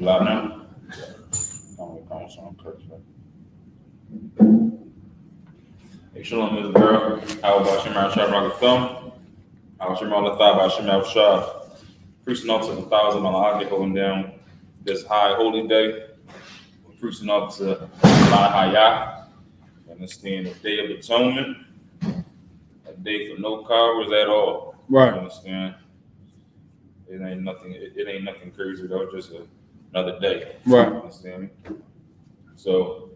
Loud now? Hey, shalom, little girl. How about Shemar Shabbat Thumb? How about Shemar Lathab by Shemar Shah? Preaching up to the 1,000 Malahadi holding down this high holy day. We're preaching up to Mahaya. Understand the Day of Atonement. A day for no cowards at all. Right. Understand? It ain't nothing crazy though, just another day. Right. Understand me? So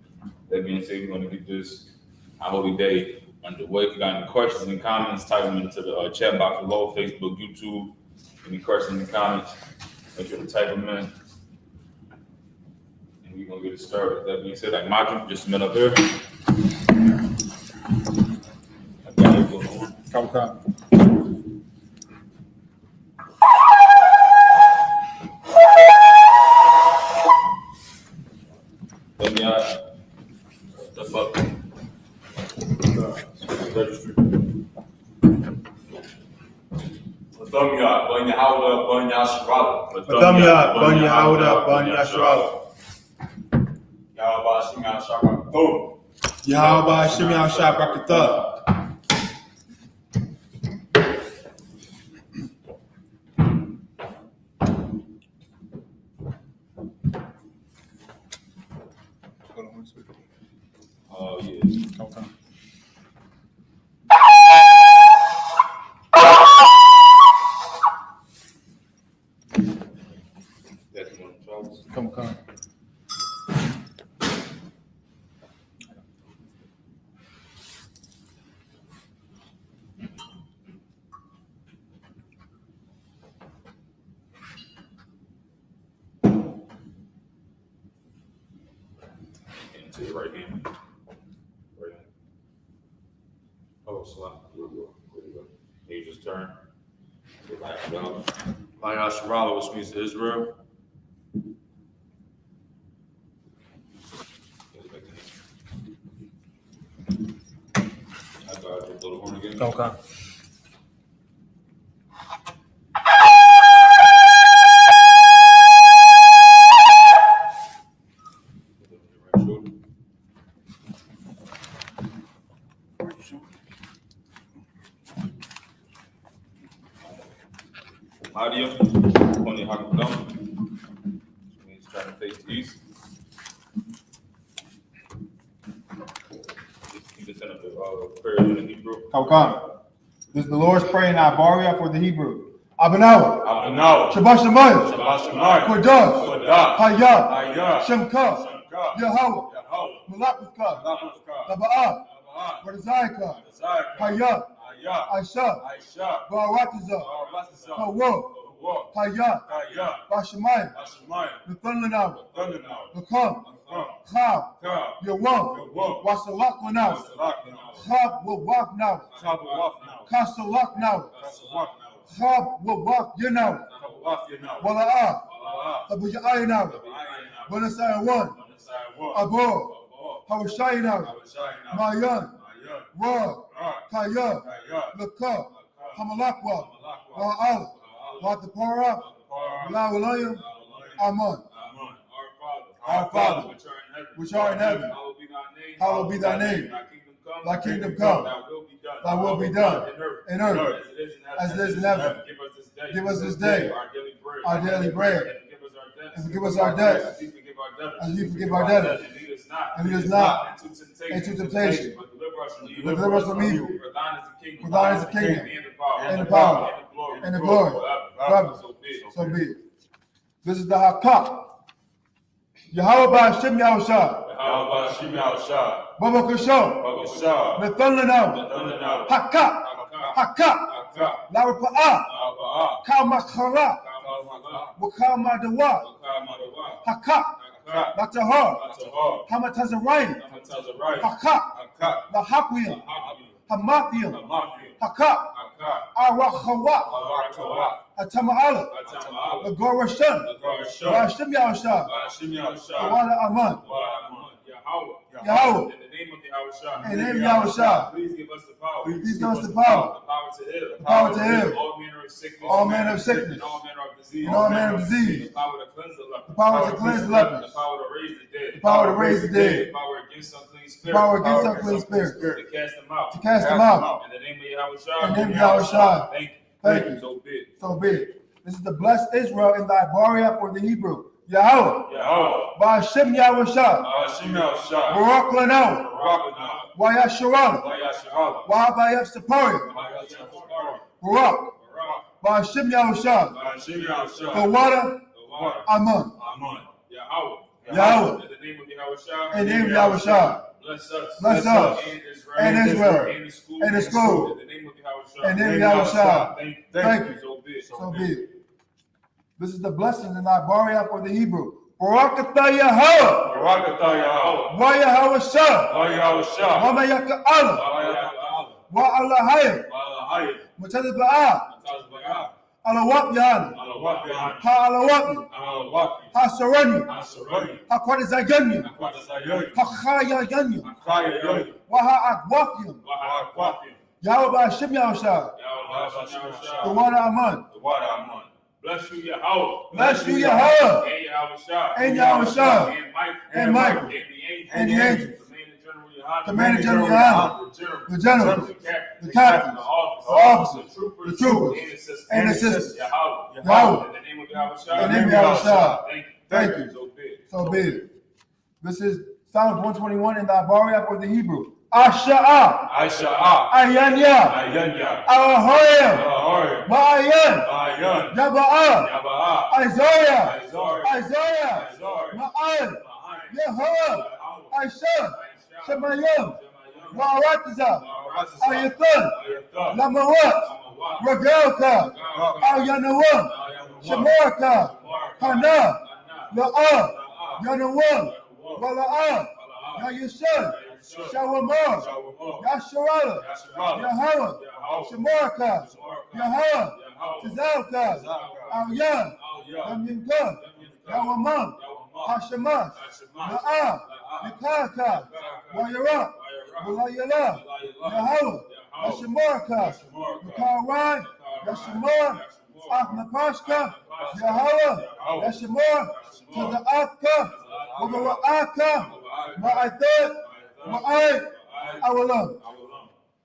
that being said, we're going to get this holy day underway. If you got any questions and comments, type them into the chat box below, Facebook, YouTube. Any questions and comments, make sure to type them in. And we're going to get it started. That being said, like Madrim, just a minute up here. I got it going on. Come. That's up. Registry. Atonement, Ben Yehuda, Ben Yashrala. Atonement, Ben Yehuda, Ben Yashrala. Yahweh Shem Yahshua. Yahweh Shem Yahshua. Oh, yeah. Come. That's one of Charles. Come. To your right hand. Right hand. Oh, slap. There you go. You just turn. Get back down. Ben Yashrala, which means Israel. I got your little horn again. Come. Audio, only Hakadam. Means trying to face east. You just send up the prayer in the Hebrew. Come. This is the Lord's Prayer in Ibaria for the Hebrew. Abanawa. Shabbat Shemayim. Kodash. Hayah. Shemka. Yahweh. Malakutka. Taba'ah. Radazayaka. Hayah. I.S.U.P.K. Baratiza. Hawa. Hayah. Bashemayim. Nathanawa. Nakam. Chab. Yawam. Wasalak now. Chab Wawak now. Kasalak now. Chab Wawak now. Wala'ah. Tabuja'ay now. Banasaya 1. Abo. Hawashai now. Mayan. Ra. Kaya. Laka. Hamalakwa. Wa'al. Watapara. Malawalayam. Aman. Our Father, which art in heaven, hallowed be thy name. Thy kingdom come. Thy will be done in earth as it is in heaven. Give us this day our daily bread. And forgive us our debts as we forgive our debtors. And lead us not into temptation, but deliver us from evil. For thine is the kingdom, and the power, and the glory, forever. So be it. This is the Hakak. Yahweh Shem Yahshua. Baba Kusho. Nathanlanau. Hakak. Larapa'a. Kalmakara. Wakamadawa. Hakak. Latahar. Hamatazaraim. Hakak. Lahakwiyam. Hamathiam. Hakak. Arachawa. Atama'ala. The Gorashun. Washim Yahushua. The water Aman. Yahweh. In the name of Yahushua. In the name of Yahushua. Please give us the power. Please give us the power. The power to heal. The power to heal. All manner of sickness. All manner of sickness. And all manner of disease. And all manner of disease. The power to cleanse the leper. The power to cleanse the lepers. The power to raise the dead. The power to raise the dead. The power against unclean The spirits. power against unclean spirits. To cast them out. To cast them out. In the name of Yahushua. In the name of Yahushua. Thank you. Thank you. So big. So be it. This is the blessed Israel in thy Baria for the Hebrew. Yahweh. Ba'ashem Yahushua. Barak Lanau. Wayasharala. Wahabayef Sapari. Barak. Ba'ashem Yahushua. The water. Aman. Yahweh. In the name of Yahushua. In the name of Yahushua. Bless us. Bless us. And Israel. And the school. In the name of Yahushua. In the name of Yahushua. Thank you. So big. So be it. This is the blessing in thy Baria for the Hebrew. Barakatah Yahweh. Wa Yahweh Shah. Wa Mayaka Allah. Wa Allahayim. Mutazah Ba'ah. Alawap Yahanna. Ha Alawap. Ha Sarani. Ha Kwadizaganya. Ha Chaya Ganya. Wa Ha Akwafim. Yahweh Ba'ashem Yahushua. The water Aman. Bless you, Yahweh. Bless you, Yahweh. And Yahushua. And Yahushua. And Michael. And the angels. Commander General Yohanna. The general. The captains. The officers. The troopers. And the sisters. Yahweh. In the name of Yahushua. In the name of Yahushua. Thank you. So big. So be it. This is Psalms 121 in thy Baria for the Hebrew. Asha'ah. Ayanya. Ahoyam. Ma'ayan. Yaba'ah. Isaiah. Ma'an. Yehoah. Aisha. Shemayim. Ma'aratiza. Ayathan. Lamawat. Ragelka. Ayanawam. Shemorka. Hana. La'ah. Yanawam. Bala'ah. Yayishun. Shawamah. Yasharala. Yahweh. Shemorka. Yahweh. Tizalka. Alyan. Yamyinka. Yawamam. Hashemah. La'ah. Nikaka. Wayara. Walayala. Yahweh. Yashemorka. Makaran. Yashemor. Ahmapashka. Yahweh. Yashemor. Tizalka. Wabara'aka. Ma'athad. Ma'ay. I will love.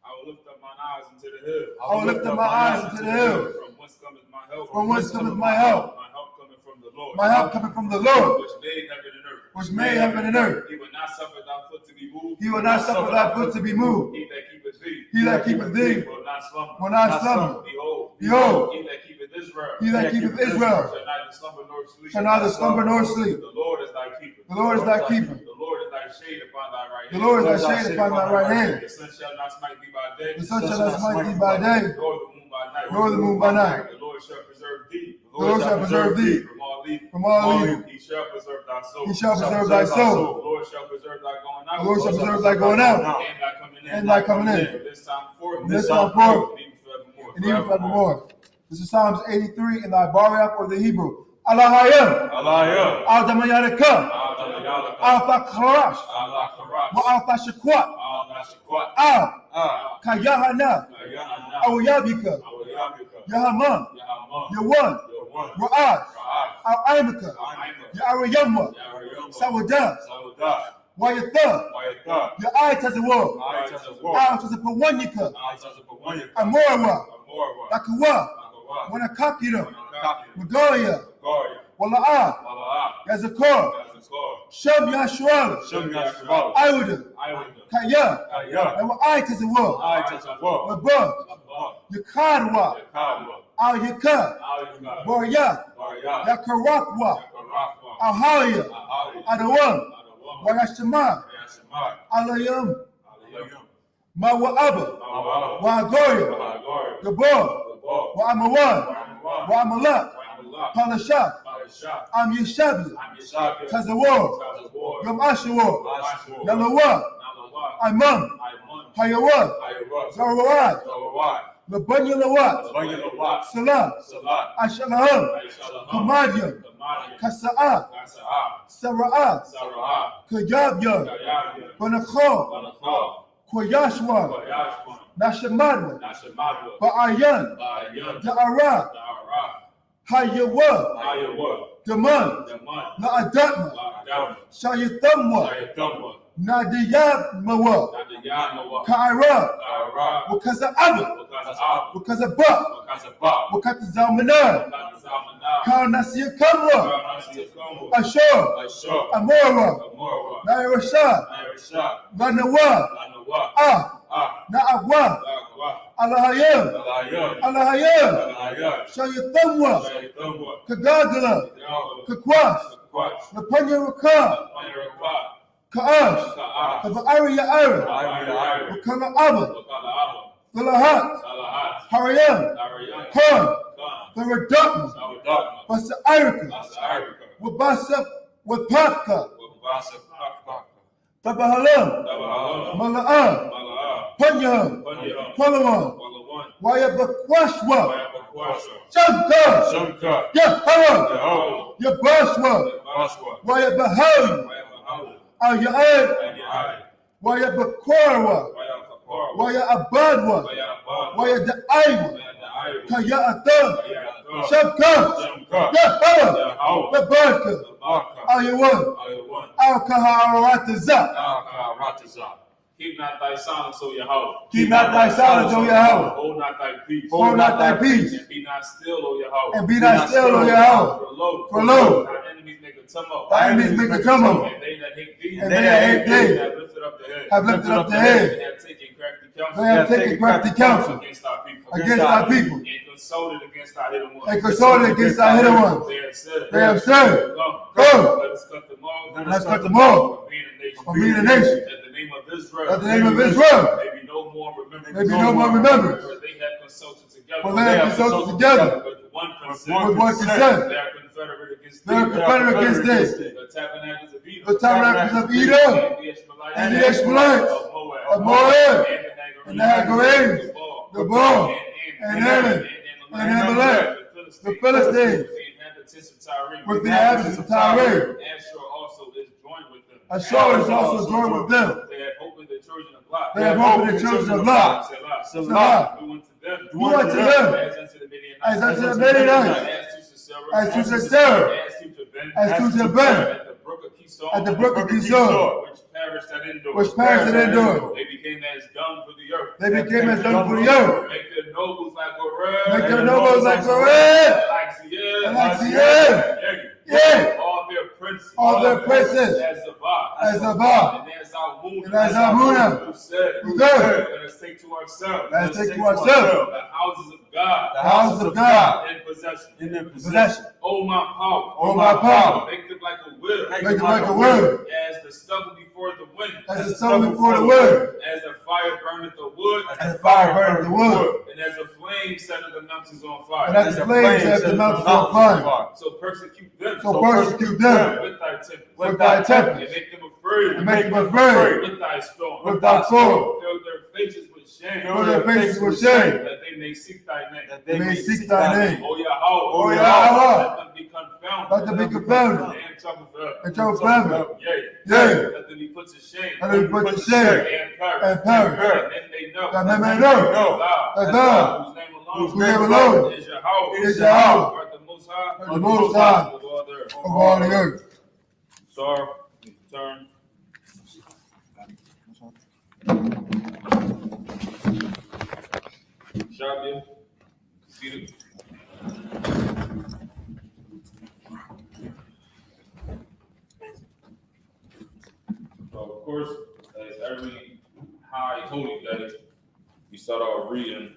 I will lift up mine eyes into the hill. I will lift up my eyes into the hill. From whence cometh my help? From whence cometh my help? My help cometh from the Lord. My help cometh from the Lord, Which made heaven and earth. which made heaven and earth. He will not suffer thy foot to be moved. He will not suffer thy foot to be moved. He that keepeth thee. He that keepeth thee Will not slumber. will not slumber. Behold. Behold. He that keepeth Israel. He that keepeth Israel Shall neither slumber nor sleep. shall neither slumber nor sleep. The Lord is thy keeper. The Lord is thy keeper. The Lord is thy shade upon thy right The hand. Lord is thy shade upon thy right hand. The sun shall not smite thee by day. The sun shall not smite thee by day, Nor the moon by night. nor the moon by night. The Lord shall preserve thee. The Lord shall preserve thee From all evil. from all evil. He shall preserve thy soul. He shall preserve thy soul. The Lord shall preserve thy going out. The Lord shall preserve thy going out And thy coming in. and thy coming in. From this time forth. From this time forth. And even forevermore. and even forevermore. This is Psalms 83 in thy Baria for the Hebrew. Allahayim. Al-Damayadaka. Al-Fakharash. Wa-Al-Fashakwat. Al-Kayahana. Al-Yabika. Yahaman. Yawan. Ra'ad. Al-Aimaka. Ya'ariyamma. Sawadah. Wayatha. Ya'ayatazawar. Al-Tazapawanyika. Amorawa. Akawa. Wanakakira. Magoya. Wala'ah. Yazakor. Sham Yashwal. Iwada. Kaya. And Wa'ayatazawar. Wabah. Yakadwa. Al-Yaka. Warya. Yakarafwa. Al-Haya. Adawan. Wayashima. Alayam. Mawa'aba. Wa'agoya. Gabor. Wa'amawan. Wa'amalak. Palashah. Am Yeshabi. Tazawar. Yom Ashawar. Yalawa. Imam. Hayawa. Zarawad. Labanya Lawat, Banya Lawat, Salah, Salat, Ashalaham, Aishalaham, Kamadyam, Kamadia, Kasa'a, Kasa'a, Sara'ah, Sarah, Kayabyam, Kayabia, Banakho, Banakha, Koyashwa, Koyashwan, Nashamadwa, Nashamadwa, Ba'ayan, Bayan, Da'ara, Dara, Hayawa, Iowa, Daman, Daman, La'adatma, La'adam, Shayatamwa, Shayatamwa, Nadiyab Mawa, Nadiyamawa, Ka'ara, Kara, Wakaza Abba, Wakaza, Wakaza Ba, Wakaza Ba, Wakata Zamanar, Wakaza Zamana, Karnasiya Kamwa, Karnasiya Kamwa, Ashur, Aisha, Amora, Amora, Nairashah, Irisha, Ranawa, Anawa, Ah, Na'agwa, Agwa, Alahayam, Alayan, Alahayam, Alayan, Shayatamwa, Shayatamwa, Kagagala, Yahweh, Kakwash, Quash, Lapanya Rakah, Maniraka, Ka'ash, Ka'ah, Kaba'ari Ya'ara, Ira, Wakala Abba, Wakala Abba, Salahat, Salahat, Harayam, Arian, Khan, Khan, Tharadakma, Sawadakma, Basa Irika, Asa Irika, Wabasa, Wapaka, Wabasa Pakpaka, Tabahalam, Dabahalam, Mala'ah, Mala'ah, Panyam, Panyam, Palawan, Walawan, Wayabakwashwa, Wayabakwasha, Shankar, Shamka, Yahara, Yahweh, Yabashwa, Bashwa, Wayabahawi, Wayabahawi, Aya'ad, Ayahai, Wayabakwarwa, Wayabakwa, Wayabadwa, Wayabad, Wayada'aywa, Wayada'ai, Kaya'atan, Wayada'ai, Shabkar, Shamka, Yahara, Yahweh, Labarka, Baka, Ayawan, Ayawan, Alkaharatazak. Aka Rataza. Keep not thy silence, O Yahweh. Keep not thy silence, O Yahweh. Hold not thy peace. Hold not thy peace. And be not still, O Yahweh. And be not still, O Yahweh. For lo, thy enemies make a tumult. thy enemies make a tumult. And they that hate thee, And they that hate thee have lifted up the head. have lifted up the head. And have taken crafty counsel. They have taken crafty counsel against our people. against thy people. And consulted against our hidden ones. And consulted against thy hidden ones. They have said, They have said, Come, let us cut them off. Let us cut them off. For being a nation. That the name of Israel. That the name of Israel May be no more remembered. may be no more remembered. For they have consulted together. For they have consulted together With one consent. with one consent. They are confederate against They are thee. confederate against thee. The tabernacles of Edom. The tabernacles of Edom and the Ishmaelites of of Moab and and the Hagarenes, the Baal and Ammon and Amalek, the Philistines, with the inhabitants of Tyre. Ashur also is joined with them. Ashur is also joined with them. They have opened the children of Lot. They have opened the children of Lot. Selah. We went to them. We went to them As unto the Midianites. as unto the Midianites, As to Sisera. as to Sisera, As to Jabin. as to Jabin, At the brook of Kishon. at the brook of Kishon, Which perished at Endor. which perished at Endor. They became as dung for the earth. They became as dung for the earth. Make their nobles like Goreb. Make their nobles like Goreb, Like Ziel. and like Ziel. Yea, All their princes. all their princes, As Zabah. as Zabah, And as Almunah. and as Almunah, Who said, who said, let us take to ourselves. let us take to ourselves The houses of God. the houses of God In possession. in their possession. Oh my power. O my power, Make them like a will. make them like a word, As the stubble before the wind. as the stone before the wind, As the fire burneth the wood. as the fire burneth the wood, And as the flame setteth the mountains on fire. and as the flames set the mountains on fire. So persecute them. So persecute them With thy tempest. with thy And tempest, make them afraid. and make them afraid With thy storm. with thy sword. Fill their faces with shame. Fill their faces with shame, That they may seek thy name. they may seek thy name. O Yahweh. O Yahweh. Let them be confounded. Let them be confounded And trouble forever. and trouble forever. Yea. Yea, Let them be put to shame. let them be put to shame And perish. and perish. And then they know. That they may know that thou, Whose name whose alone. name alone Is Yahweh. is Yahweh, Art the most high. art the Most High Of all the earth. of all the earth. Sorry. Turn. Shabia. Seated. So of course, as every high holy day, we start off reading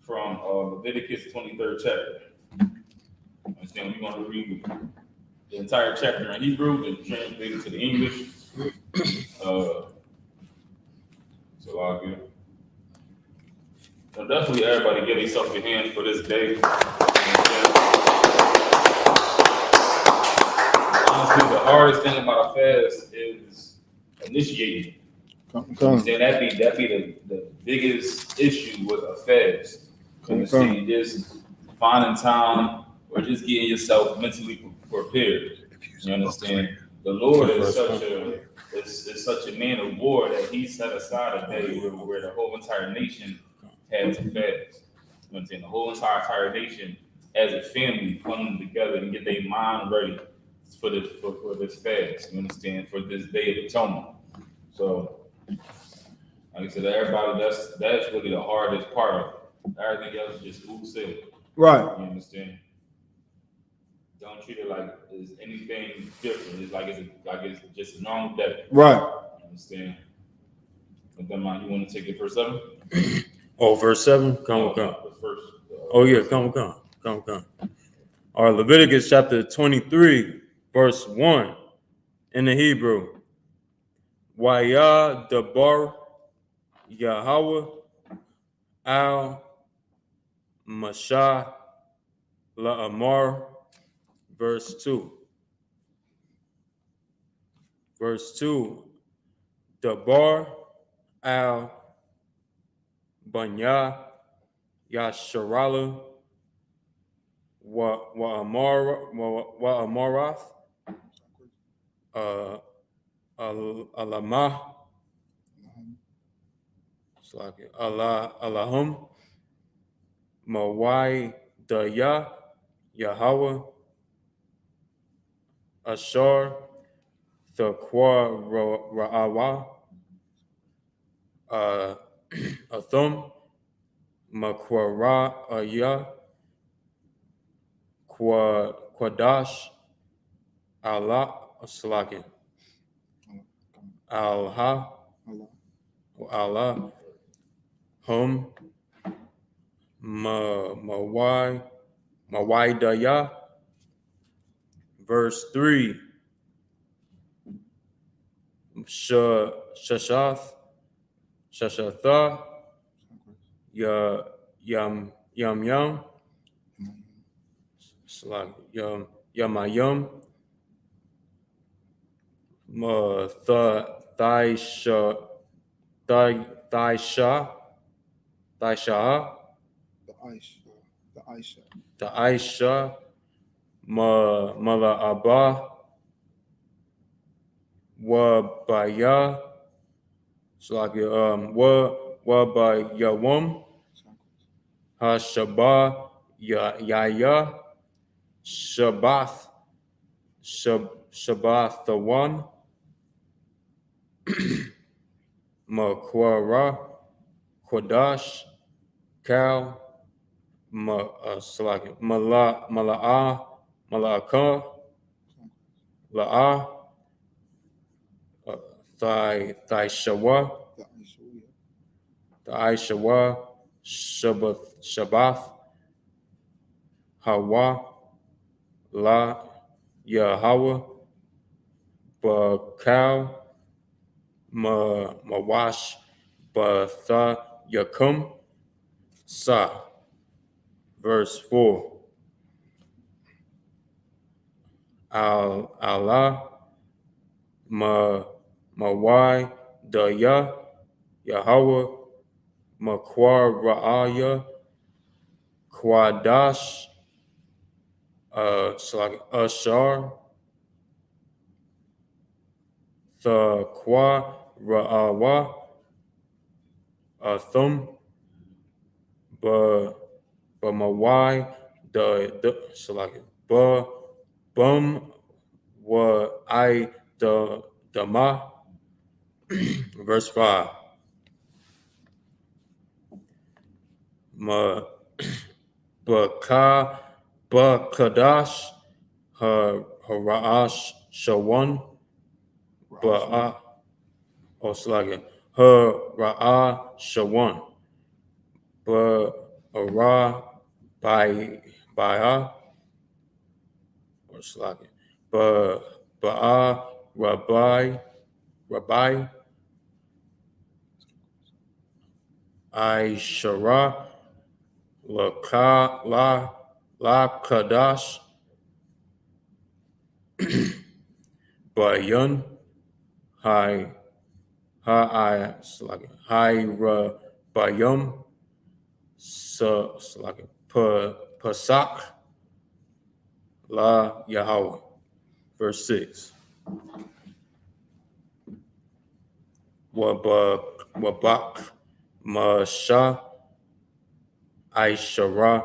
from Leviticus 23rd chapter. Understand? We're going to read the entire chapter in Hebrew, then translate it to the English. So I'll give. So definitely everybody get yourself a hand for this day. Honestly, the hardest thing about a fast is initiating. Understand? That'd be the biggest issue with affairs. Understand? Just finding time or just getting yourself mentally prepared. You understand? The Lord is such a man of war that He set aside a day where the whole entire nation had to fast. You understand? The whole entire nation as a family coming together and get their mind ready for this fast. You understand? For this day of atonement. So, like I said, everybody, that's really the hardest part of it. Everything else is just who said. Right. You understand? Don't treat it like it's anything different. It's like it's just a normal day. Right. You understand? But then, man, you want to take it verse 7? Oh, verse 7? Come. The first. Oh, yeah, come. All right, Leviticus chapter 23, verse 1 in the Hebrew. Waya dabar Yahweh al Mashah la'amar, verse 2. Verse 2. Dabar al Banya Yasharala wa Amarath Alamah Allahum Mawai Daya Yahweh Ashar Thaqwa Ra'awa Athum Makwara Aya Quadash Allah Salaki Allah Hum Mawai Daya. Verse 3. Shashatha Yam Yamayum Thaisha the Aisha Mala Abba Wabaya Wabayawam Hashaba Yaya Shabath Shabathawan Makwara Kodash Kal Mala'aka La'a Thaishawa Shabath Hawa La Yahweh Bakal Mawash Batha Yakum Sa. Verse 4. Allah Mawai Daya Yahweh Makwar Ra'aya Kwadash Ashar Thaqwa Ra'awa Athum Mawai Bum wa I Dama. Verse 5. Bakadash Hara'ash Shawan Ba'a Ra'a Shawan Ba'ara Ba'a Ba'a Rabbi Aishara La Kadash Bayan Hai Bayum Pasak La Yahweh. Verse 6. Wabak Masha Aishara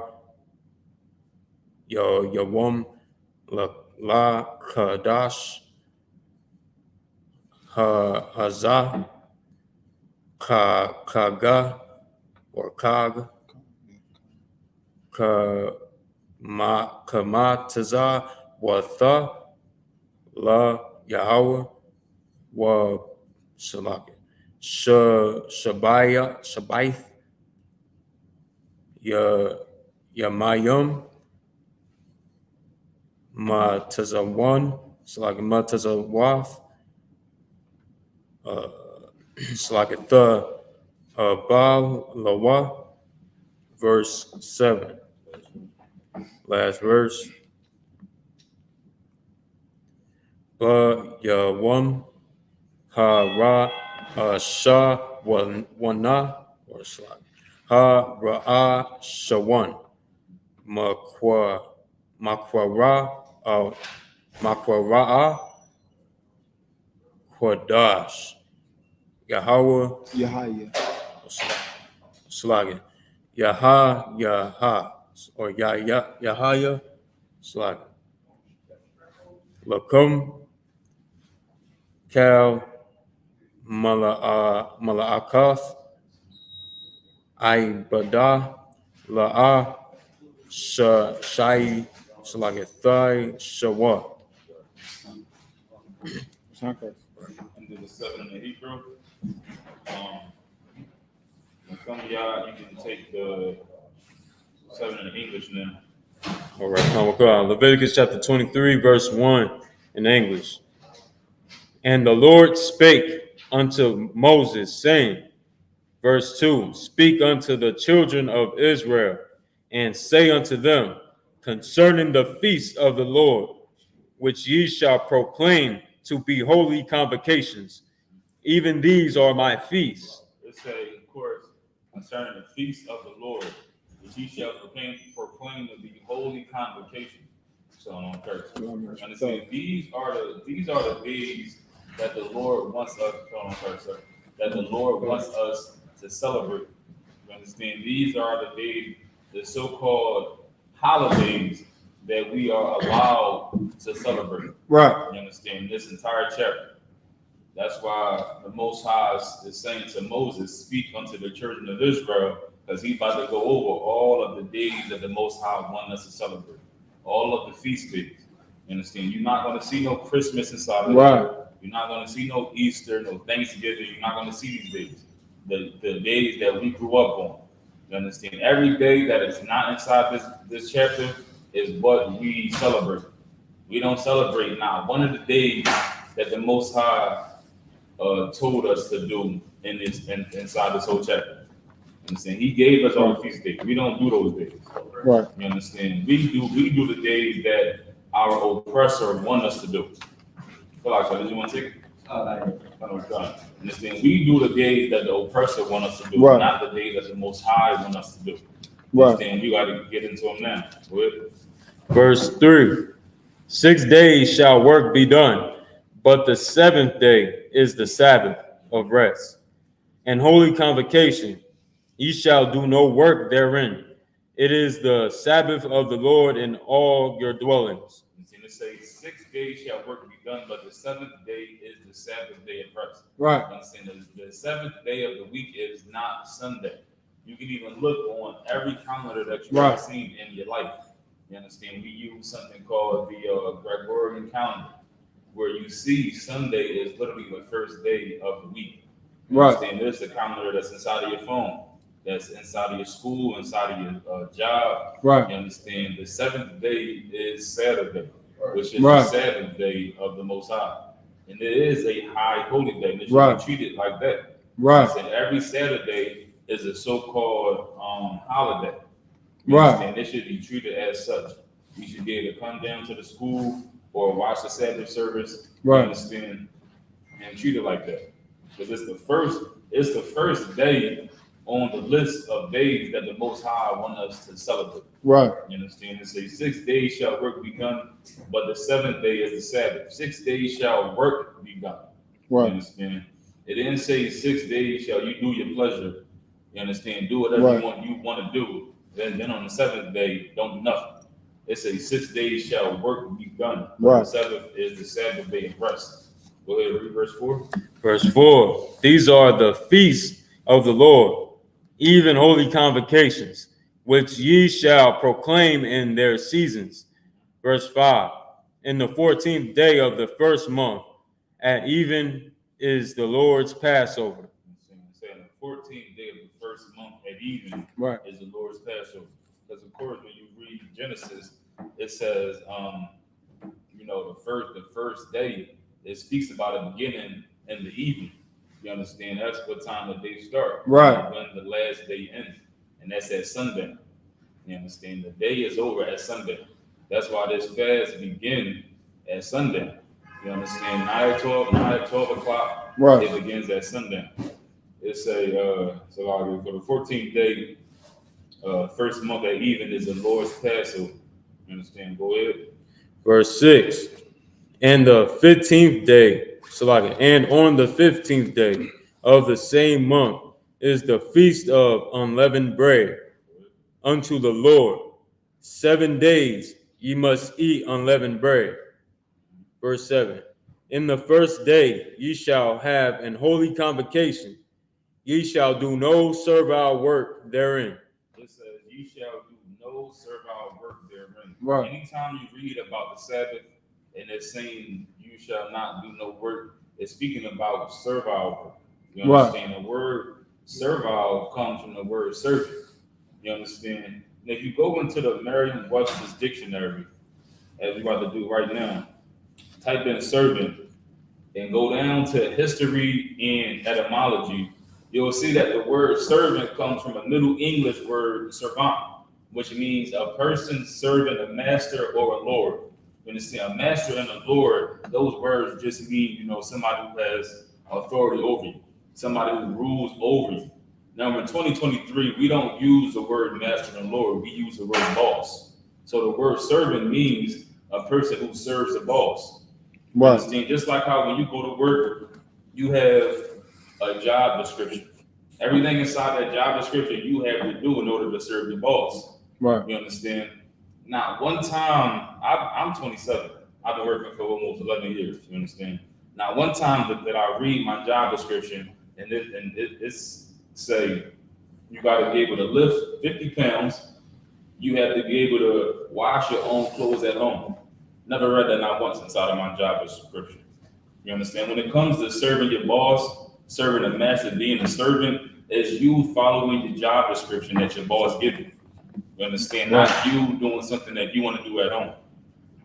Yawam La Kadash Hazah Kaga or Kag Kamataza Watha La Yahweh Wa Shalaka Shabaith Yamayum Matazawan Shalaka Matazawath Shalaka the Baal Lawa. Verse 7. Last verse. Ba Yawam Ha Ra Sha Wana or Shalak Ha Ra Shawan Makwara Quadash Yahweh Yahaya. Slagan Yaha or Yahaya Slagan Lakum Kal Mala'akath Ibada La'a Shai Slagan Thai Shawa. And then the 7 in the Hebrew. And some of y'all, you can take the 7 in the English now. All right, come on. Leviticus chapter 23, verse 1 in English. And the Lord spake unto Moses, saying, verse 2, speak unto the children of Israel, and say unto them, concerning the feast of the Lord, which ye shall proclaim to be holy convocations, even these are my feasts. It say, of course, concerning the feast of the Lord, which ye shall proclaim to be holy convocation. So on curse. Understand, these are the days that the Lord wants us that the Lord wants us to celebrate. You understand? These are the days, the so-called holidays that we are allowed to celebrate. Right. You understand? This entire chapter. That's why the Most High is saying to Moses, speak unto the children of Israel, because he's about to go over all of the days that the Most High wants us to celebrate. All of the feast days. You understand? You're not going to see no Christmas inside of it. Right. You're not going to see no Easter, no Thanksgiving. You're not going to see these days. The days that we grew up on. You understand? Every day that is not inside this chapter is what we celebrate. We don't celebrate now. One of the days that the Most High told us to do inside this whole chapter. You understand? He gave us all the feast days. We don't do those days. Right. You understand? We do the days that our oppressor want us to do. Did you want to take it? Understand? We do the days that the oppressor want us to do, Right. not the days that the Most High want us to do. Right. Understand? We got to get into them now. Go ahead. Verse 3, 6 days shall work be done, but the seventh day is the Sabbath of rest and holy convocation. Ye shall do no work therein. It is the Sabbath of the Lord in all your dwellings. It says 6 days shall work be done, but the seventh day is the Sabbath day of rest. Right. Understand? The seventh day of the week is not Sunday. You can even look on every calendar that you've ever seen in your life. You understand? We use something called the Gregorian calendar, where you see Sunday is literally the first day of the week. You understand? There's a calendar that's inside of your phone, that's inside of your school, inside of your job. Right. You understand? The seventh day is Saturday, which is the Sabbath day of the Most High. And it is a high holy day. And it should be treated like that. Right. And every Saturday is a so-called holiday. Right. They should be treated as such. You should be able to come down to the school or watch the Sabbath service, Right. understand, and treat it like that. Because it's the first day on the list of days that the Most High want us to celebrate. Right. You understand? It says 6 days shall work be done, but the seventh day is the Sabbath. 6 days shall work be done. You Right. understand? It didn't say 6 days shall you do your pleasure. You understand? Do whatever you want to do. Then on the seventh day, don't do nothing. It says 6 days shall work be done. But the seventh is the Sabbath day of rest. Go ahead, read verse 4. Verse 4, these are the feasts of the Lord, even holy convocations, which ye shall proclaim in their seasons. Verse 5, in the 14th day of the first month, at even is the Lord's Passover. Saying the 14th day of the first month at even is the Lord's Passover. Because of course, when you read Genesis, it says, the first day, it speaks about a beginning and the evening. You understand? That's what time the day starts. Right. When the last day ends. And that's at sundown. You understand? The day is over at sundown. That's why this fast begins at sundown. You understand? 12 o'clock, it begins at sundown. It's for the 14th day, first month at even is the Lord's Passover. You understand? Go ahead. Verse 6, and the 15th day, and on the 15th day of the same month is the feast of unleavened bread unto the Lord. 7 days ye must eat unleavened bread. Verse 7, in the first day ye shall have an holy convocation. Ye shall do no servile work therein. It says, ye shall do no servile work therein. Right. Anytime you read about the Sabbath and it's saying you shall not do no work, it's speaking about servile work. You understand? The word servile comes from the word servant. You understand? And if you go into the Merriam-Webster's dictionary, as we're about to do right now, type in servant and go down to history and etymology, you'll see that the word servant comes from a Middle English word servant, which means a person serving a master or a lord. You understand? A master and a lord, those words just mean, somebody who has authority over you, somebody who rules over you. Now, in 2023, we don't use the word master and lord, we use the word boss. So the word servant means a person who serves a boss. You understand? Just like how when you go to work, you have a job description. Everything inside that job description you have to do in order to serve your boss. Right. You understand? Now, one time, I'm 27. I've been working for almost 11 years. You understand? Now, one time that I read my job description, and it's say you got to be able to lift 50 pounds. You have to be able to wash your own clothes at home. Never read that not once inside of my job description. You understand? When it comes to serving your boss, serving a master, being a servant, is you following the job description that your boss gives you. You understand? Not you doing something that you want to do at home.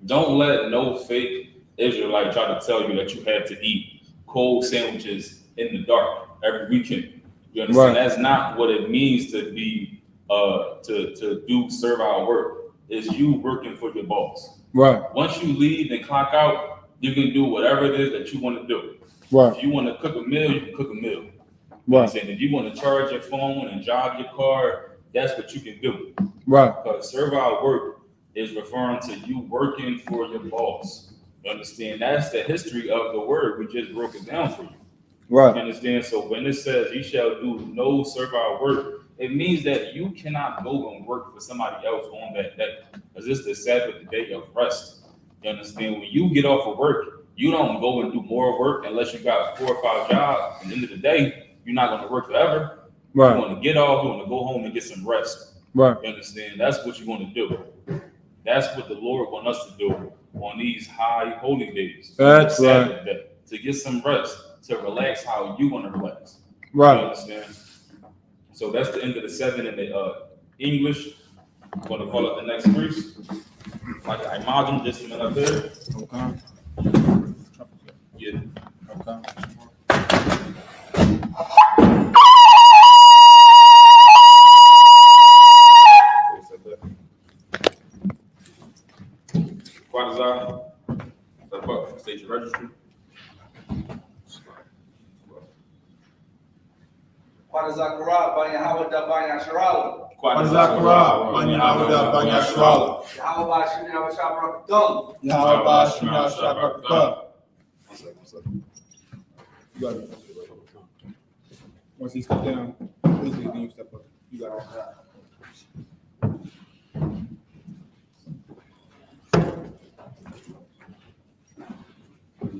Don't let no fake Israelite try to tell you that you have to eat cold sandwiches in the dark every weekend. You understand? That's not what it means to be to do servile work. Is you working for your boss. Right. Once you leave and clock out, you can do whatever it is that you want to do. Right. If you want to cook a meal, you can cook a meal. Right. If you want to charge your phone and drive your car, that's what you can do. Right. Because servile work is referring to you working for your boss. You understand? That's the history of the word. We just broke it down for you. Right. You understand? So when it says you shall do no servile work, it means that you cannot go and work for somebody else on that day. Because it's the Sabbath, the day of rest. You understand? When you get off of work, you don't go and do more work unless you got 4 or 5 jobs. At the end of the day, you're not going to work forever. Right. You want to get off, you want to go home and get some rest. Right. You understand? That's what you want to do. That's what the Lord wants us to do on these high holy days. That's Sabbath day, to get some rest, to relax how you want to relax. Right. You understand? So that's the end of the 7 in the English. I'm going to call it the next verse. Like I imagine just a minute there. Okay. Yeah. Okay. State your registry. Quadazakara, Banya Banya Sharala. Quadazakara, Banyahawada, Banyashrala. Yahweh Shimei Shabrak Yahweh Shema Shabrakata. You got it. Once he step down, basically, then you step up. You got it.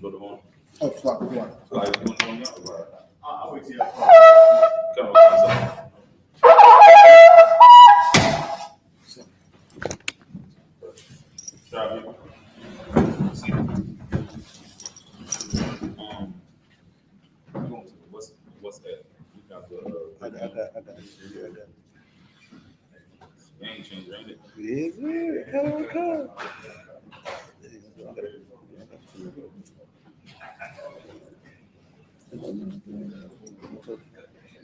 Go to one. Oh, stop. Go on. So, like, you want to go now? Or- I'll wait till you. Come on, Try it. See. We're going to what's that? We got the I got it. they ain't changed, ain't it? Yes, sir. Come.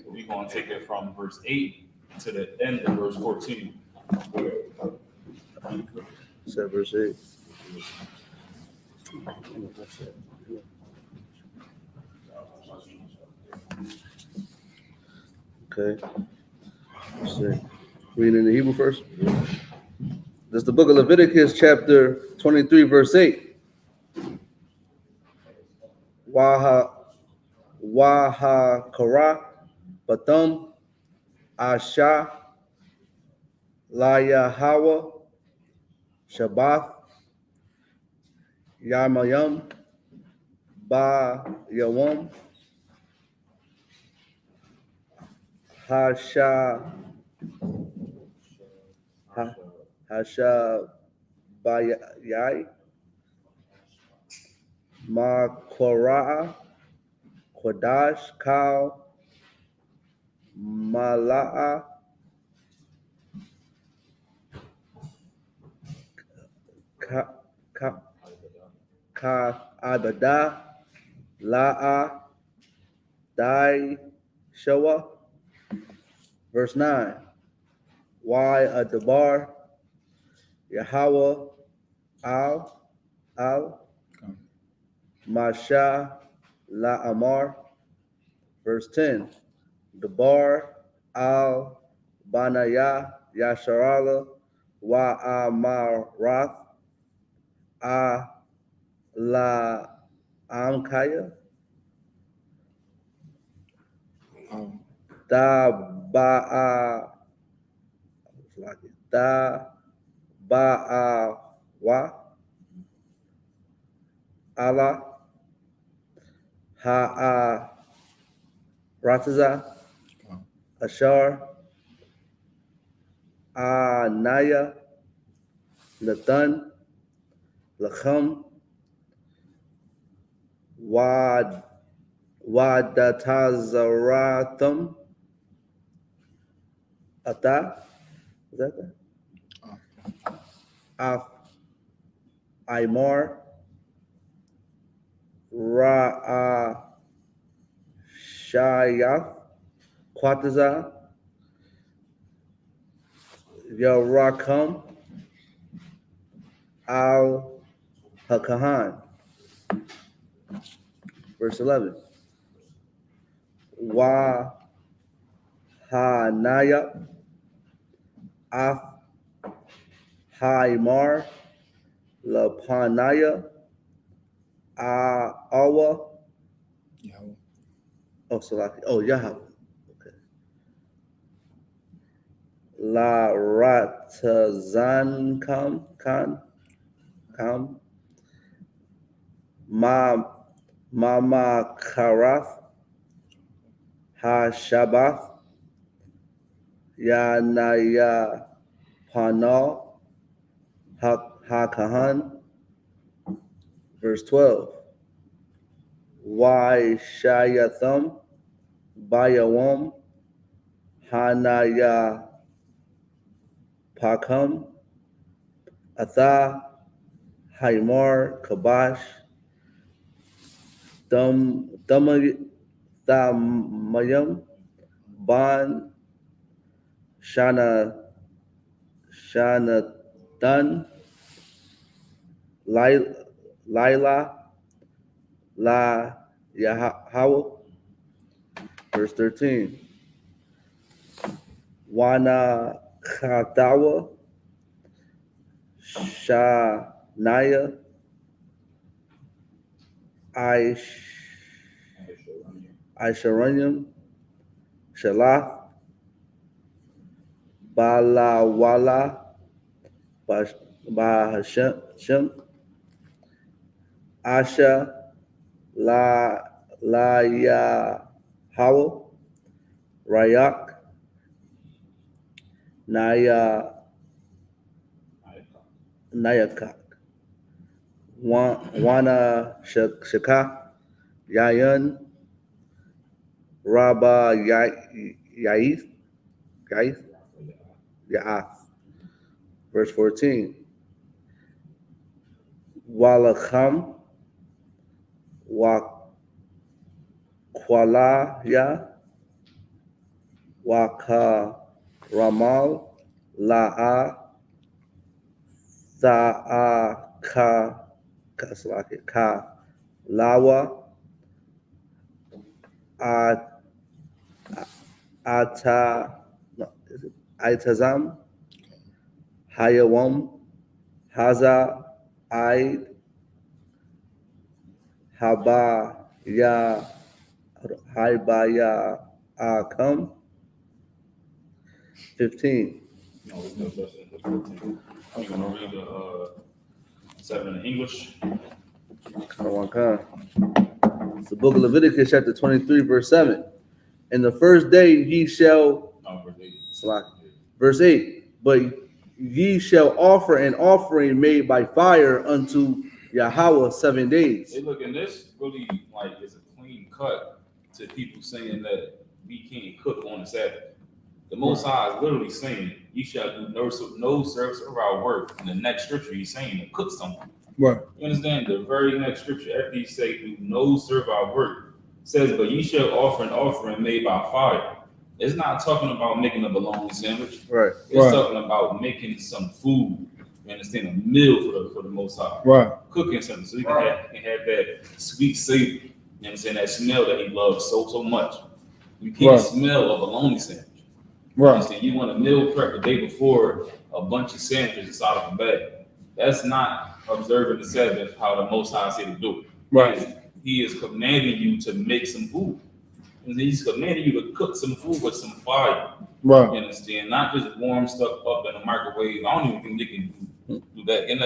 We're gonna take it from verse 8 to the end of verse 14. Set verse 8. Okay. Let's see. Reading in the Hebrew first. This is the book of Leviticus, chapter 23, verse 8. Wahakara Batum Asha Layahawa Shabbath Yamayam Ba Yawam Hasha Bayai Makora'a Kodash Kal Mala'a Ka Abada La'a Dai Showa. Verse 9. Why Adabar Yahweh Al Masha La Amar. Verse 10. Dabar Al Banaya Yasharala Wa Amarath A La Amkaya Da Ba'a Da Ba'a Wa Allah Ha'a Rataza Ashar Anaya Nathan Lacham Wadatazaratham Ata. Is that that? Af Imar Ra'a Shayath Quataza Yarakam Al Hakahan. Verse 11. Wa Hanaya Af Haimar Lapanaya Awa. Oh, Salaki. Oh, Yahweh. Okay. La Ratazan Kam Mama Karath Ha Shabbath Yanaya Panal Ha Kahan. Verse 12. Why Shayatham Bayawam Hanaya Pakam Atha Haimar Kabash Thamayam Ban Shanatan Laila La Yahweh. Verse 13. Wana Katawa, Shanaya, Aisharanyam, Shalath, Balawala, Bahashem, Asha, Yahawa, Rayak, Nayakak, Wana Shaka, Yayan, Rabba Yaith, Ya'ath. Verse 14. Walacham, Wakwalaya, Waka Ramal, La'a, Ka Lawa, Itazam, Hayawam, Haza, Aid, Habaya, Akam. 15. No, it's no such thing as 14. I'm gonna read the 7 in English. It's the book of Leviticus, chapter 23, verse 7. And the first day ye shall, No, verse 8. verse 8, but ye shall offer an offering made by fire unto Yahweh 7 days. Hey, look, and this really like is a clean cut to people saying that we can't cook on the Sabbath. The Most High is literally saying, "You shall do no service of our work." In the next scripture, he's saying to cook something. Right. You understand? The very next scripture, after he say, "Do no serve our work," says, "But ye shall offer an offering made by fire." It's not talking about making a bologna sandwich. Right. It's talking about making some food. You understand? A meal for the Most High. Right. Cooking something so you can have that sweet savor. You understand? That smell that he loves so much. You can't smell a bologna sandwich. You understand? You want a meal prep the day before a bunch of sandwiches inside of a bag. That's not observing the Sabbath how the Most High said to do it. Right. He is commanding you to make some food. And he's commanding you to cook some food with some fire. Right. You understand? Not just warm stuff up in a microwave. I don't even think they can do that. And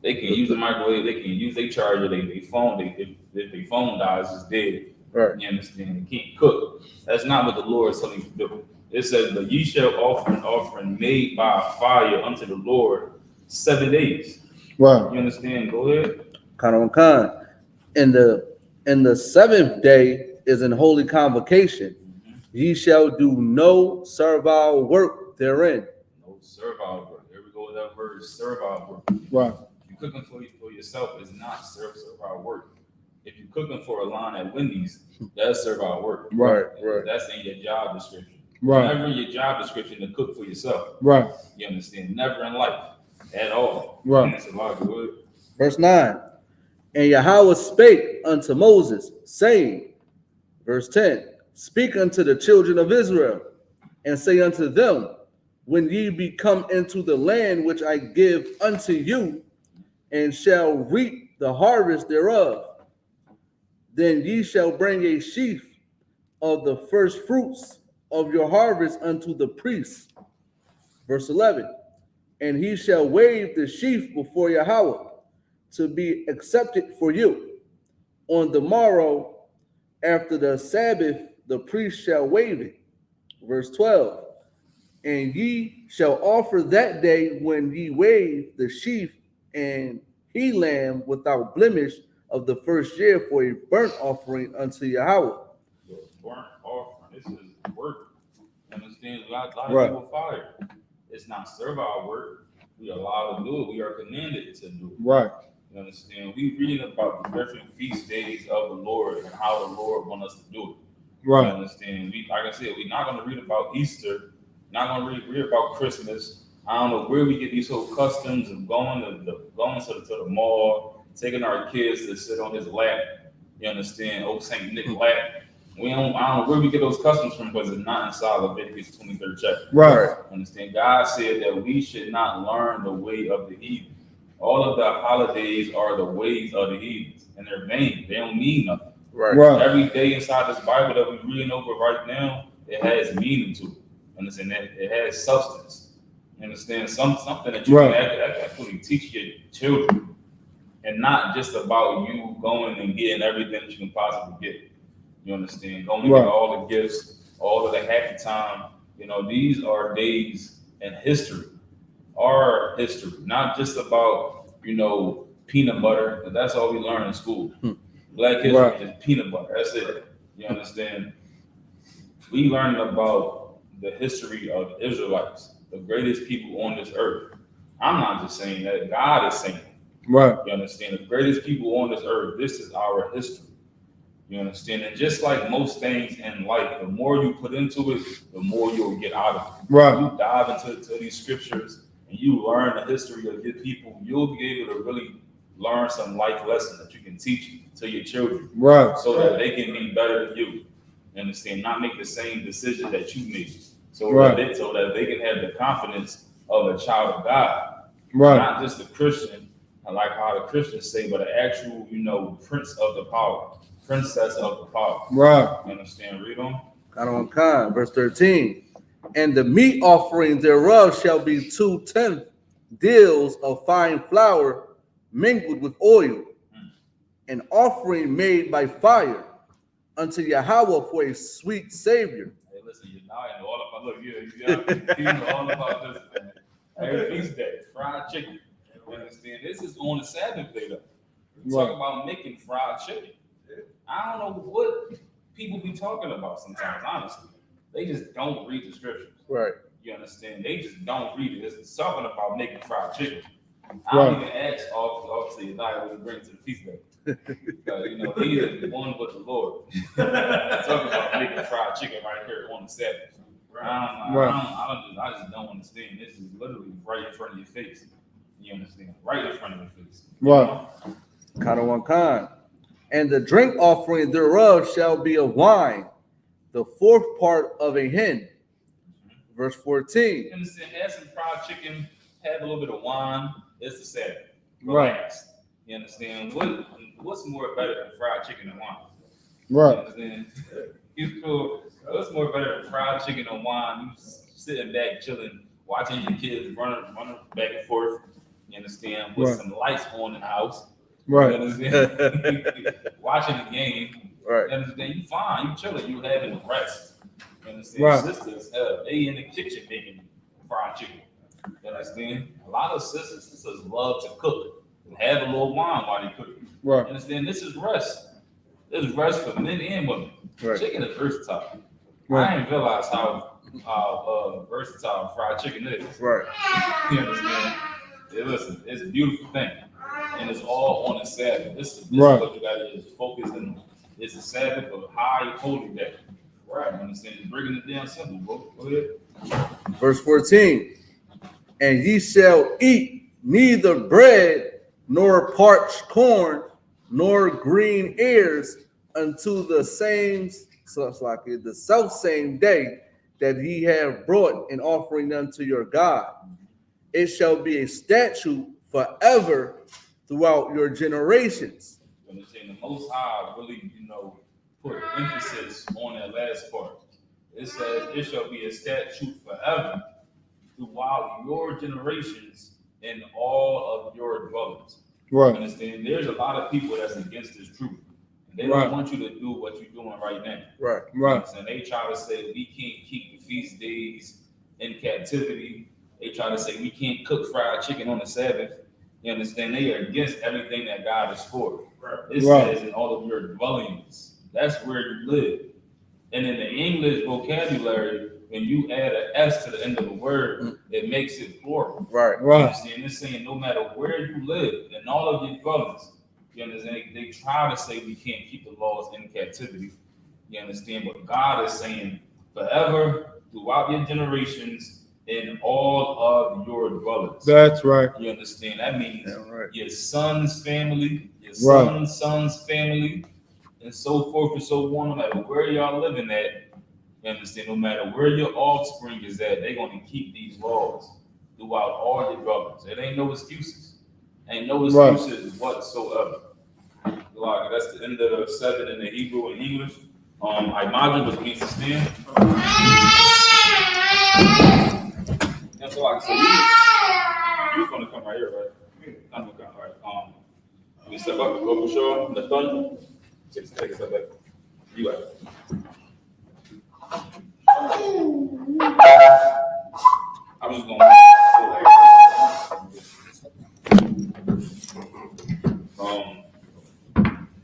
they can use the microwave. They can use their charger. They phone. If their phone dies, it's dead. Right. You understand? They can't cook. That's not what the Lord is telling you to do. It says, "But ye shall offer an offering made by fire unto the Lord 7 days." Right. You understand? Go ahead. Khan. And the seventh day is an holy convocation. Ye shall do no servile work therein. No servile work. There we go with that word, servile work. Right. If you're cooking for yourself, it's not servile work. If you're cooking for a line at Wendy's, that's servile work. Right. That's in your job description. Right. Never in your job description to cook for yourself. Right. You understand? Never in life at all. Right. That's a lot of good. Verse 9. And Yahweh spake unto Moses, saying, verse 10, speak unto the children of Israel, and say unto them, when ye be come into the land which I give unto you, and shall reap the harvest thereof, then ye shall bring a sheaf of the first fruits of your harvest unto the priest. Verse 11, and he shall wave the sheaf before Yahweh to be accepted for you. On the morrow, after the Sabbath, the priest shall wave it. Verse 12, and ye shall offer that day when ye wave the sheaf and he lamb without blemish of the first year for a burnt offering unto Yahweh. Burnt offering. This is work. Understand? A lot of Right. people fire. It's not servile work. We are allowed to do it. We are commanded to do it. Right. You understand? We read about the different feast days of the Lord and how the Lord wants us to do it. Right. You understand? Like I said, we're not going to read about Easter. Not going to read about Christmas. I don't know where we get these whole customs of going to the mall, taking our kids to sit on his lap. You understand? Oh, Saint Nick lap. I don't know where we get those customs from, but it's not inside Leviticus 23rd chapter. Right. Understand? God said that we should not learn the way of the heathen. All of the holidays are the ways of the heathens, and they're vain. They don't mean nothing. Right. Every day inside this Bible that we're reading over right now, it has meaning to it. Understand that it has substance. You understand? Something that you Right. can actually teach your children, and not just about you going and getting everything that you can possibly get. You understand? Going to Right. get all the gifts, all of the happy time. You know, these are days in history. Our history, not just about, you know, peanut butter, but that's all we learn in school. Black history Right. is peanut butter. That's it. You understand? We learned about the history of the Israelites, the greatest people on this earth. I'm not just saying that. God is saying it. Right. You understand? The greatest people on this earth. This is our history. You understand? And just like most things in life, the more you put into it, the more you'll get out of it. Right. You dive into these scriptures and you learn the history of your people, you'll be able to really learn some life lessons that you can teach to your children, Right. so that they can be better than you. You understand? Not make the same decision that you made, so Right. that they can have the confidence of a child of God, Right. not just a Christian, like how the Christians say, but an actual, you know, prince of the power, princess of the power. Right. You understand? Read on. Khan, verse 13. And the meat offering thereof shall be 2/10 deals of fine flour mingled with oil, an offering made by fire unto Yahweh for a sweet savior. Hey, listen, you know I know all about. Look, you know all about this, man. Every feast day, fried chicken. You understand? This is on the Sabbath day, though. We talk about making fried chicken. I don't know what people be talking about sometimes. Honestly, they just don't read the scriptures. Right. You understand? They just don't read it. It's something about making fried chicken. I don't even ask, obviously, Eli what he brings to the feast day. You know, he is one with the Lord. Talking about making fried chicken right here on the Sabbath. I just don't understand. This is literally right in front of your face. You understand? Right in front of your face. Right. Khan. And the drink offering thereof shall be of wine, the fourth part of a hin. Verse 14. You understand? Add some fried chicken, have a little bit of wine. It's the Sabbath. Right. Relax. You understand? What's more better than fried chicken and wine? Right. You understand? What's more better than fried chicken and wine? You sitting back, chilling, watching your kids running back and forth. You understand? With some lights on in the house. Right. You understand? Watching the game. Right. You understand? You fine. You chilling. You having rest. You understand? Right. Sisters, they in the kitchen making fried chicken. You understand? A lot of sisters love to cook and have a little wine while they cook. Right. You understand? This is rest. This is rest for men and women. Right. Chicken is versatile. Right. I didn't realize how versatile fried chicken is. Right. You understand? Yeah, listen, it's a beautiful thing. And it's all on the Sabbath. This is what you gotta just focus on. It's the Sabbath of high holy day. Right. You understand? Just breaking it down simple, bro. Go ahead. Verse 14. And ye shall eat neither bread nor parched corn nor green ears unto the self same day that ye have brought an offering unto your God. It shall be a statute forever throughout your generations. You understand? The Most High really, put emphasis on that last part. It says, it shall be a statute forever throughout your generations in all of your dwellings. Right. You understand? There's a lot of people that's against this truth. They don't want you to do what you're doing right now. Right. Right. And they try to say we can't keep the feast days in captivity. They try to say we can't cook fried chicken on the Sabbath. You understand? They are against everything that God is for. It says in all of your dwellings. That's where you live. And in the English vocabulary, when you add an S to the end of the word, it makes it plural. Right. You understand? It's saying no matter where you live, in all of your dwellings, you understand? They try to say we can't keep the laws in captivity. You understand? But God is saying forever, throughout your generations, in all of your dwellings. That's right. You understand? That means Yeah, right. your son's family, your son's son's family, and so forth and so on. No matter where y'all living at, you understand? No matter where your offspring is at, they're going to keep these laws throughout all your brothers. It ain't no excuses. Ain't no excuses whatsoever. Like, that's the end of the 7 in the Hebrew and English. I imagine which means to stand. And so, like, so you was gonna come right here, right? I'm gonna come, all right. We step up, go for sure. The thunder. Take a step back. You got it. I was just gonna.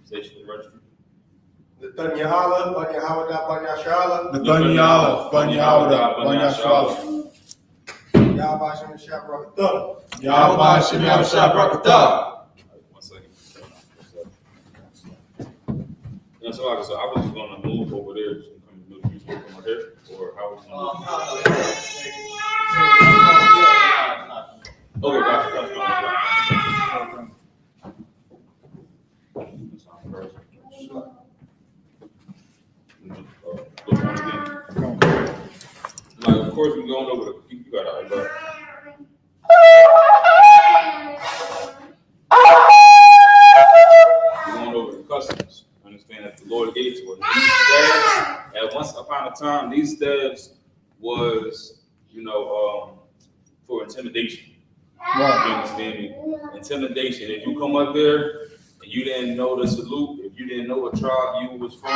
Station registry. GEN.YAHANNA, GEN.YAHANNA. Yahweh Shem Yahweh. One second. Yeah, so like I said, I was just gonna move over there. So come move over here, or how was Okay, gotcha. Like, of course, we're going over the. You got it, right? We're going over the customs. Understand that the Lord gave to us. These staves, at once upon a time, these staves was, for intimidation. Right. You understand me? Intimidation. If you come up there and you didn't know the salute, if you didn't know what tribe you was from,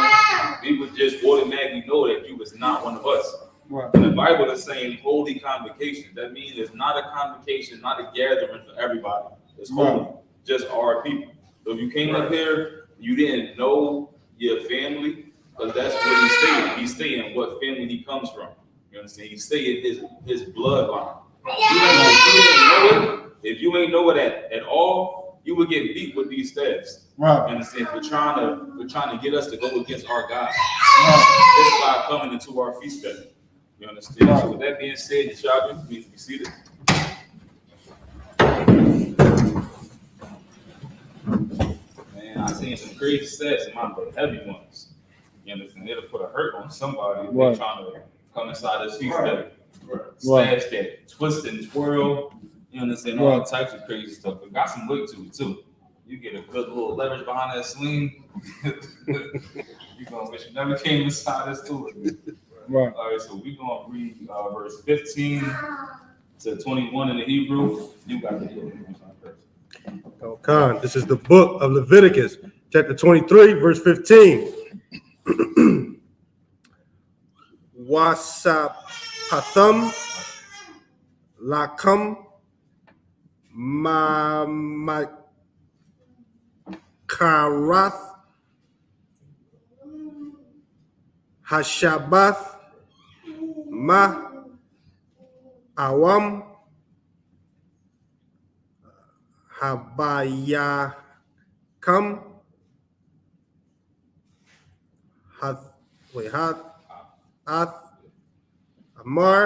we would just automatically know that you was not one of us. Right. And the Bible is saying holy convocation. That means it's not a convocation, not a gathering for everybody. It's holy, just our people. So if you came up here, you didn't know your family, because that's where he's staying. He's staying what family he comes from. You understand? He's staying his bloodline. If you ain't know it at all, you would get beat with these staffs. Right. You understand? We're trying to get us to go against our God. Right. This by coming into our feast day. You understand? Right. So with that being said, y'all please be seated. Man, I seen some crazy stats in my book, heavy ones. You understand? It'll put a hurt on somebody if they're trying to come inside this feast day. Stats that twist and twirl, you understand, all types of crazy stuff. But got some weight to it too. You get a good little leverage behind that sling. You gonna wish you never came inside this tool. Right. All right, so we're gonna read verse 15 to 21 in the Hebrew. You got the book. Okay, this is the book of Leviticus, chapter 23, verse 15. Wasapatham lakam makarath hashabath ma awam habayakam hath Amar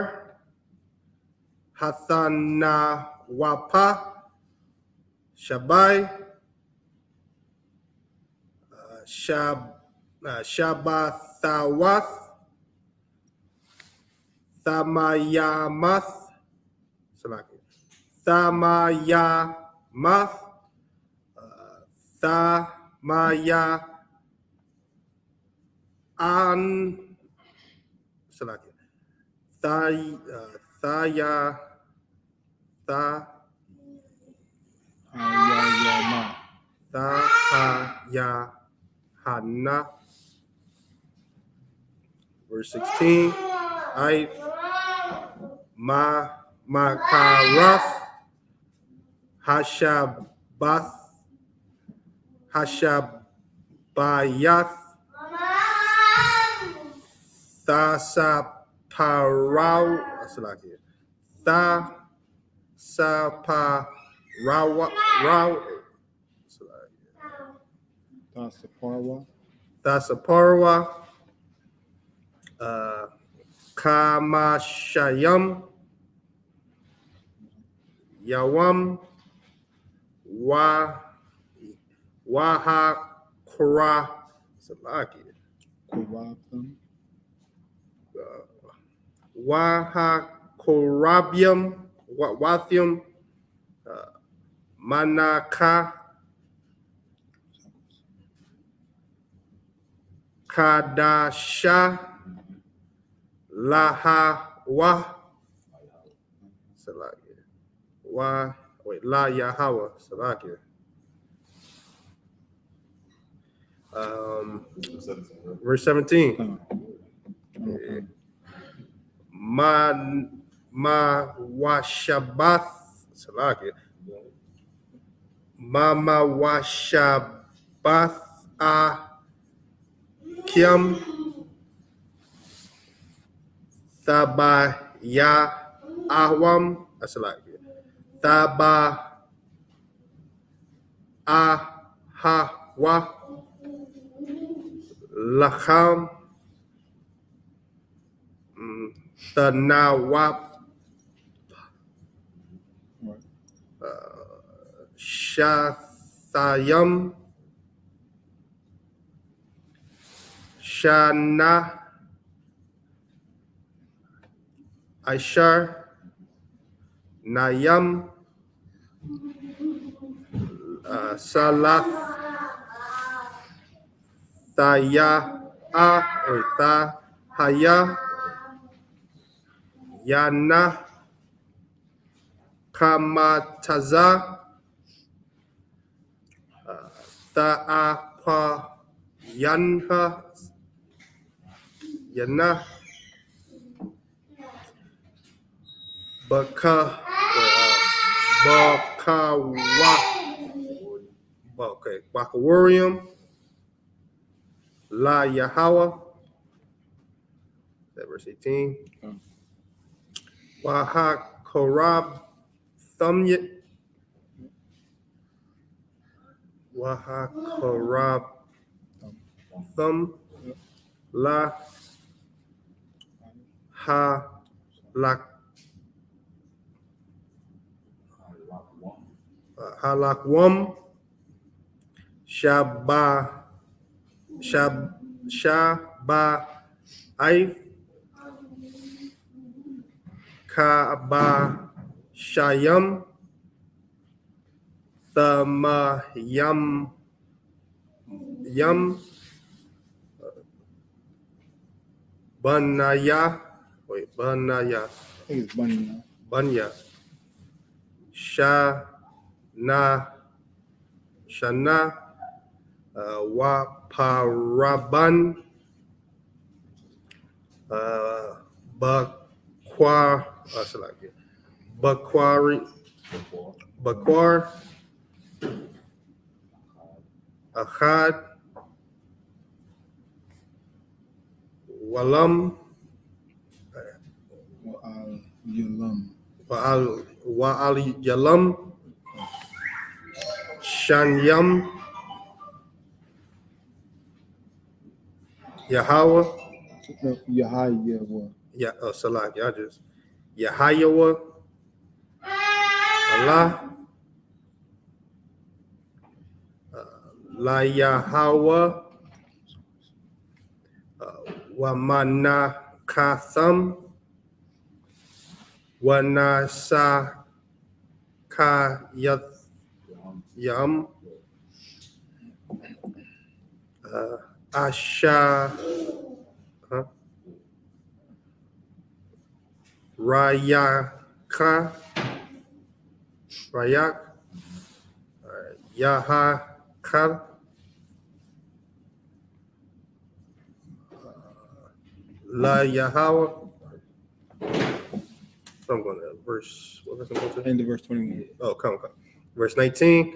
Hathanawapa Shabai Shabathawath Thamayamath Thamaya an Thayahanna. Verse 16. I Makarath Hashabayath Thasaparaw Thasaparwa Kamashayam Yawam Wahakra Salakia. Korathim. Wahakorabium, Wathium, Manaka, Kadasha, Lahawa, Salakia. La Yahweh, Salakia. Verse 17. Ma washabath, Salakia. Mama washabath Kim Thabaya Awam, Salakia. Thaba Ahawa Lacham Thanawap Shathayam Shana Ashar Nayam Salath Thaya Yana Kamataza Ta'apa Yanha Yana Bakawarium La Yahweh. That verse 18. Wahakorab Thumyit. Wahakorab Thumb La Ha Lak Halakwam Shaba Ai Kaba Shayam Thamayam Yam Banaya I think it's bunny now. Banya Shana Waparaban Bakwar Achad Walam Wa'al Yalam Shanyam Yahweh Yahweh. Salak, y'all just Yahweh Allah La Yahweh Wamanakatham Wanasakayam Asha Rayak Yahakal La Yahweh. I'm going to verse, what was I going to? End of verse 21. Oh, come. Verse 19.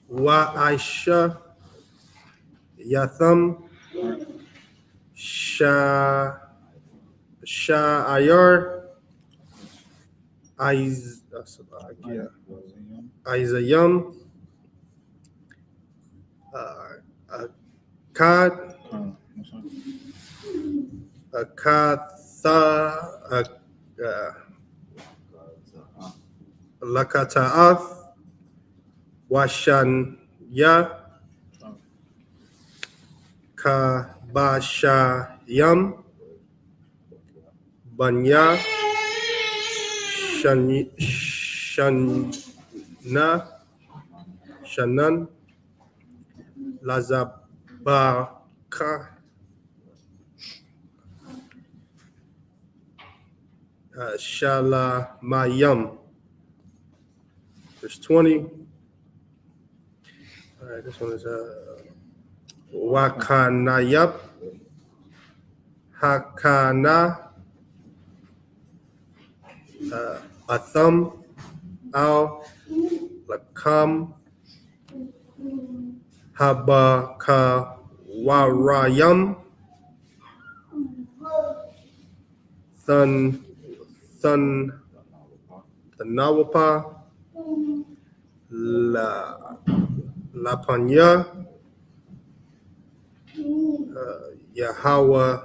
Wa'aisha Yatham Sha'ayar Isayam Akkad Akatha Lakata'ath Washanya Kabashayam Banya Shanan Lazabaka Shalamayam. Verse 20. All right, this one is Wakanayap Hakana Atham Al Lakam Habakawarayam Thanawapa Lapanya Yahweh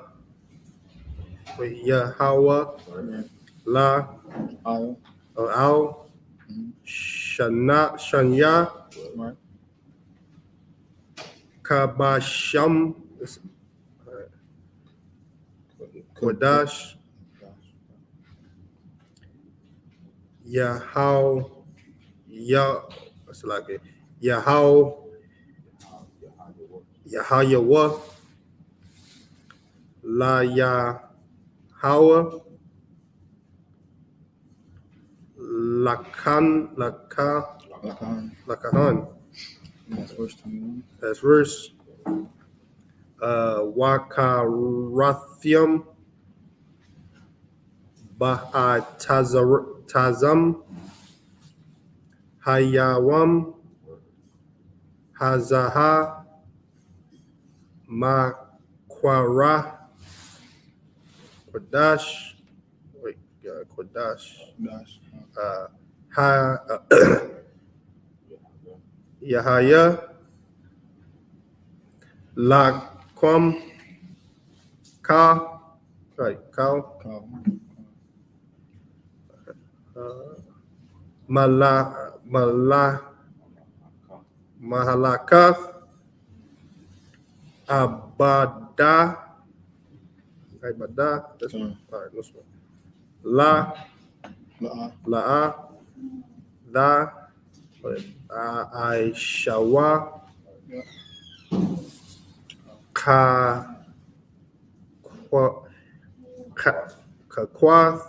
La Al Shanya Kabasham Kodash Yahweh La Yahweh Lakahan. That's verse Wakarathium Tazam Hayawam Hazaha Makwara Kodash Yahaya Laquam Ka Mahalaka Abada. That's one. All right, this one. La'a Da Aishawa Kakwath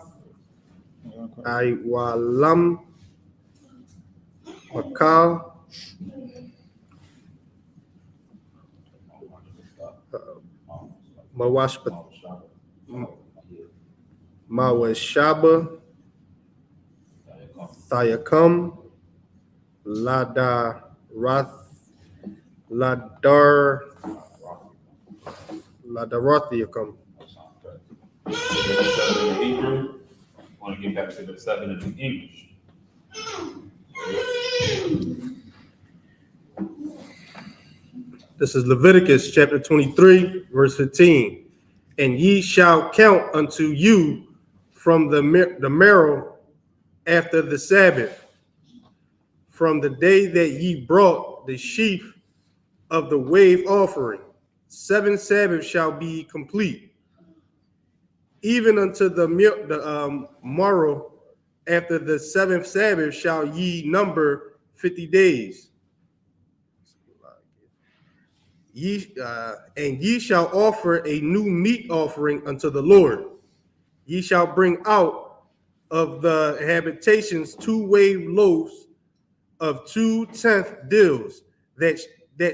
Aiwalam Makal Mawashaba Thayakam Ladarathiakam. The 7 in the Hebrew. I want to get back to the 7 in the English. This is Leviticus chapter 23, verse 15. And ye shall count unto you from the marrow after the Sabbath, from the day that ye brought the sheaf of the wave offering. 7 Sabbaths shall be complete. Even unto the morrow after the 7th Sabbath shall ye number 50 days. And ye shall offer a new meat offering unto the Lord. Ye shall bring out of the habitations 2 wave loaves of 2/10 deals that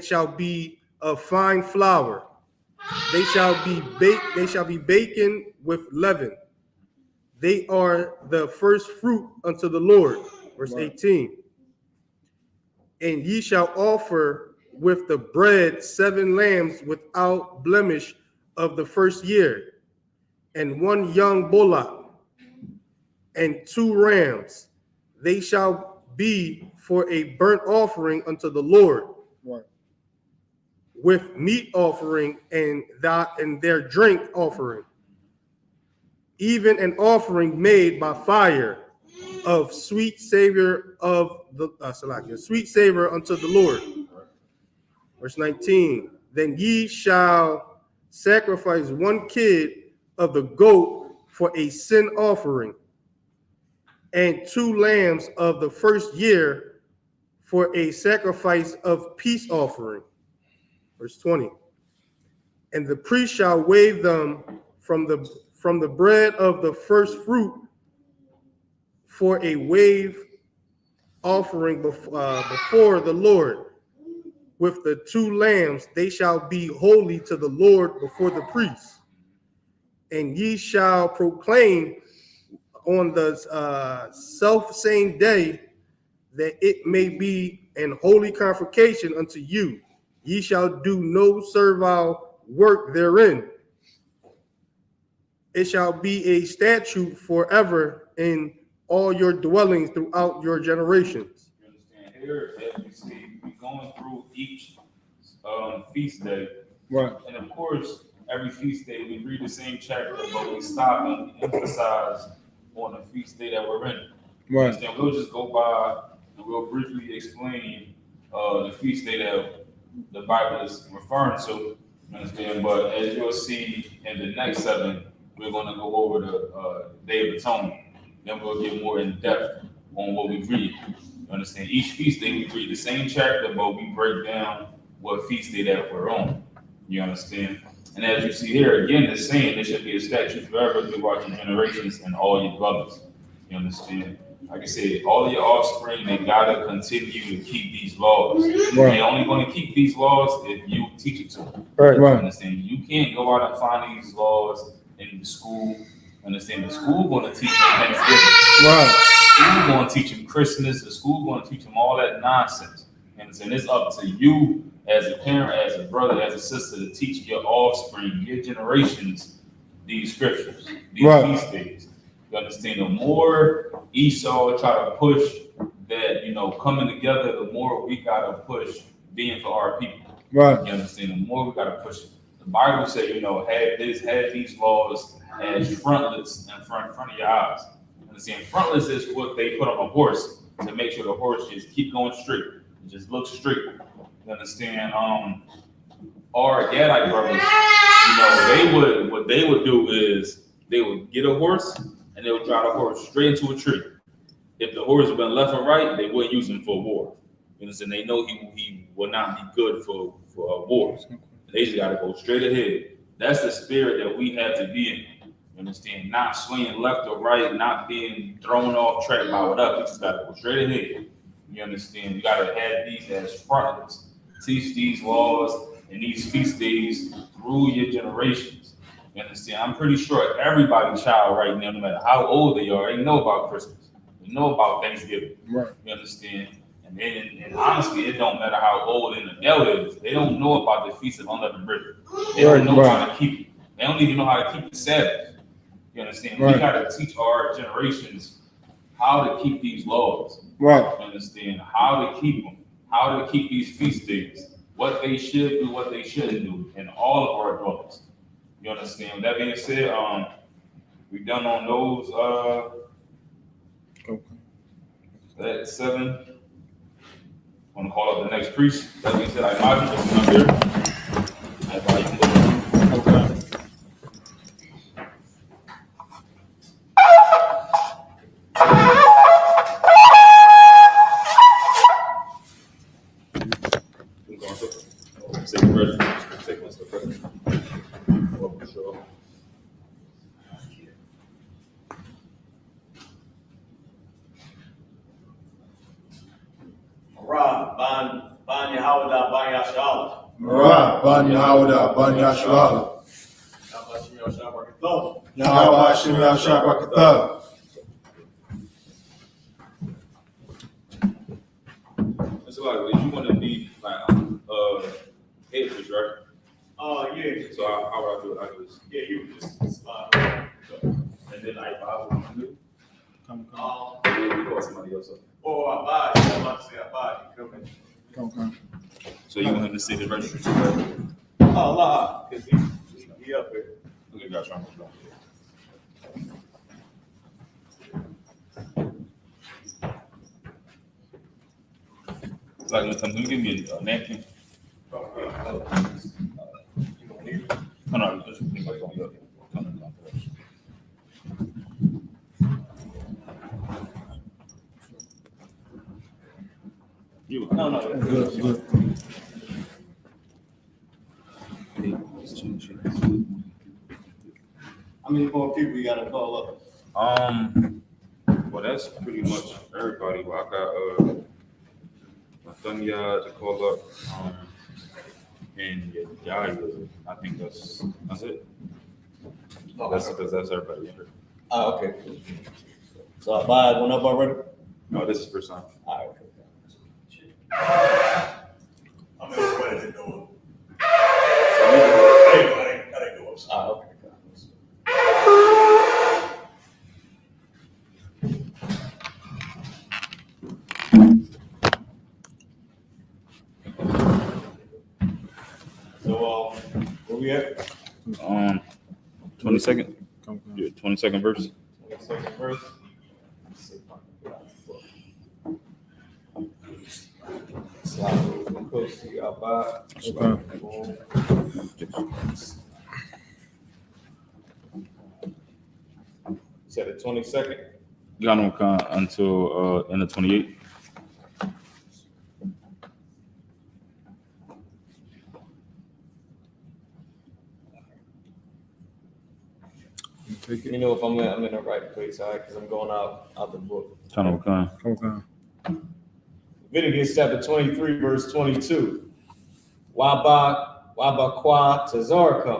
shall be of fine flour. They shall be baken with leaven. They are the first fruit unto the Lord. Verse 18. And ye shall offer with the bread 7 lambs without blemish of the first year, and 1 young bullock, and 2 rams. They shall be for a burnt offering unto the Lord, with meat offering and their drink offering, even an offering made by fire of sweet savor of the sweet savor unto the Lord. Verse 19. Then ye shall sacrifice one kid of the goat for a sin offering, and 2 lambs of the first year for a sacrifice of peace offering. Verse 20. And the priest shall wave them from the bread of the first fruit for a wave offering before the Lord. With the 2 lambs, they shall be holy to the Lord before the priest. And ye shall proclaim on the self-same day that it may be an holy convocation unto you. Ye shall do no servile work therein. It shall be a statute forever in all your dwellings throughout your generations. You understand? Here, as we see, we're going through each feast day. Right. And of course, every feast day, we read the same chapter, but we stop and emphasize on the feast day that we're in. You Right. understand? We'll just go by and we'll briefly explain the feast day that the Bible is referring to. You understand? But as you'll see in the next 7, we're going to go over the Day of Atonement. Then we'll get more in depth on what we read. You understand? Each feast day, we read the same chapter, but we break down what feast day that we're on. You understand? And as you see here, again, it's saying there should be a statute forever throughout your generations and all your brothers. You understand? Like I said, all your offspring, they gotta continue to keep these laws. Right. They're only gonna keep these laws if you teach it to them. Right. Right. Understand? You can't go out and find these laws in the school. Understand? The school gonna teach them Thanksgiving. Right. The school gonna teach them Christmas. The school gonna teach them all that nonsense. And it's up to you as a parent, as a brother, as a sister to teach your offspring, your generations, these scriptures, these Right. feast days. You understand? The more Esau try to push that, coming together, the more we gotta push being for our people. Right. You understand? The more we gotta push it. The Bible says, have these laws as frontlets in front of your eyes. You understand? Frontlets is what they put on a horse to make sure the horse just keep going straight. It just looks straight. You understand? Our Gadite brothers, what they would do is they would get a horse and they would drive the horse straight into a tree. If the horse had been left or right, they wouldn't use him for war. You understand? They know he will not be good for war. They just got to go straight ahead. That's the spirit that we have to be in. You understand? Not swinging left or right, not being thrown off track by whatever. You just got to go straight ahead. You understand? You got to have these as frontlets. Teach these laws and these feast days through your generations. You understand? I'm pretty sure everybody's child right now, no matter how old they are, they know about Christmas. They know about Thanksgiving. Right. You understand? And honestly, it don't matter how old an adult is. They don't know about the Feast of Unleavened Bread. They don't know how to keep it. They don't even know how to keep the Sabbath. You understand? Right. We got to teach our generations how to keep these laws. Right. You understand? How to keep them. How to keep these feast days. What they should do, what they shouldn't do in all of our dwellings. You understand? With that being said, we done on those. That's 7. I'm gonna call up the next priest. That being said, I just come here. Everybody can look. Okay. We going to take the register. Take one step back. Welcome, sure. Ban Yehowadah, Ban Yashala. Marah, Ban Yehowadah, Ban Yashala. Yahweh Hashem Yahshua Barakatah. It's like, you want to be like, head priest, right? Yeah. So how would I do it? I just, Yeah, you just slide. and then I will do. Come. We call somebody else up. Abad. I'm about to say Abad. Come. So you want him to say the registry too, right? Allah, because he up here. Okay, gotcha. Like, let me give me a napkin. No, no, just leave my phone up. You, no, good. How many more people you gotta call up? Well, that's pretty much everybody. Well, I got Nathaniel to call up, and Yahya. I think that's it. That's everybody. Okay. So I buy one up already? No, this is first time. All right, okay. I'm in the way to do it. I didn't go upside. Okay. So, where we at? 22nd. Yeah, 22nd verse. 22nd verse. Slide real close to you out by. You said the 22nd? Yahanan until end of 28. You know if I'm in the right place, all right? Because I'm going out the book. Yahanan. Leviticus chapter 23, verse 22. Waba kwa tazarka.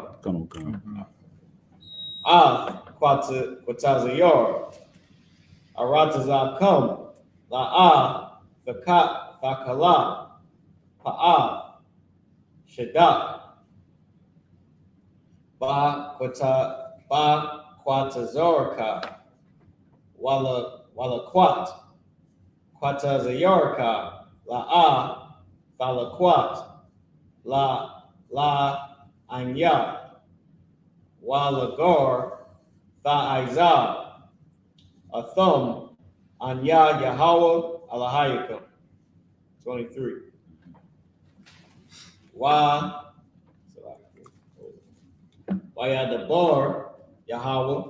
Kwatazayar. Aratazakam. La'a. Fakala. Pa'a. Shadak. Ba kwatazarka. Wala kwat. Kwatazayarka. La'a. Falakwat. La anya. Walagar. Tha'izah. A thumb. Anya Yahweh Alahayakam. 23. Wayadabar Yahweh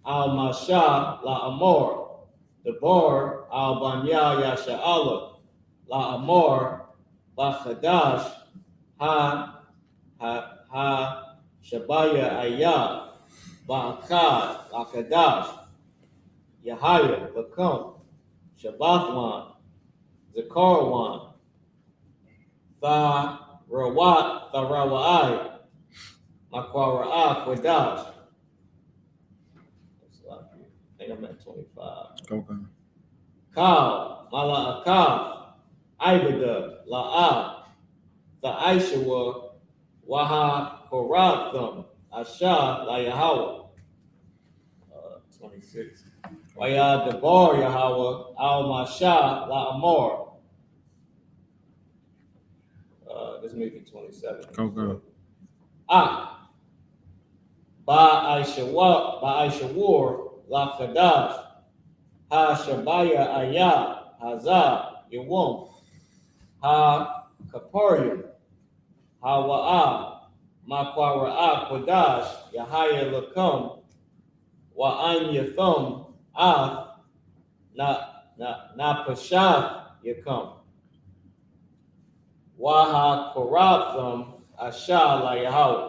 Al Masha La Amor. The bar Al Banya Yasha'ala La Amor La Chadash Ha Shabaya Ayah Ba'akad La Kadash Yahaya Lakam Shabbathwan Zakarwan Tharawai Makwara'a Kwadash. I think I'm at 25. Kal Mala'akav Ibada La'a I.S.U.P.K Waha Koratham Asha La Yahweh. 26. Waya Debar Yahweh Al Masha La Amor. This make it 27. Ba'Aishawar La Kadash. Ha Shabaya Ayah Hazah Yawum. Ha Kaparium. Ha Wa'a Makwara'a Kodash Yahaya Lakam. Wa'an Yathum Af Na Pashath Yakam. Waha Koratham Asha La Yahweh.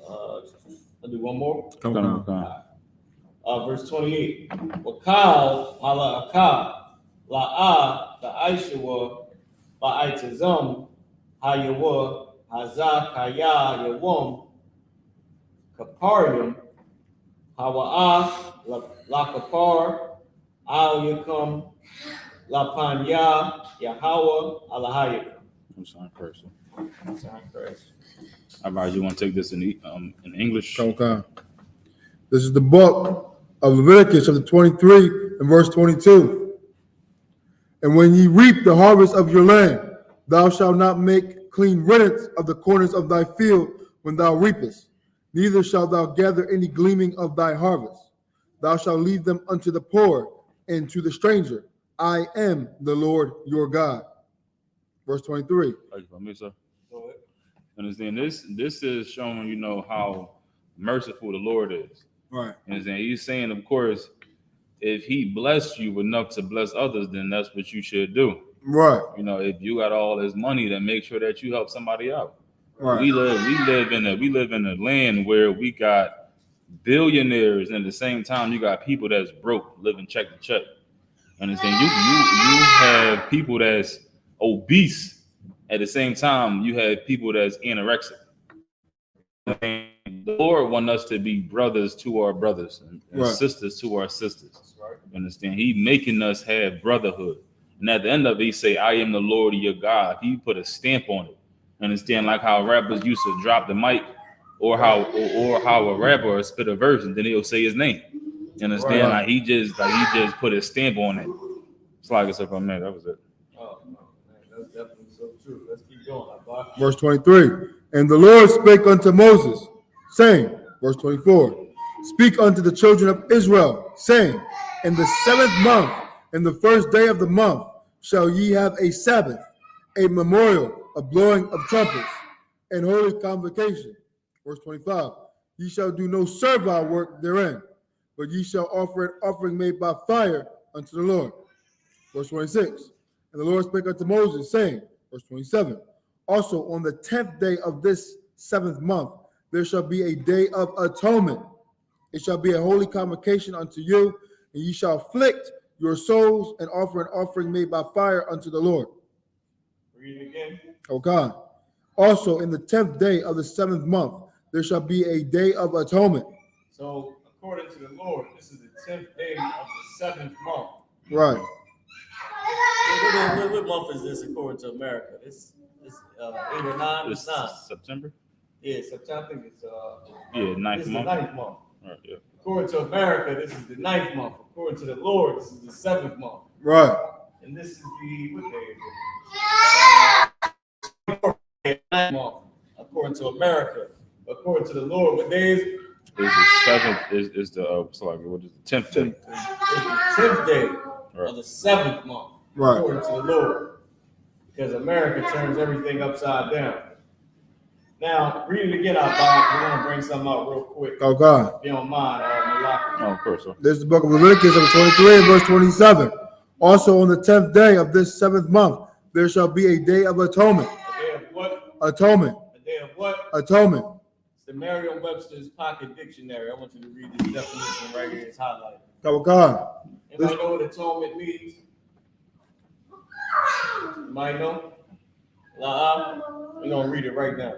I'll do one more. Verse 28. Wakal Mala'akah La'a I.S.U.P.K Ba'itazum Hayawa Hazak Haya Yawum Kaparium Hawa'a La Kapar Al Yakum La Panya Yahweh Alahayakam. I'm sorry, person. Sorry, Christ. I advise you want to take this in English. This is the book of Leviticus, chapter 23 and verse 22. And when ye reap the harvest of your land, thou shalt not make clean riddance of the corners of thy field when thou reapest, neither shalt thou gather any gleaming of thy harvest. Thou shalt leave them unto the poor and to the stranger. I am the Lord your God. Verse 23. Like for me, sir. Go ahead. Understand this is showing how merciful the Lord is. Right. Understand? He's saying, of course, if he blessed you enough to bless others, then that's what you should do. Right. If you got all this money, then make sure that you help somebody out. Right. We live in a land where we got billionaires, and at the same time you got people that's broke, living check to check. Understand? You have people that's obese. At the same time, you have people that's anorexic. And the Lord wants us to be brothers to our brothers and Right. sisters to our sisters. Understand? He making us have brotherhood. And at the end of it, he say, I am the Lord your God. He put a stamp on it. Understand? Like how rappers used to drop the mic, or how a rapper or spit a verse and then he'll say his name. You understand? Right. Like he just put a stamp on it. It's like it's up on that. That was it. Oh, man, that's definitely so true. Let's keep going. Abba. Verse 23. And the Lord spake unto Moses, saying, verse 24, speak unto the children of Israel, saying, in the 7th month, in the 1st day of the month, shall ye have a Sabbath, a memorial, a blowing of trumpets, and holy convocation. Verse 25. Ye shall do no servile work therein, but ye shall offer an offering made by fire unto the Lord. Verse 26. And the Lord spake unto Moses, saying, verse 27, also on the 10th day of this 7th month, there shall be a day of atonement. It shall be a holy convocation unto you, and ye shall afflict your souls and offer an offering made by fire unto the Lord. Read it again. O God. Also in the 10th day of the 7th month, there shall be a day of atonement. So, according to the Lord, this is the 10th day of the 7th month. Right. What month is this according to America? This 8 or 9? It's 9. September? Yeah, September. I think it's Yeah, ninth this is month. the 9th month. Right, yeah. According to America, this is the 9th month. According to the Lord, this is the 7th month. Right. And this is the what day is it? 9th month. According to America. According to the Lord, what day is it? It's the 7th. Is the sorry, what is the 10th day? It's the 10th day of the 7th month. Right. According to the Lord. Because America turns everything upside down. Now, read it again out, Bob. We're going to bring something out real quick. Oh God. If you don't mind, Malak. Oh, of course, sir. This is the book of Leviticus, chapter 23, verse 27. Also on the 10th day of this 7th month, there shall be a day of atonement. A day of what? Atonement. A day of what? Atonement. It's the Merriam-Webster's Pocket Dictionary. I want you to read this definition right here. It's highlighted. Oh God. Anybody know what atonement means? Anybody know? We're going to read it right now.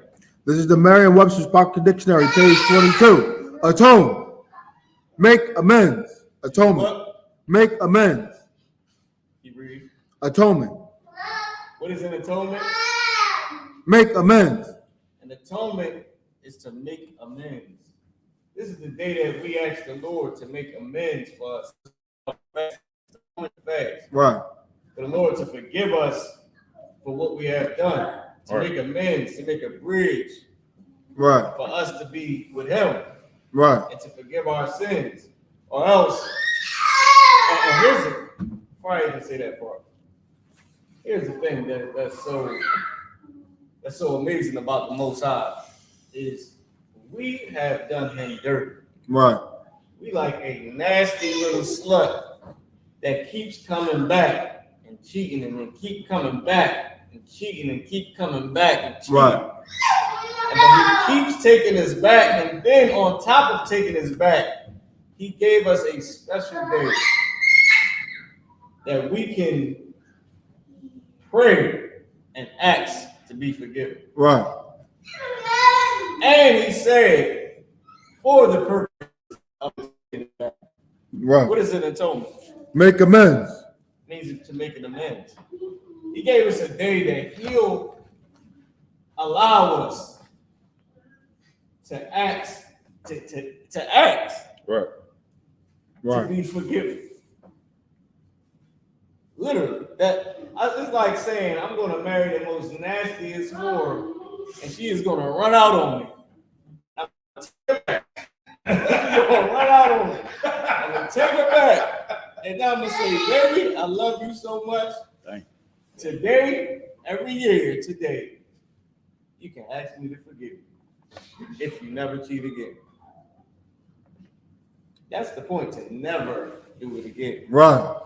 This is the Merriam-Webster's Pocket Dictionary, page 22. Atone. Make amends. Atonement. What? Make amends. Keep reading. Atonement. What is an atonement? Make amends. An atonement is to make amends. This is the day that we ask the Lord to make amends for us. Fast. Right. For the Lord to forgive us for what we have done, to Right. make amends, to make a bridge Right. for us to be with Him Right. and to forgive our sins. Or else, here's it. Before I even say that part, here's the thing that's so amazing about the Most High is we have done Him dirty. Right. We like a nasty little slut that keeps coming back and cheating and then keep coming back and cheating and keep coming back and cheating. Right. And he keeps taking us back, and then on top of taking us back, he gave us a special day that we can pray and ask to be forgiven. Right. And he said, for the purpose of taking it back. Right. What is an atonement? Make amends. It means to make an amends. He gave us a day that he'll allow us to ask, to ask Right. to Right. be forgiven. Literally, it's like saying I'm going to marry the most nastiest whore, and she is going to run out on me. I'm going to run out on me. I'm going to take her back, and now I'm going to say, baby, I love you so much. Thank you. Today every year today, you can ask me to forgive you if you never cheat again. That's the point, to never do it again. Right.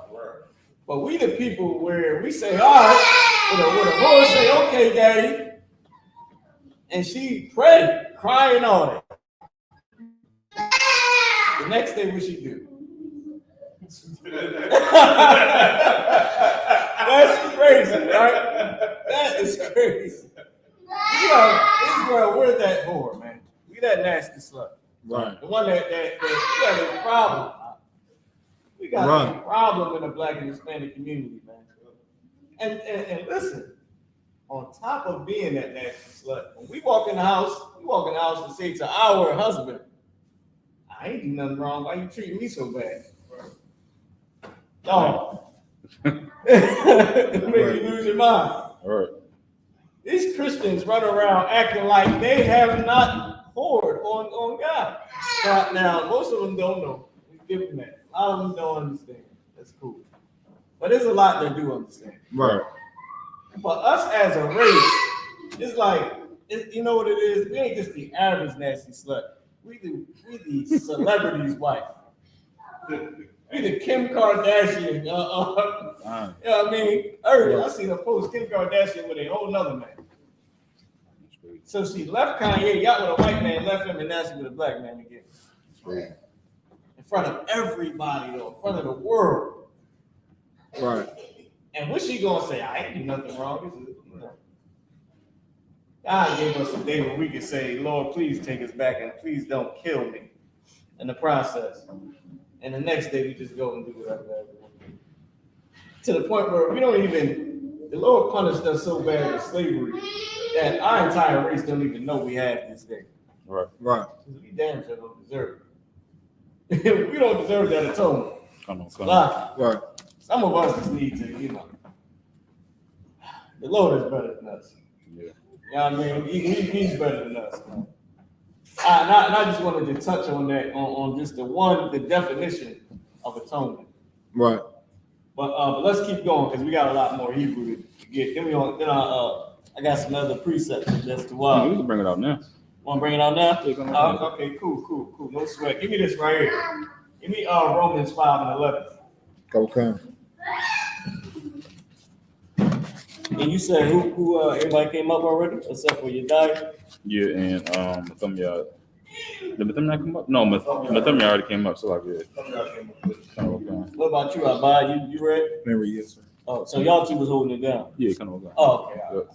But we the people where we say, all right, with a Lord say, okay, daddy, and she prayed, crying on it. The next day, what she do? That's crazy, right? That is crazy. Israel, we're that whore, man. We that nasty slut. Right. The one that we got a problem. We got a problem in the Black and Hispanic community, man. And listen, on top of being that nasty slut, when we walk in the house and say to our husband, I ain't do nothing wrong. Why you treating me so bad? Dog. It make you lose your mind. All right. These Christians run around acting like they have not whored on God. Now, most of them don't know. We give them that. A lot of them don't understand. That's cool. But there's a lot that do understand. Right. But us as a race, it's like, you know what it is? We ain't just the average nasty slut. We the celebrity's wife. We the Kim Kardashian. You know what I mean? Earlier, I seen a post, Kim Kardashian with a whole nother man. So she left Kanye, got with a white man, left him, and now she's with a black man again. In front of everybody, though, in front of the world. Right. And what's she gonna say? I ain't do nothing wrong. God gave us a day where we could say, Lord, please take us back and please don't kill me in the process. And the next day we just go and do whatever. To the point where we don't even, the Lord punished us so bad with slavery that our entire race don't even know we have this day. Right. Right. We damn sure don't deserve it. We don't deserve that atonement. Come on. Right. Some of us just need to, the Lord is better than us. Yeah. You know what I mean? He's better than us. And I just wanted to touch on that, on just the definition of atonement. Right. But let's keep going because we got a lot more Hebrew to get. Then I got some other precepts as to why. We can bring it out now. Want to bring it out now? Yeah, come on. Okay, cool. No sweat. Give me this right here. Give me Romans 5:11. Okay. And you said who everybody came up already, except for your diet? Yeah, and Mathumya. Did Mathumya come up? No, Mathumya already came up, so like yeah. Kind of okay. What about you, Abba? You ready? Mary, yes, sir. Oh, so y'all two was holding it down. Yeah, kind of okay. Oh, okay. All right.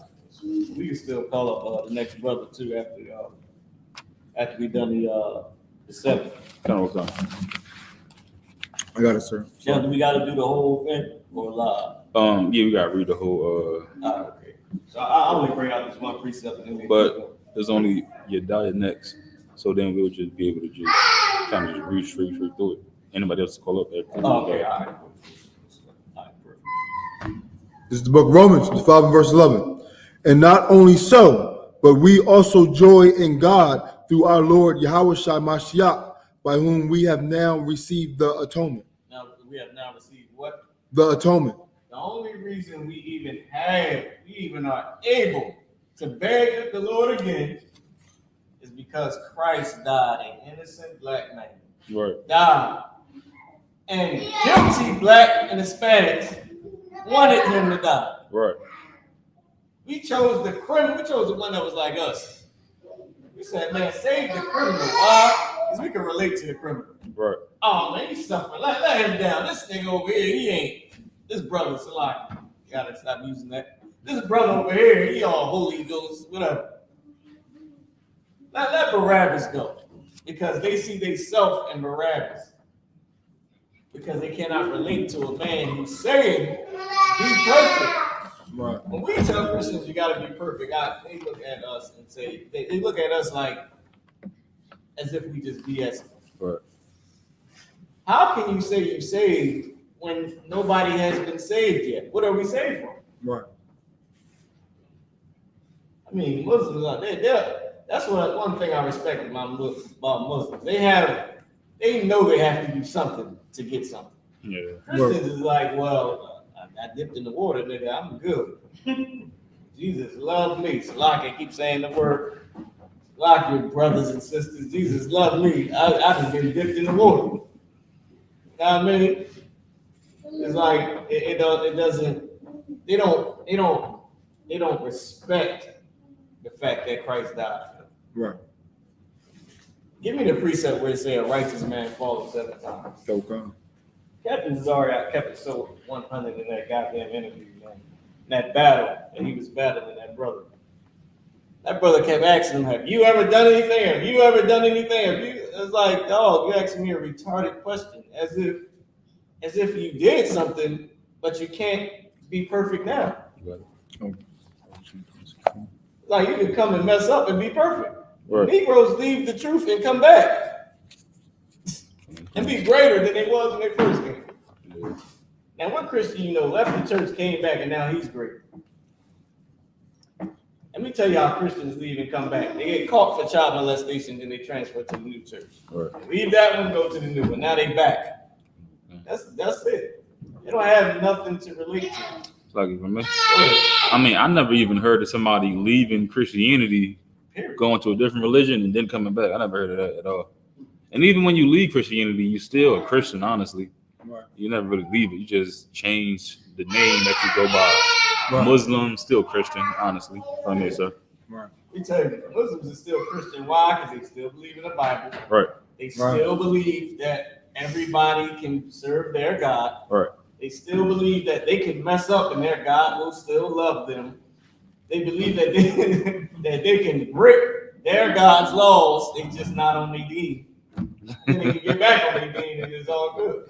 We can still call up the next brother too after we done the 7th. Kind of okay. I got it, sir. Now, do we got to do the whole thing or live? Yeah, we gotta read the whole. Okay. So I only bring out this one precept, and then But there's only your diet next, so then we'll just be able to just kind of just read straight through it. Anybody else call up there? Okay. All right. Perfect. This is the book of Romans, 5 and verse 11. And not only so, but we also joy in God through our Lord Yahawashi Mashiach, by whom we have now received the atonement. Now we have now received what? The atonement. The only reason we even are able to beg the Lord again is because Christ died, an innocent black man. Right. Died. And guilty black and Hispanics wanted him to die. Right. We chose the criminal. We chose the one that was like us. We said, man, save the criminal. Why? Because we can relate to the criminal. Right. Oh, man, he's suffering. Let him down. This nigga over here, he ain't. This brother's like, gotta stop using that. This brother over here, he all Holy Ghost, whatever. Let Barabbas go. Because they see they self in Barabbas. Because they cannot relate to a man who's saying, be perfect. Right. When we tell Christians you gotta be perfect, they look at us and say, they look at us like as if we just BS. Right. How can you say you're saved when nobody has been saved yet? What are we saved from? Right. I mean, Muslims are that's one thing I respect about Muslims. They know they have to do something to get something. Yeah. Christians is like, well, I dipped in the water, nigga. I'm good. Jesus loved me. Salaki keeps saying the word. Like your brothers and sisters, Jesus loved me. I just been dipped in the water. You know what I mean? It's like it doesn't. They don't respect the fact that Christ died for them. Right. Give me the precept where it says a righteous man falls 7 times. Okay. Captain Zari, I kept it so 100 in that goddamn interview, man. In that battle, and he was battling that brother. That brother kept asking him, have you ever done anything? Have you ever done anything? It's like, dog, you asking me a retarded question, as if you did something, but you can't be perfect now. Like you can come and mess up and be perfect. Right. Negroes leave the truth and come back and be greater than they was when they first came. Yeah. Now, what Christian left the church, came back, and now he's great? Let me tell you how Christians leave and come back. They get caught for child molestation, then they transfer to the new church. Right. Leave that one, go to the new one. Now they back. That's it. They don't have nothing to relate to. Like for me, I mean, I never even heard of somebody leaving Christianity, going to a different religion, and then coming back. I never heard of that at all. And even when you leave Christianity, you still a Christian, honestly. Right. You never really leave it. You just change the name that you go by. Right. Muslim, still Christian, honestly. I mean, sir. Right. We tell you, Muslims are still Christian. Why? Because they still believe in the Bible. Right. They still believe that everybody can serve their God. Right. They still believe that they can mess up and their God will still love them. They believe that they can break their God's laws. They just not on their deen. Then they can get back on their deen and it's all good.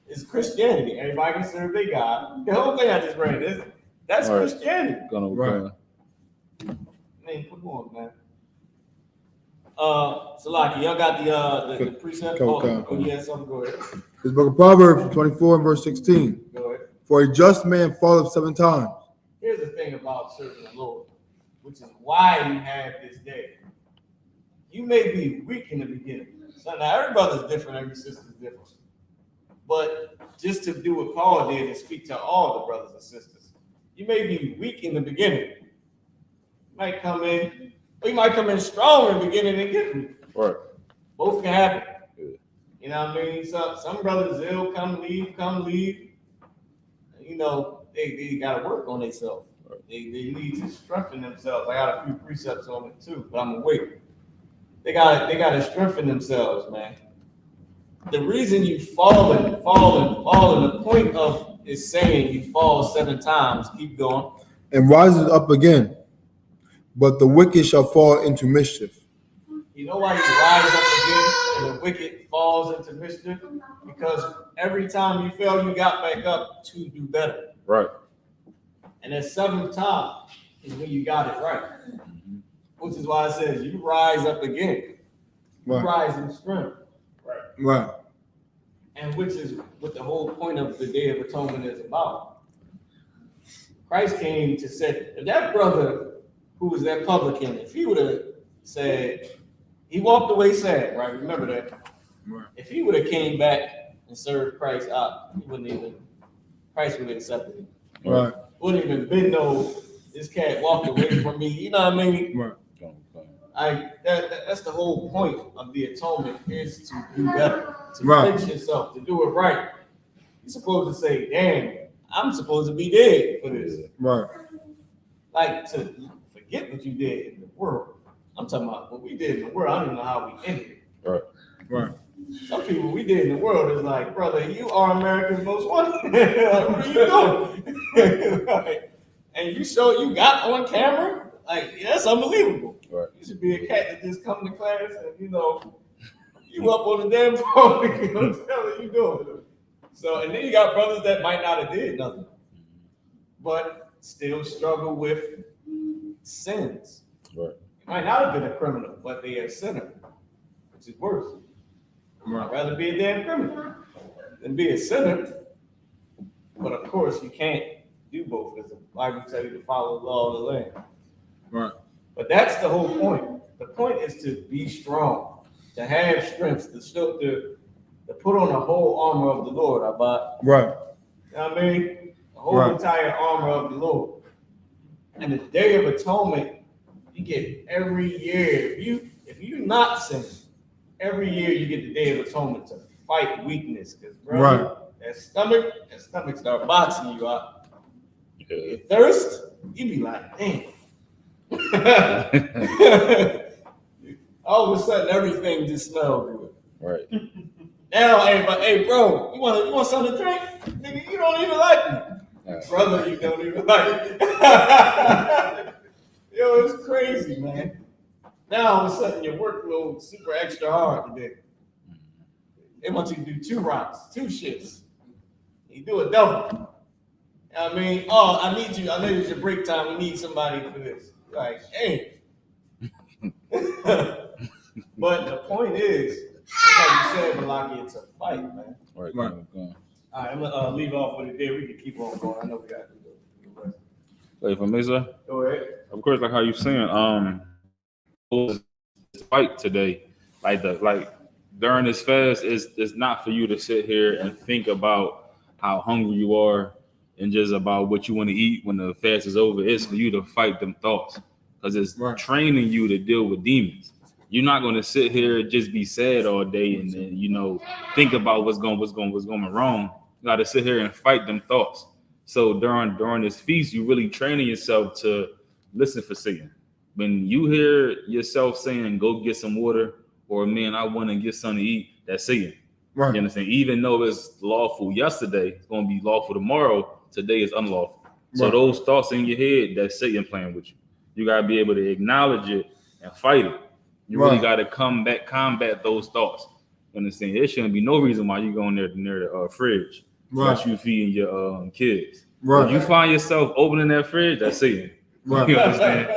It's Christianity. Everybody can serve their God. The whole thing I just read, that's Right. Christianity. Right. Man, come on, man. Salaki, y'all got the precept? Oh, yeah, something. Go ahead. This book of Proverbs 24 and verse 16. Go ahead. For a just man falleth 7 times. Here's the thing about serving the Lord, which is why you have this day. You may be weak in the beginning. So now every brother's different, every sister's different. But just to do what Paul did and speak to all the brothers and sisters, you may be weak in the beginning. You might come in, or you might come in strong in the beginning and get weak. Right. Both can happen. You know what I mean? So some brothers, they'll come leave. They got to work on themselves. Right. They need to strengthen themselves. I got a few precepts on it too, but I'm gonna wait. They got to strengthen themselves, man. The reason you fall, the point of is saying you fall 7 times. Keep going. And rises up again, but the wicked shall fall into mischief. You know why you rise up again and the wicked falls into mischief? Because every time you fell, you got back up to do better. Right. And that 7th time is when you got it right. Which is why it says you rise up again. You rise in strength. Right. And which is what the whole point of the Day of Atonement is about. Christ came to say, if that brother who was that publican, if he would have said, he walked away sad, right? Remember that. Right. If he would have came back and served Christ out, Christ would have accepted him. Right. Wouldn't even been this cat walked away from me. You know what I mean? Right. That's the whole point of the atonement, is to do better, to Right. fix yourself, to do it right. You're supposed to say, damn, I'm supposed to be dead for this. Right. Like, to forget what you did in the world. I'm talking about what we did in the world. I don't even know how we ended it. Right. Right. Some people we did in the world is like, brother, you are America's most wanted. Like, what are you doing? Like, and you got on camera? Like, yeah, that's unbelievable. Right. You should be a cat that just come to class and, you up on the damn phone and tell what you doing. So, and then you got brothers that might not have did nothing, but still struggle with sins. Right. Might not have been a criminal, but they are a sinner, which is worse. Right. I'd rather be a damn criminal than be a sinner. But of course, you can't do both, because the Bible tells you to follow the law of the land. Right. But that's the whole point. The point is to be strong, to have strength, to put on the whole armor of the Lord. Right. You know what I mean? The whole Right. entire armor of the Lord. And the Day of Atonement, you get every year. If you not sin, every year you get the Day of Atonement to fight weakness. Because brother, that stomach start boxing you out. You thirst, you be like, damn. All of a sudden, everything just smells good. Right. Now, hey, bro, you want something to drink? Nigga, you don't even like me. Brother, you don't even like me. Yo, it's crazy, man. Now, all of a sudden, your workload is super extra hard today. They want you to do 2 routes, 2 shifts. You do a double. I mean, oh, I need you. I know it's your break time. We need somebody for this. Like, hey. But the point is, like you said, Malaki, it's a fight, man. Right. Right. All right, I'm gonna leave off with it there. We can keep on going. I know we got to do the rest. Wait for me, sir. Go ahead. Of course, like how you saying, this fight today, like during this fast, it's not for you to sit here and think about how hungry you are and just about what you want to eat when the fast is over. It's for you to fight them thoughts, because it's training you to deal with demons. You're not going to sit here and just be sad all day and then, think about what's going wrong. You got to sit here and fight them thoughts. So during this feast, you're really training yourself to listen for Satan. When you hear yourself saying, go get some water, or man, I want to get something to eat, that's Satan. Right. You understand? Even though it's lawful yesterday, it's going to be lawful tomorrow. Today is unlawful. So those thoughts in your head, that's Satan playing with you. You got to be able to acknowledge it and fight it. You really got to combat those thoughts. You understand? There shouldn't be no reason why you go near the fridge. Unless you feeding your kids. If you find yourself opening that fridge, that's Satan. Right. You understand?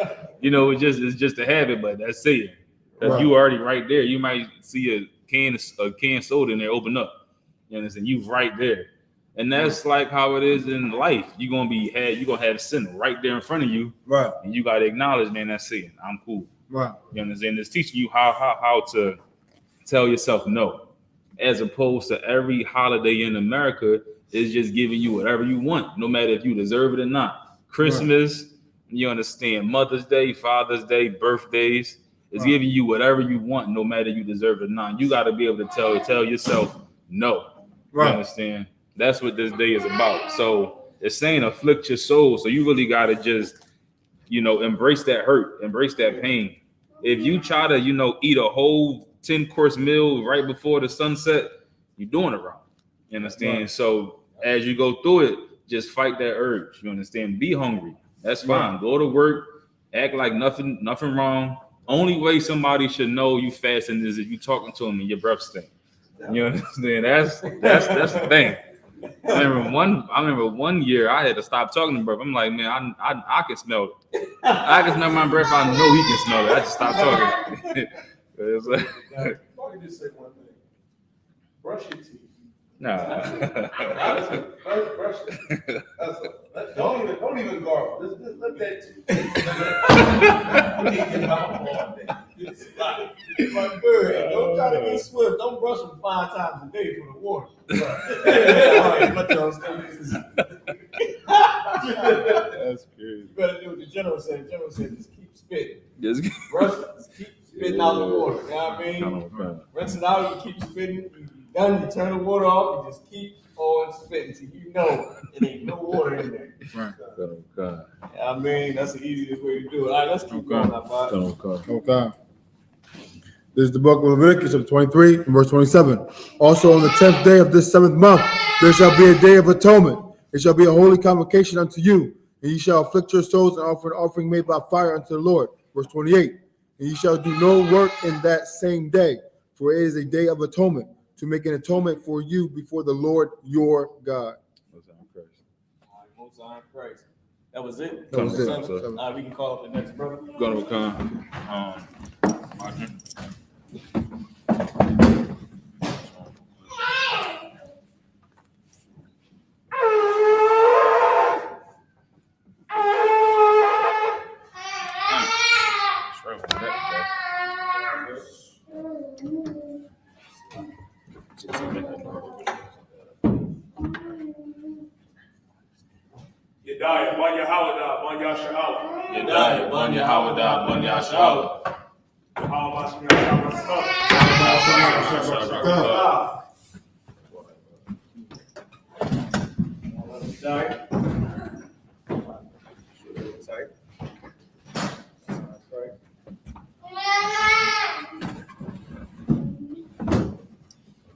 It's just a habit, but that's Satan. Because you already right there. You might see a can soda in there open up. You understand? You right there. And that's like how it is in life. You're gonna have sin right there in front of you. Right. And you gotta acknowledge, man, that's Satan. I'm cool. Right. You understand? It's teaching you how to tell yourself no, as opposed to every holiday in America is just giving you whatever you want, no matter if you deserve it or not. Christmas, you understand, Mother's Day, Father's Day, birthdays, it's giving you whatever you want, no matter you deserve it or not. You got to be able to tell yourself no. You understand? That's what this day is about. So it's saying afflict your soul. So you really got to just, embrace that hurt, embrace that pain. If you try to, eat a whole 10-course meal right before the sunset, you're doing it wrong. You understand? So as you go through it, just fight that urge. You understand? Be hungry. That's fine. Go to work, act like nothing wrong. Only way somebody should know you fasting is if you talking to them and your breath stink. You understand? That's the thing. I remember one year I had to stop talking to breath. I'm like, man, I can smell it. I can smell my breath. I know he can smell it. I just stopped talking. It's like, Let me just say one thing. Brush your teeth. nah. Brush it. Don't even gargle. Just let that My bird, don't try to be swift. Don't brush them 5 times a day for the water. That's crazy. You better do what the general said. The general said, just keep spitting. Just Brush it, just keep spitting out the water. You know what I mean? Rinse it out, you keep spitting. You done, you turn the water off, you just keep on spitting till you know it ain't no water in there. God. I mean, that's the easiest way to do it. All right, let's keep going. Okay. This is the book of Leviticus, chapter 23, and verse 27. Also on the 10th day of this 7th month, there shall be a day of atonement. It shall be a holy convocation unto you, and ye shall afflict your souls and offer an offering made by fire unto the Lord. Verse 28. And ye shall do no work in that same day, for it is a day of atonement, to make an atonement for you before the Lord your God. Most High Christ. That was it. That was it. All right, we can call up the next brother. Gonna come. Yahweh, Bon Yasha'Allah. Yedaya, Bon Yahweh, Bon Yasha'Allah. Yahweh Bashim Yahweh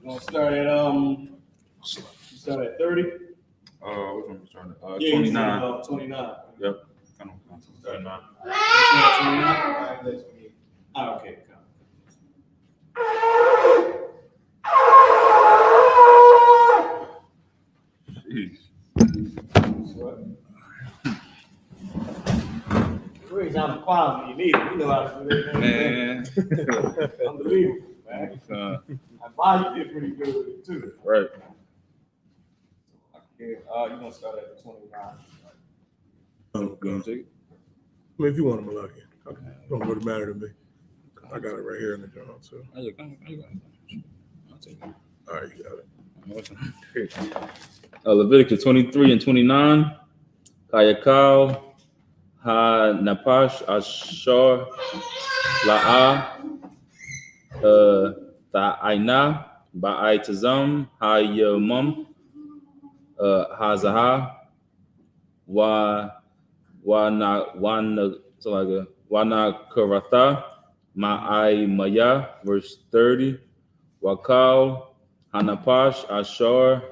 We're gonna start at 30. Which one we started? Yeah, 29. 29. Yep. Kind of 39. 29? Ah, okay. Jeez. Praise on the quiet when you need it. You know how to do that. Man. Unbelievable, man. And Bob, you did pretty good with it too. Right. Okay, you're gonna start at the 29. Oh, You wanna God. take it? I mean, if you want them, lucky. Don't really matter to me. I got it right here in the job, so. I'll take it. All right, you got it. Leviticus 23 and 29. Kayakal, Ha Napash, Ashor, La'a, Ta'aina, Ba'aitazam, Ha Yamum, Hazaha, Wa Karatha, Ma'ai Maya, verse 30. Wakal, Hanapash, Ashor,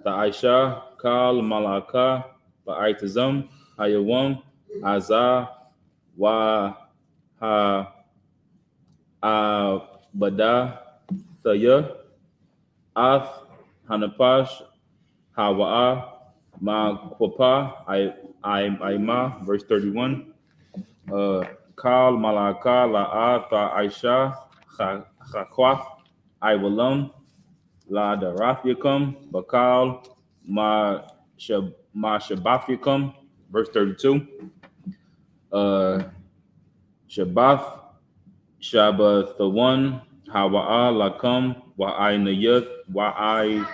Ta'aisha, Kal, Malaka, Ba'aitazam, Hayawam, Azah, Wa Bada, Thaya, Ath, Hanapash, Hawa'a, Ma Kwapa, Aima, verse 31. Kal, Malaka, La'a, Ta'aisha, Chakwath, Iwalam, La Darathiakum, Bakal, Ma Shabathiakum, verse 32. Shabbath, Shabbathawan, Hawa'a Lakam, Wa'ai Nayat, Wa'ai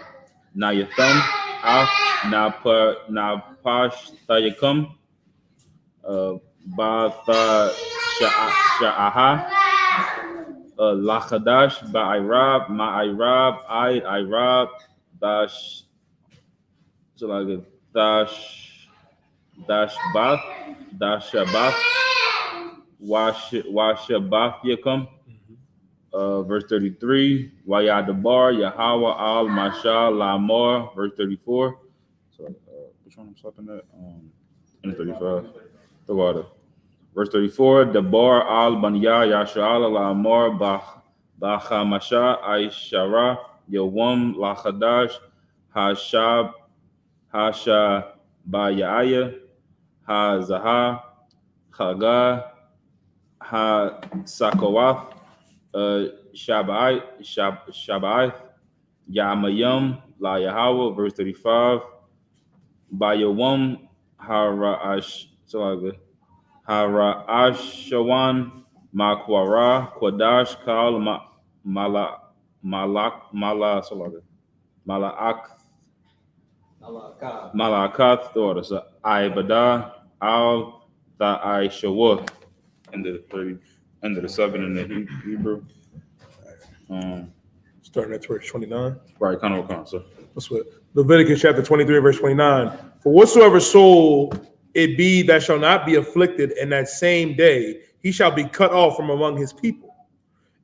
Nayatham, Af, Napash Thayakum, Batha Sha'aha, Lachadash, Ba'irab, Ma'irab, Irab, Dash, so like Dashbath, Dashabath, Washabath Yakum, verse 33, Wayadabar, Yahweh al Mashal Lamor, verse 34. So, which one I'm stopping at? In 35. The water. Verse 34, Dabar al Banya Yashal Lamor Bachamasha Aishara Yawam Lachadash Hasha Bayaya Hazaha Chaga Ha Sakowath Shabai Yamayam La Yahweh, verse 35. Bayawam Hara'ash Hara'ashawan Makwara Kwadash Kal Malakath order. So Ibada Al Ta'aishawah. End of the 7 in the Hebrew. Starting at verse 29. Right, kind of account, so. That's what Leviticus chapter 23, verse 29. For whatsoever soul it be that shall not be afflicted in that same day, he shall be cut off from among his people.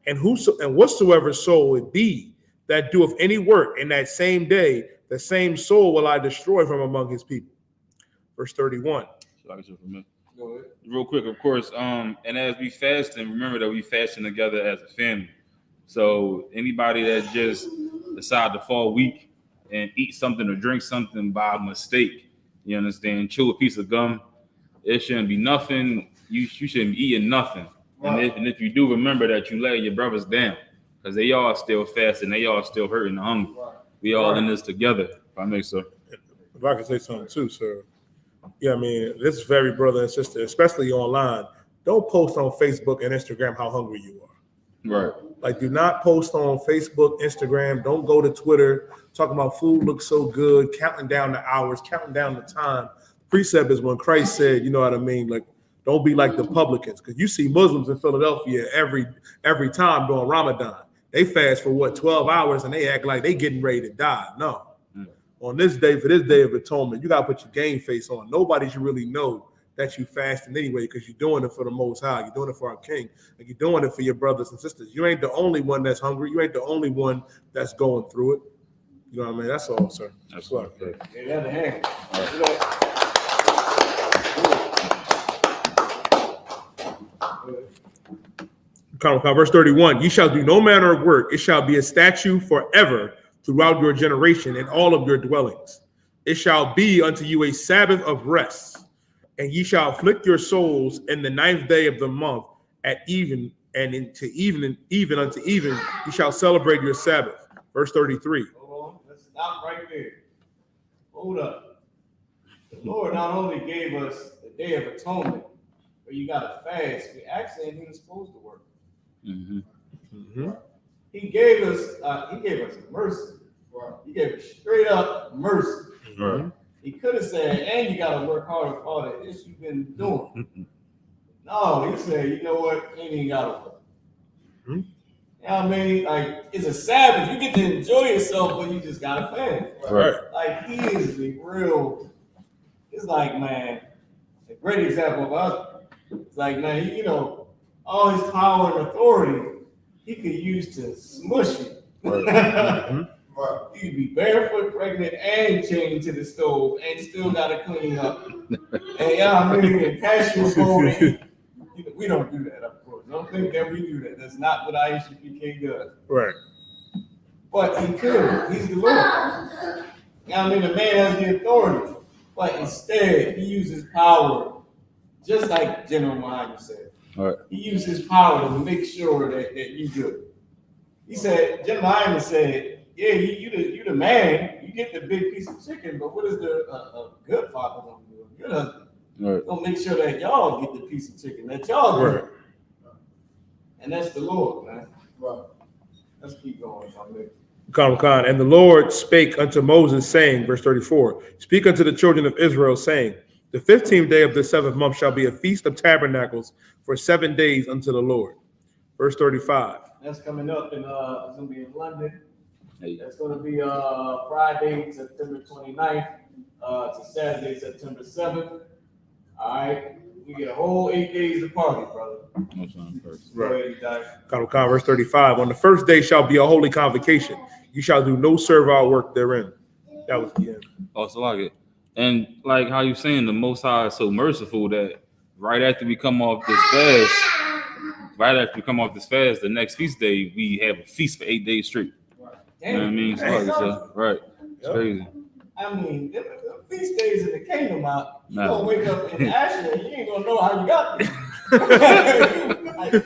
And whatsoever soul it be that doeth any work in that same day, the same soul will I destroy from among his people. Verse 31. Go ahead. Real quick, of course, and as we fast, and remember that we fasting together as a family. So anybody that just decide to fall weak and eat something or drink something by mistake, you understand, chew a piece of gum, it shouldn't be nothing. You shouldn't be eating nothing. Right. And if you do, remember that you lay your brothers down, because they all still fasting, they all still hurting and hungry. Right. We all in this together, if I make so. If I could say something too, sir. Yeah, I mean, this is for every brother and sister, especially online. Don't post on Facebook and Instagram how hungry you are. Right. Like, do not post on Facebook, Instagram. Don't go to Twitter talking about food looks so good, counting down the hours, counting down the time. Precept is when Christ said, you know what I mean? Like, don't be like the publicans. Because you see Muslims in Philadelphia every time during Ramadan. They fast for what, 12 hours, and they act like they getting ready to die. No. On this day, for this day of atonement, you got to put your game face on. Nobody should really know that you fasting anyway, because you're doing it for the Most High. You're doing it for our King. And you're doing it for your brothers and sisters. You ain't the only one that's hungry. You ain't the only one that's going through it. You know what I mean? That's all, sir. That's what. The other hand. Verse 31, ye shall do no manner of work. It shall be a statute forever throughout your generation and all of your dwellings. It shall be unto you a Sabbath of rest, and ye shall afflict your souls in the 9th day of the month at even, and even unto even, you shall celebrate your Sabbath. Verse 33. Hold on, let's stop right there. Hold up. The Lord not only gave us the Day of Atonement, where you got to fast, we actually ain't even supposed to work. He gave us mercy. He gave us straight up mercy. He could have said, and you got to work harder for all that this you've been doing. No, he said, you know what? You ain't got to work. You know what I mean? Like, it's a Sabbath. You get to enjoy yourself, but you just got to fast. Right. Like, he is the real, it's like, man, a great example of us. It's like, man, you know, all his power and authority, he could use to smush you. You could be barefoot, pregnant, and chained to the stove, and still got to clean up. And I mean, and pass you a bowl. We don't do that, of course. Don't think that we do that. That's not what I.S.U.P.K does. Right. But he could. He's the Lord. I mean, the man has the authority. But instead, he uses power, just like Gen.YAHANNA said. Right. He used his power to make sure that you good. He said, Gen.YAHANNA said, yeah, you the man, you get the big piece of chicken, but what is the good father gonna do? A good husband. Right. Gonna make sure that y'all get the piece of chicken, that y'all get. Right. And that's the Lord, man. Right. Let's keep going, And the Lord spake unto Moses, saying, verse 34, speak unto the children of Israel, saying, the 15th day of the 7th month shall be a feast of tabernacles for 7 days unto the Lord. Verse 35. That's coming up in it's gonna be in London. That's gonna be Friday, September 29th to Saturday, September 7th. All right. We get a whole 8 days to party, brother. Right. Verse 35. On the first day shall be a holy convocation. You shall do no servile work therein. That was the end. Also like it. And like how you saying, the Most High is so merciful that right after we come off this fast, the next feast day, we have a feast for 8 days straight. You know what I mean? So, right. It's crazy. I mean, the feast days in the kingdom out, you gonna wake up in Asher, you ain't gonna know how you got there. Like, you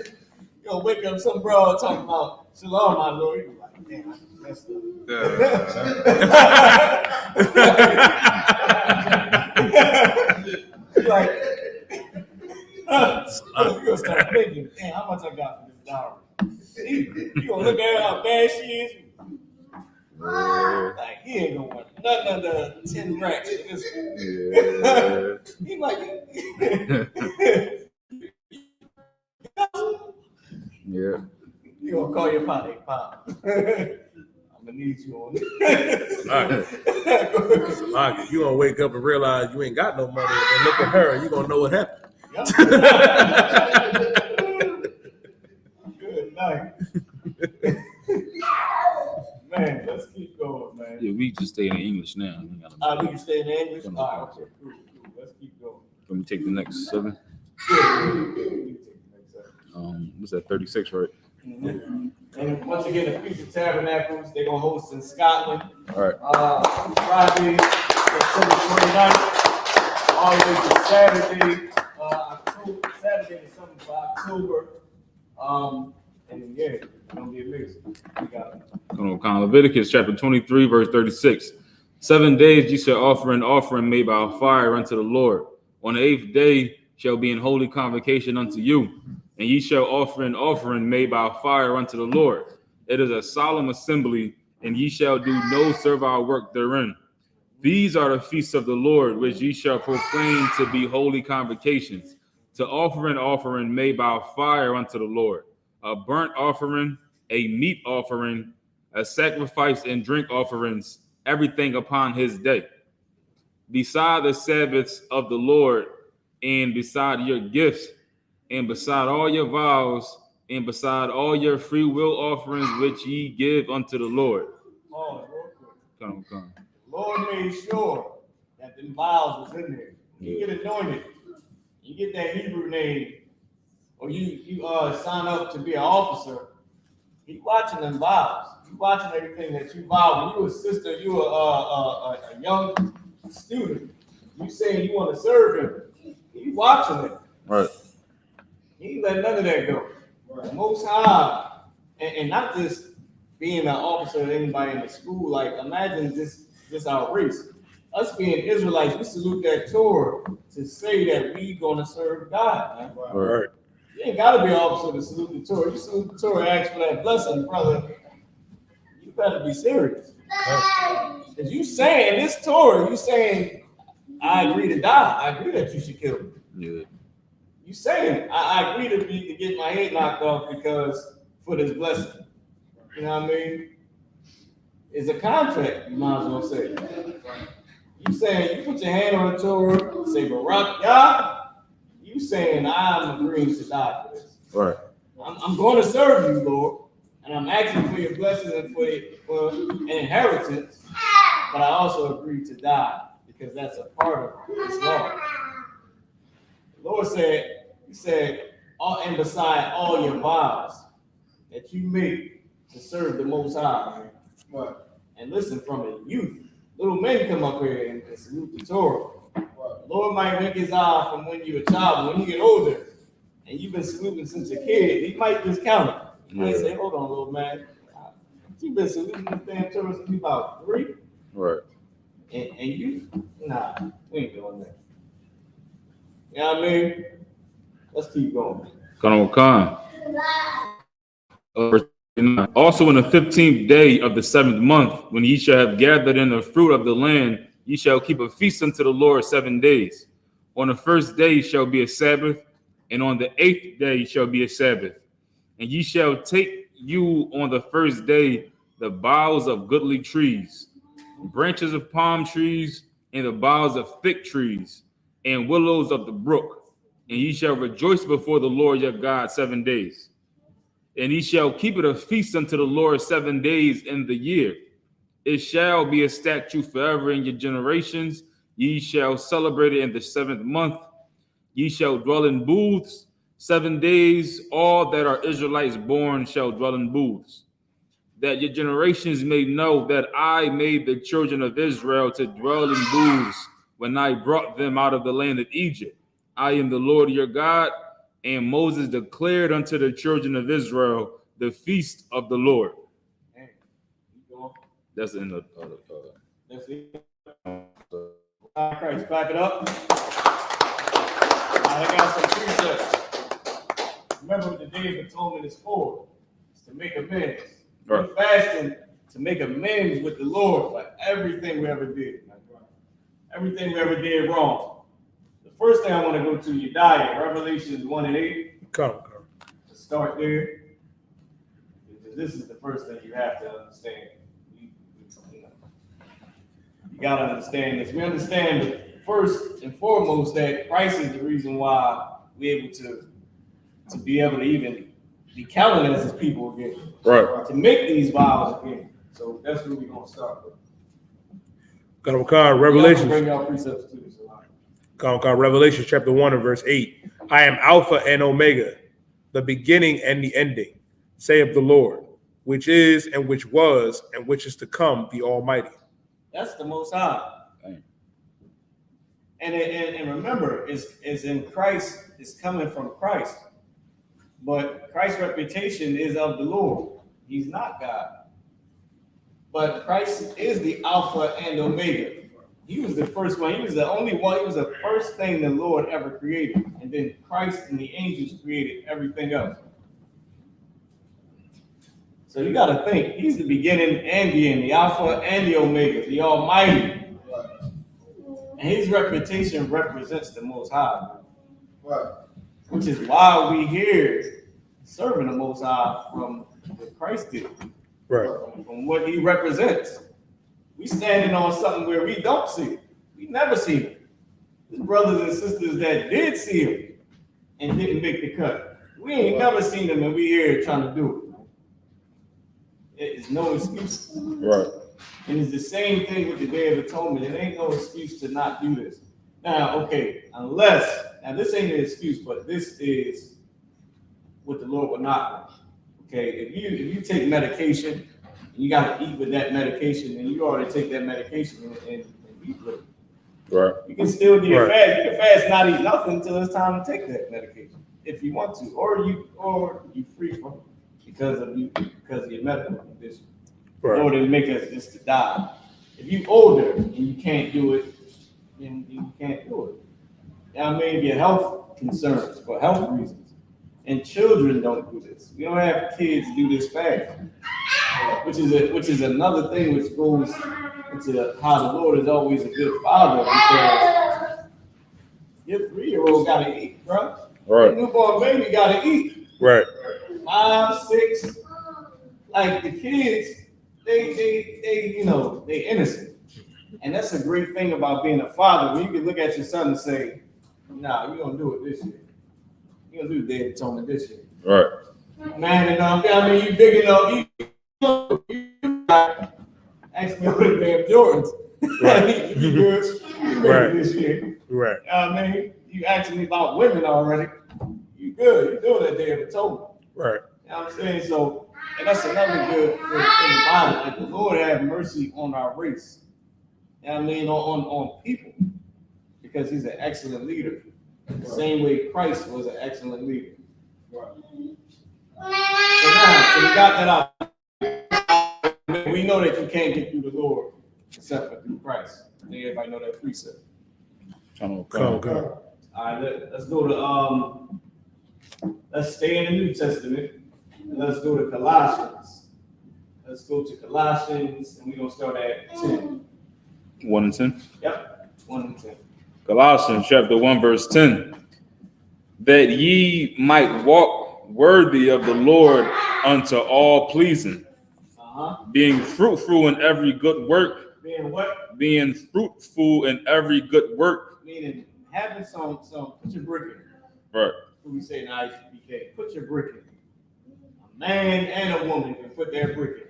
gonna wake up some bro talking about Shalom, my Lord. You like, damn, I messed up. Like, you gonna start thinking, damn, how much I got for this dowry? You gonna look at how bad she is. Like, he ain't gonna want nothing under 10 racks. He like, yeah. You gonna call your pop, hey, pop. I'm gonna need you on this. You gonna wake up and realize you ain't got no money, and look at her, you gonna know what happened. Good night. Man, let's keep going, man. Yeah, we just stay in English now. We can stay in English. All right, okay, cool. Let's keep going. Let me take the next 7. What's that, 36, right? Mm-hmm. And once again, the Feast of Tabernacles, they're gonna host in Scotland. All right. Friday, September 29th, all the way to Saturday, Saturday the 7th of October. And yeah, it's gonna be amazing. We got it. Leviticus chapter 23, verse 36. 7 days ye shall offer an offering made by fire unto the Lord. On the 8th day shall be an holy convocation unto you, and ye shall offer an offering made by fire unto the Lord. It is a solemn assembly, and ye shall do no servile work therein. These are the feasts of the Lord, which ye shall proclaim to be holy convocations, to offer an offering made by fire unto the Lord, a burnt offering, a meat offering, a sacrifice and drink offerings, everything upon his day. Beside the Sabbaths of the Lord, and beside your gifts, and beside all your vows, and beside all your free will offerings which ye give unto the Lord. Pause real quick. Come. Lord made sure that the vows was in there. You get anointed, you get that Hebrew name, or you sign up to be an officer. He watching them vows. He watching everything that you vow. When you a sister, you a young student. You saying you want to serve him. He watching it. Right. He ain't let none of that go. The Most High, and not just being an officer of anybody in the school. Like imagine this our race. Us being Israelites, we salute that Torah to say that we gonna serve God. Man. Right. You ain't gotta be an officer to salute the Torah. You salute the Torah, ask for that blessing, brother. You better be serious. Because you saying this Torah, you saying, I agree to die. I agree that you should kill me. Yeah. You saying, I agree to get my head knocked off because for this blessing. You know what I mean? It's a contract, you might as well say. You saying, you put your hand on the Torah, say, Barak Yah, you saying, I'm agreeing to die for this. Right. I'm going to serve you, Lord, and I'm asking for your blessings and for an inheritance, but I also agree to die because that's a part of this law. The Lord said, he said, and beside all your vows that you make to serve the Most High. Right. And listen, from a youth, little men come up here and salute the Torah. Right. The Lord might wink his eye from when you're a child, when you get older, and you've been saluting since a kid, he might just count it. He might say, hold on, little man. You've been saluting this damn Torah since you about 3. Right. And you, nah, we ain't doing that. You know what I mean? Let's keep going. Come. Also in the 15th day of the 7th month, when ye shall have gathered in the fruit of the land, ye shall keep a feast unto the Lord 7 days. On the first day shall be a Sabbath, and on the 8th day shall be a Sabbath. And ye shall take you on the first day the boughs of goodly trees, branches of palm trees, and the boughs of thick trees, and willows of the brook. And ye shall rejoice before the Lord your God 7 days. And ye shall keep it a feast unto the Lord 7 days in the year. It shall be a statute forever in your generations. Ye shall celebrate it in the 7th month. Ye shall dwell in booths 7 days. All that are Israelites born shall dwell in booths, that your generations may know that I made the children of Israel to dwell in booths when I brought them out of the land of Egypt. I am the Lord your God. And Moses declared unto the children of Israel the feast of the Lord. That's in the. That's it. Christ, clap it up. I got some precepts. Remember what the Day of Atonement is for. It's to make amends. Right. We're fasting to make amends with the Lord for everything we ever did. Everything we ever did wrong. The first thing I want to go to your diet, Revelations 1 and 8. Come. Let's start there. This is the first thing you have to understand. You got to understand this. We understand first and foremost that Christ is the reason why we're able to be able to even be counted as his people again. Right. To make these vows again. So that's where we're going to start with. Revelation. Bring y'all precepts too. Revelation chapter 1 and verse 8. I am Alpha and Omega, the beginning and the ending, saith the Lord, which is and which was and which is to come, the Almighty. That's the Most High. And remember, it's in Christ, it's coming from Christ. But Christ's reputation is of the Lord. He's not God. But Christ is the Alpha and Omega. He was the first one. He was the only one. He was the first thing the Lord ever created. And then Christ and the angels created everything else. So you got to think, he's the beginning and the end, the Alpha and the Omega, the Almighty. And his reputation represents the Most High, Right. which is why we here serving the Most High from what Christ did, Right. from what he represents. We standing on something where we don't see it. We never see it. There's brothers and sisters that did see him and didn't make the cut. We ain't never seen them, and we here trying to do it. It is no excuse. Right. And it's the same thing with the Day of Atonement. It ain't no excuse to not do this. Now, okay, now this ain't an excuse, but this is what the Lord will not want. Okay, if you take medication, and you got to eat with that medication, and you already take that medication and eat with it. Right. You can still do your Right. fast. You can fast, not eat nothing until it's time to take that medication, if you want to, or you free from it because of your medical condition. In Right. order to make us just to die. If you older and you can't do it, then you can't do it. I mean, your health concerns for health reasons. And children don't do this. We don't have kids do this fast, which is another thing which goes into how the Lord is always a good father, because your 3-year-old gotta eat, bro. Right. Your newborn baby gotta eat. Right. 5, 6, like the kids, they innocent. And that's a great thing about being a father, when you can look at your son and say, nah, you're gonna do it this year. You're gonna do the Day of Atonement this year. Right. Man enough, I mean, you big enough, you ask me what the damn Jordans. Right. You good, you ready Right. this year. Right. I mean, you asking me about women already. You good, you're doing that Day of Atonement. Right. You know what I'm saying? So, and that's another good thing about it. Like, the Lord have mercy on our race. You know what I mean? On people. Because he's an excellent leader. The same way Christ was an excellent leader. So we got that out. We know that you can't get through the Lord except for through Christ. I think everybody know that precept. Come. All right, let's go to let's stay in the New Testament. Let's go to Colossians. Let's go to Colossians, and we're gonna start at 10. 1 and 10. Yep, 1 and 10. Colossians chapter 1, verse 10. That ye might walk worthy of the Lord unto all pleasing, being fruitful in every good work. Being what? Being fruitful in every good work. Meaning having some put your brick in. Right. What we say in I.S.U.P.K. Put your brick in. A man and a woman can put their brick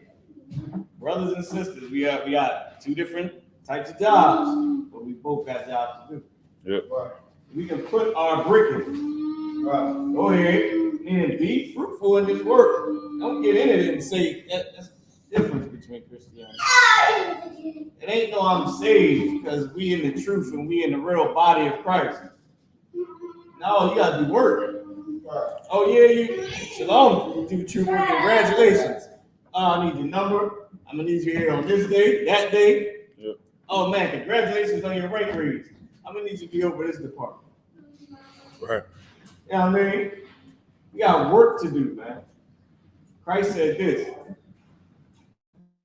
in. Brothers and sisters, we got 2 different types of jobs, but we both got jobs to do. Yep. Right. We can put our brick in. Right. Go ahead and be fruitful in this work. Don't get into it and say that's the difference between Christianity. It ain't no I'm saved because we in the truth and we in the real body of Christ. No, you gotta do work. Right. Oh yeah, you shalom, you do true work. Congratulations. I need your number. I'm gonna need you here on this day, that day. Yep. Oh man, congratulations on your rank raise. I'm gonna need you to be over this department. Right. You know what I mean? We got work to do, man. Christ said this.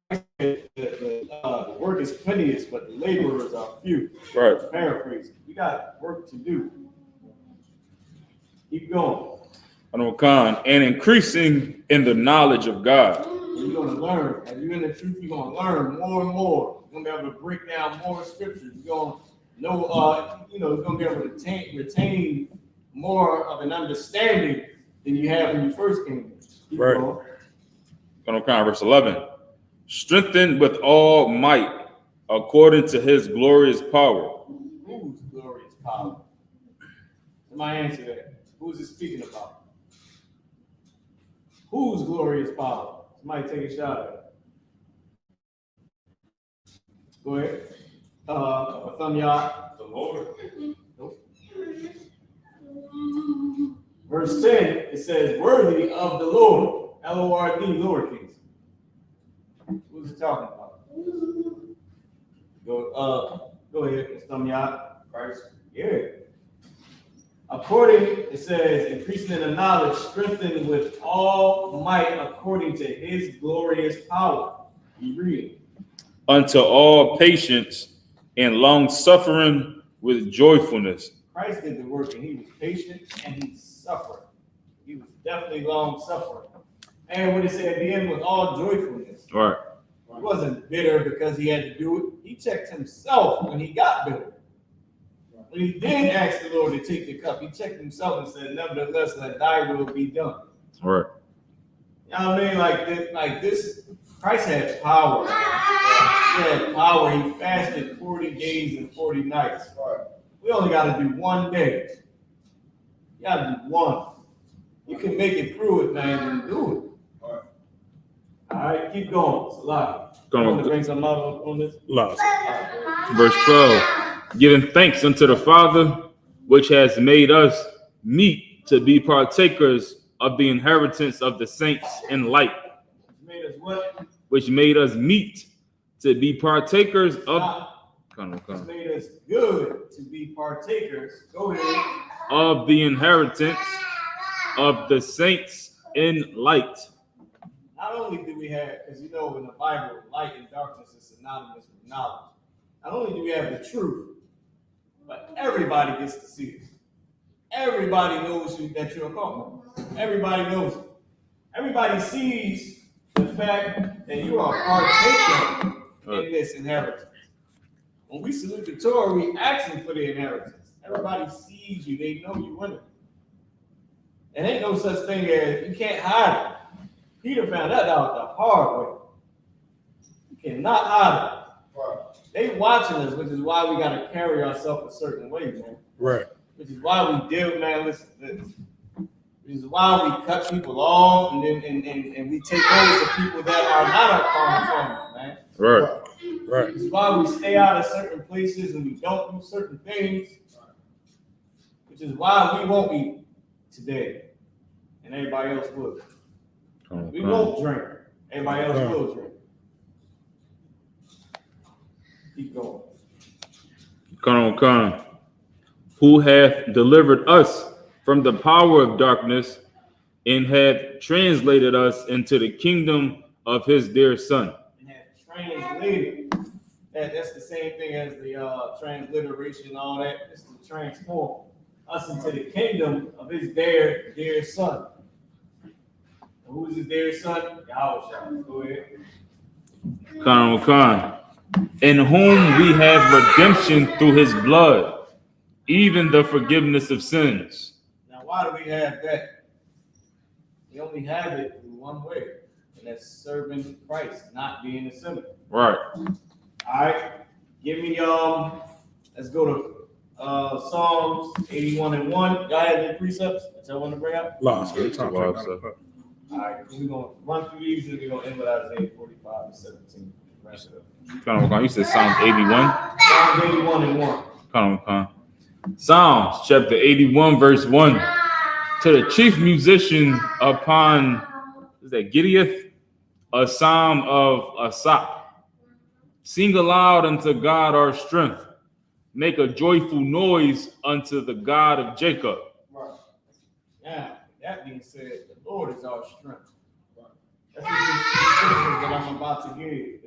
Christ said the work is plenteous, but the laborers are few. Right. Paraphrasing. We got work to do. Keep going. And increasing in the knowledge of God. You're gonna learn. As you're in the truth, you're gonna learn more and more. You're gonna be able to break down more scriptures. You're gonna know, you're gonna be able to retain more of an understanding than you had when you first came. Keep Right. going. Verse 11. Strengthened with all might according to his glorious power. Whose glorious power? Somebody answer that. Who's it speaking about? Whose glorious power? Somebody take a shot at it. Go ahead. Thumb y'all. The Lord. Nope. Verse 10, it says, worthy of the Lord. L-O-R-D, lowercase. Who's it talking about? Go ahead, thumb y'all. Christ. Yeah. According, it says, increasing in the knowledge, strengthened with all might according to his glorious power. You read it. Unto all patience and long suffering with joyfulness. Christ did the work, and he was patient and he suffered. He was definitely long suffering. And what it said at the end was all joyfulness. Right. He wasn't bitter because he had to do it. He checked himself when he got bitter. When he did ask the Lord to take the cup, he checked himself and said, nevertheless, let thy will be done. Right. You know what I mean? Like this, Christ had power. He had power. He fasted 40 days and 40 nights. We only got to do one day. You got to do one. You can make it through it, man, and do it. All right, keep going. It's a lot. You want to bring something out on this? Lost. Verse 12. Giving thanks unto the Father, which has made us meet to be partakers of the inheritance of the saints in light. Made us what? Which made us meet to be partakers of. It's made us good to be partakers. Go ahead. Of the inheritance of the saints in light. Not only do we have, because you know in the Bible, light and darkness is synonymous with knowledge. Not only do we have the truth, but everybody gets to see it. Everybody knows that you're a call. Everybody knows it. Everybody sees the fact that you are partaking in this inheritance. When we salute the Torah, we asking for the inheritance. Everybody sees you. They know you winning. And ain't no such thing as, you can't hide it. Peter found that out the hard way. You cannot hide it. They watching us, which is why we got to carry ourselves a certain way, man. Right. Which is why we deal, man, listen to this. Which is why we cut people off and we take hold of people that are not our common family, man. Right. Right. Which is why we stay out of certain places and we don't do certain things. Which is why we won't eat today. And everybody else will. We won't drink. Everybody else will drink. Keep going. Come. Who hath delivered us from the power of darkness and hath translated us into the kingdom of his dear Son. And hath translated. That's the same thing as the transliteration and all that. It's to transform us into the kingdom of his dear Son. Who is his dear Son? Yahweh. Go ahead. Come. In whom we have redemption through his blood, even the forgiveness of sins. Now, why do we have that? We only have it in one way, and that's serving Christ, not being a sinner. Right. All right. Give me let's go to Psalms 81:1. Y'all have any precepts that y'all want to bring up? Lost. All right, we're gonna run through these and we're gonna end with Isaiah 45 and 17. You said Psalms 81. Psalms 81:1. Come. Psalms chapter 81, verse 1. To the chief musician upon, is that Gideon? A psalm of I.S.U.P.K. Sing aloud unto God our strength. Make a joyful noise unto the God of Jacob. Right. Now, that being said, the Lord is our strength. That's what these two scriptures that I'm about to give.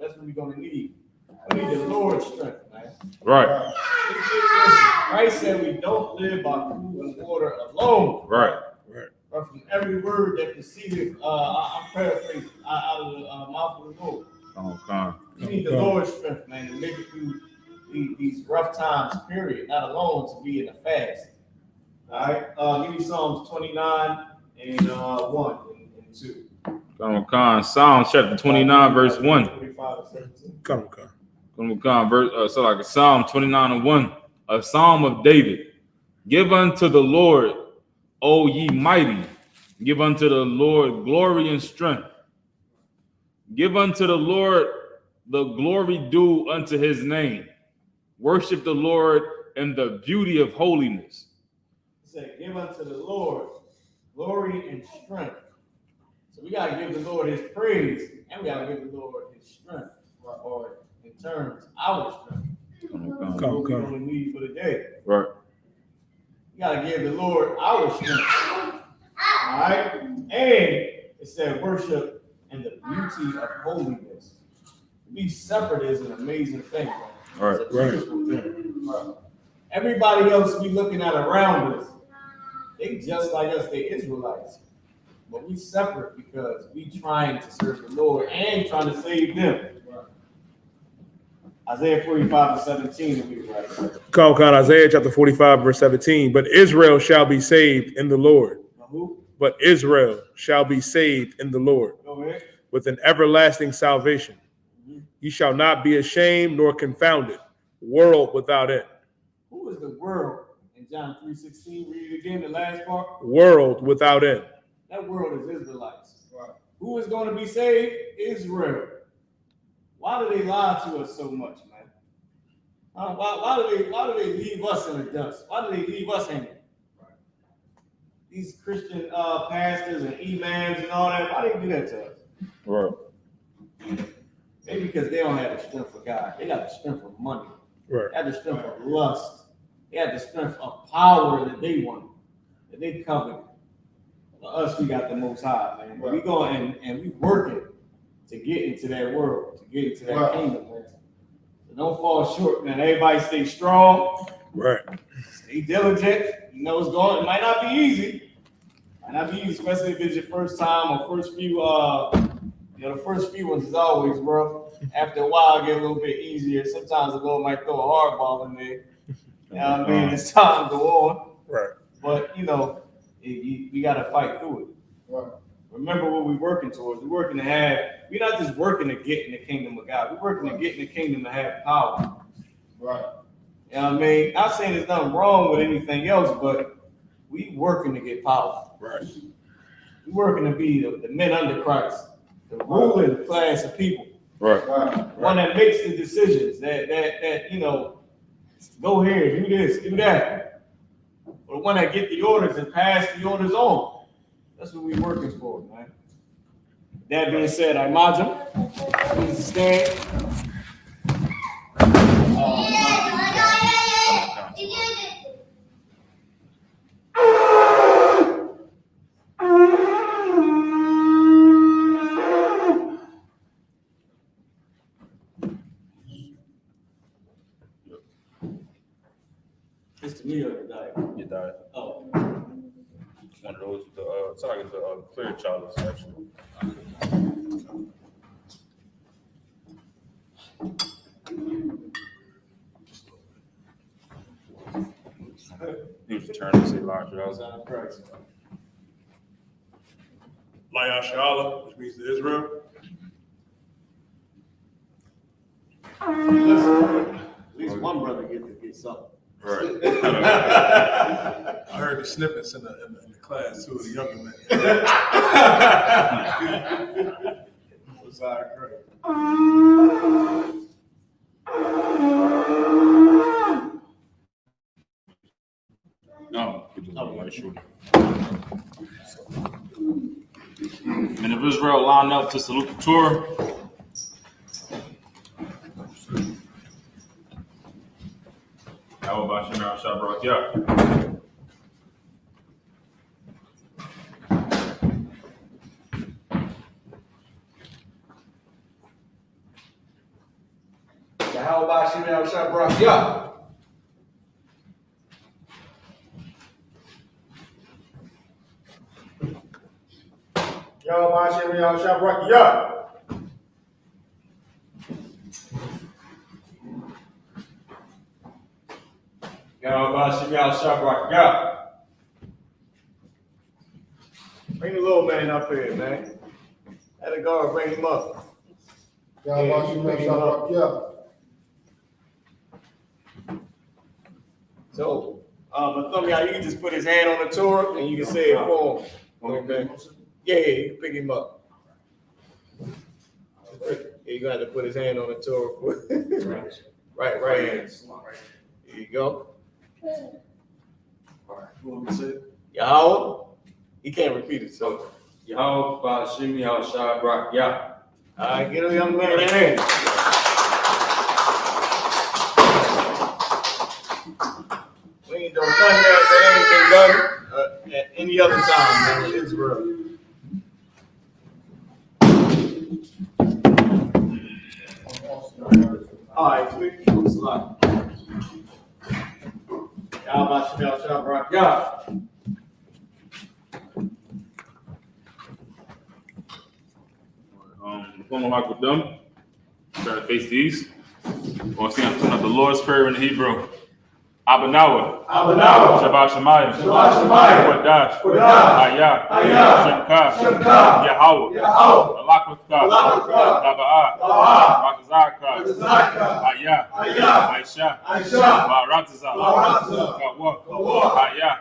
That's what we're gonna need. We need the Lord's strength, man. Right. Listen, Christ said we don't live by food and water alone. Right. But from every word that proceeded, I'm paraphrasing, out of the mouth of the Lord. Come. We need the Lord's strength, man, to make it through these rough times, period. Not alone to be in a fast. All right. Give me Psalms 29 and 1 and 2. Come. Psalms chapter 29, verse 1. 25 and 17. Come. So like a Psalm 29 and 1. A psalm of David. Give unto the Lord, O ye mighty. Give unto the Lord glory and strength. Give unto the Lord the glory due unto his name. Worship the Lord in the beauty of holiness. He said, give unto the Lord glory and strength. So we got to give the Lord his praise, and we got to give the Lord his strength, or in terms, our strength. What we're going to need for the day. Right. We got to give the Lord our strength. All right? And it said worship and the beauty of holiness. To be separate is an amazing thing, man. Right. It's a beautiful thing. Everybody else we looking at around us, they just like us, they Israelites. But we separate because we trying to serve the Lord and trying to save them. Isaiah 45:17 will be right. Call Isaiah chapter 45, verse 17. But Israel shall be saved in the Lord. Who? But Israel shall be saved in the Lord Go ahead. with an everlasting salvation. Ye shall not be ashamed nor confounded, world without end. Who is the world? In John 3:16, read it again, the last part. World without end. That world is Israelites. Right. Who is going to be saved? Israel. Why do they lie to us so much, man? Why do they leave us in the dust? Why do they leave us hanging? Right. These Christian pastors and imams and all that, why do they do that to us? Right. Maybe because they don't have the strength for God. They got the strength of money. Right. They have the strength of lust. They have the strength of power that they want, that they covet. For us, we got the Most High, man. But we go and we working to get into that world, to get into that kingdom, man. So don't fall short, man. Everybody stay strong. Right. Stay diligent. You know it's going. It might not be easy. Might not be easy, especially if it's your first time or first few. The first few ones is always rough. After a while, it get a little bit easier. Sometimes the Lord might throw a hard ball in there. You know what I mean? It's time to go on. Right. But we got to fight through it. Right. Remember what we're working towards. We're working to have. We're not just working to get in the kingdom of God. We're working to get in the kingdom to have power. Right. You know what I mean? Not saying there's nothing wrong with anything else, but we working to get power. Right. We're working to be the men under Christ. The ruling class of people, Right. One that makes the decisions. That go here, do this, do that. But the one that get the orders and pass the orders on. That's what we're working for, man. That being said, I imagine please stand. It's to me or your diet? You died. Oh. It's one of those, target the clear chalice, actually. You should turn and say larger. Christ. Layashala, which means to Israel. At least one brother get something. Right. I heard the snippets in the class too, the younger men. No, Men of Israel line up to salute the Torah. How about Shemar Shabrak? Yeah. How about Shemar Shabrak? Yeah. Y'all about Shemar Shabrak? Yeah. Y'all about Shemar Shabrak. Yeah. Bring the little man up here, man. Let the guard bring him up. Y'all about Shemar Shabrak? Yeah. So, Mathumia, you can just put his hand on the Torah and you can say it for him. Okay. Yeah, you can pick him up. Yeah, you're gonna have to put his hand on the Torah for right hand. There you go. All right. You want me to say it? Yahweh. He can't repeat it, so. Yahweh Ba'ashim Yahweh Shabrak. Yeah. All right, get a young man in hand. We ain't done that ain't been done at any other time, man, in Israel. All right, sweet. It's a lot. Yeah. The phone lock with them. Try to face the east. We're going to sing the Lord's Prayer in Hebrew. Abanawa. Shabbat Shemayim. Kodash. Ayah. Shemka. Yahweh. Alakwaka. Taba'ah. Rakazaka. Ayah. Aisha. Baratiza. Kawa. Ayah.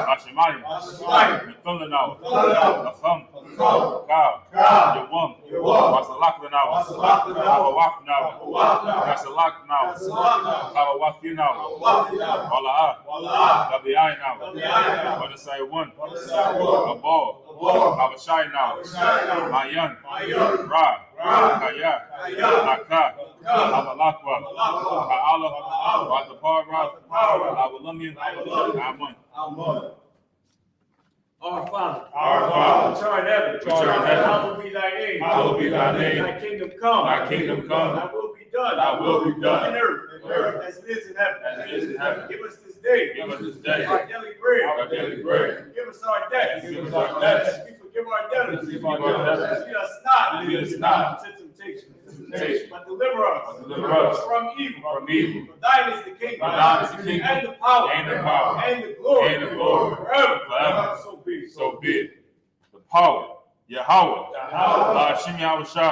Hashemayim. Mithulanawa. Lacham. Ka. Yawam. Wasalakanawa. Kabawafnawa. Wasalaknawa. Kabawafinawa. Wallah, Gabiai now, Wadasai one, Abal, Abashai now, Mayan, Ra, Kaya, Naka, Abalakwa, Ka'ala, Wadapara, Abalumian, Amun. Our Father, Our which art in heaven, hallowed be thy name. Hallowed be thy name. Thy kingdom come. Thy kingdom come. Thy will be done. Thy will be done. On earth, as it is in heaven. As it is in heaven. Give us this day. Give us this day our daily bread. our daily bread. Give us our debts. Give us our debts. As we forgive our debtors. Forgive our debtors. Lead us not. Lead us not into temptation. temptation. But deliver us. Deliver us from evil. from evil. For thine is the kingdom. For thine is the kingdom. And the power. And the power. And the glory. And the glory. Forever. Forever. So be it. So be it. The power. Yahweh. Ba'ashim Yahushua.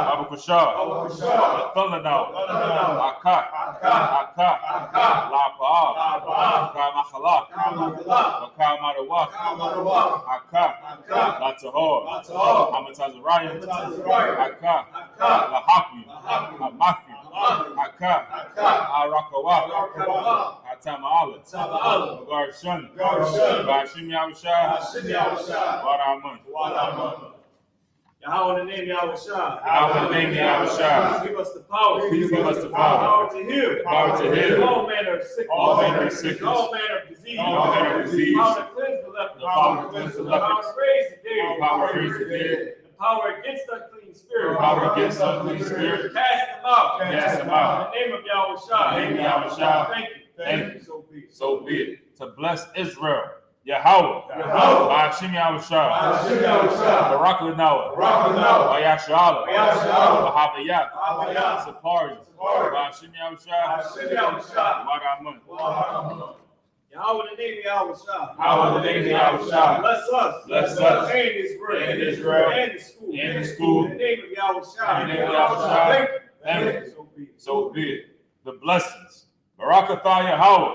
Abakushah. Thulanau. Akak. La'pa'ah. Ka'machalak. Ka'marawak. Akak. Latahor. Amatazarayim. Akak. Lahakmi. Amakmi. Akak. Arakawak. Atama'alat. Garshun. Ba'ashim Yahushua. Waraman. Yahweh in the name Yahushua. Yahweh in the name Yahushua. Please give us the power. Please give us the power. Power to heal. Power to heal. All manner of sickness. All manner of sickness. All manner of disease. All manner of disease. Power to cleanse the lepers. Power to cleanse the lepers. Power to raise the dead. Power to raise the dead. The power against unclean spirits. Power against unclean spirits. Cast them out. Cast them out. In the name of Yahushua. In the name of Yahushua. Thank you. Thank you. So be it. So be it. To bless Israel. Yahweh. Ba'ashim Yahushua. Barak Lanawa. Bayashala. Bahabayat. Sapari. Ba'ashim Yahushua. Waramun. Yahweh in the name Yahushua. Yahweh in the name Yahushua. Bless us. Bless us. And Israel. And Israel. And the school. And the school. In the name of Yahushua. In the name of Yahushua. Thank you. So be it. So be it. The blessings. Barakatah Yahweh.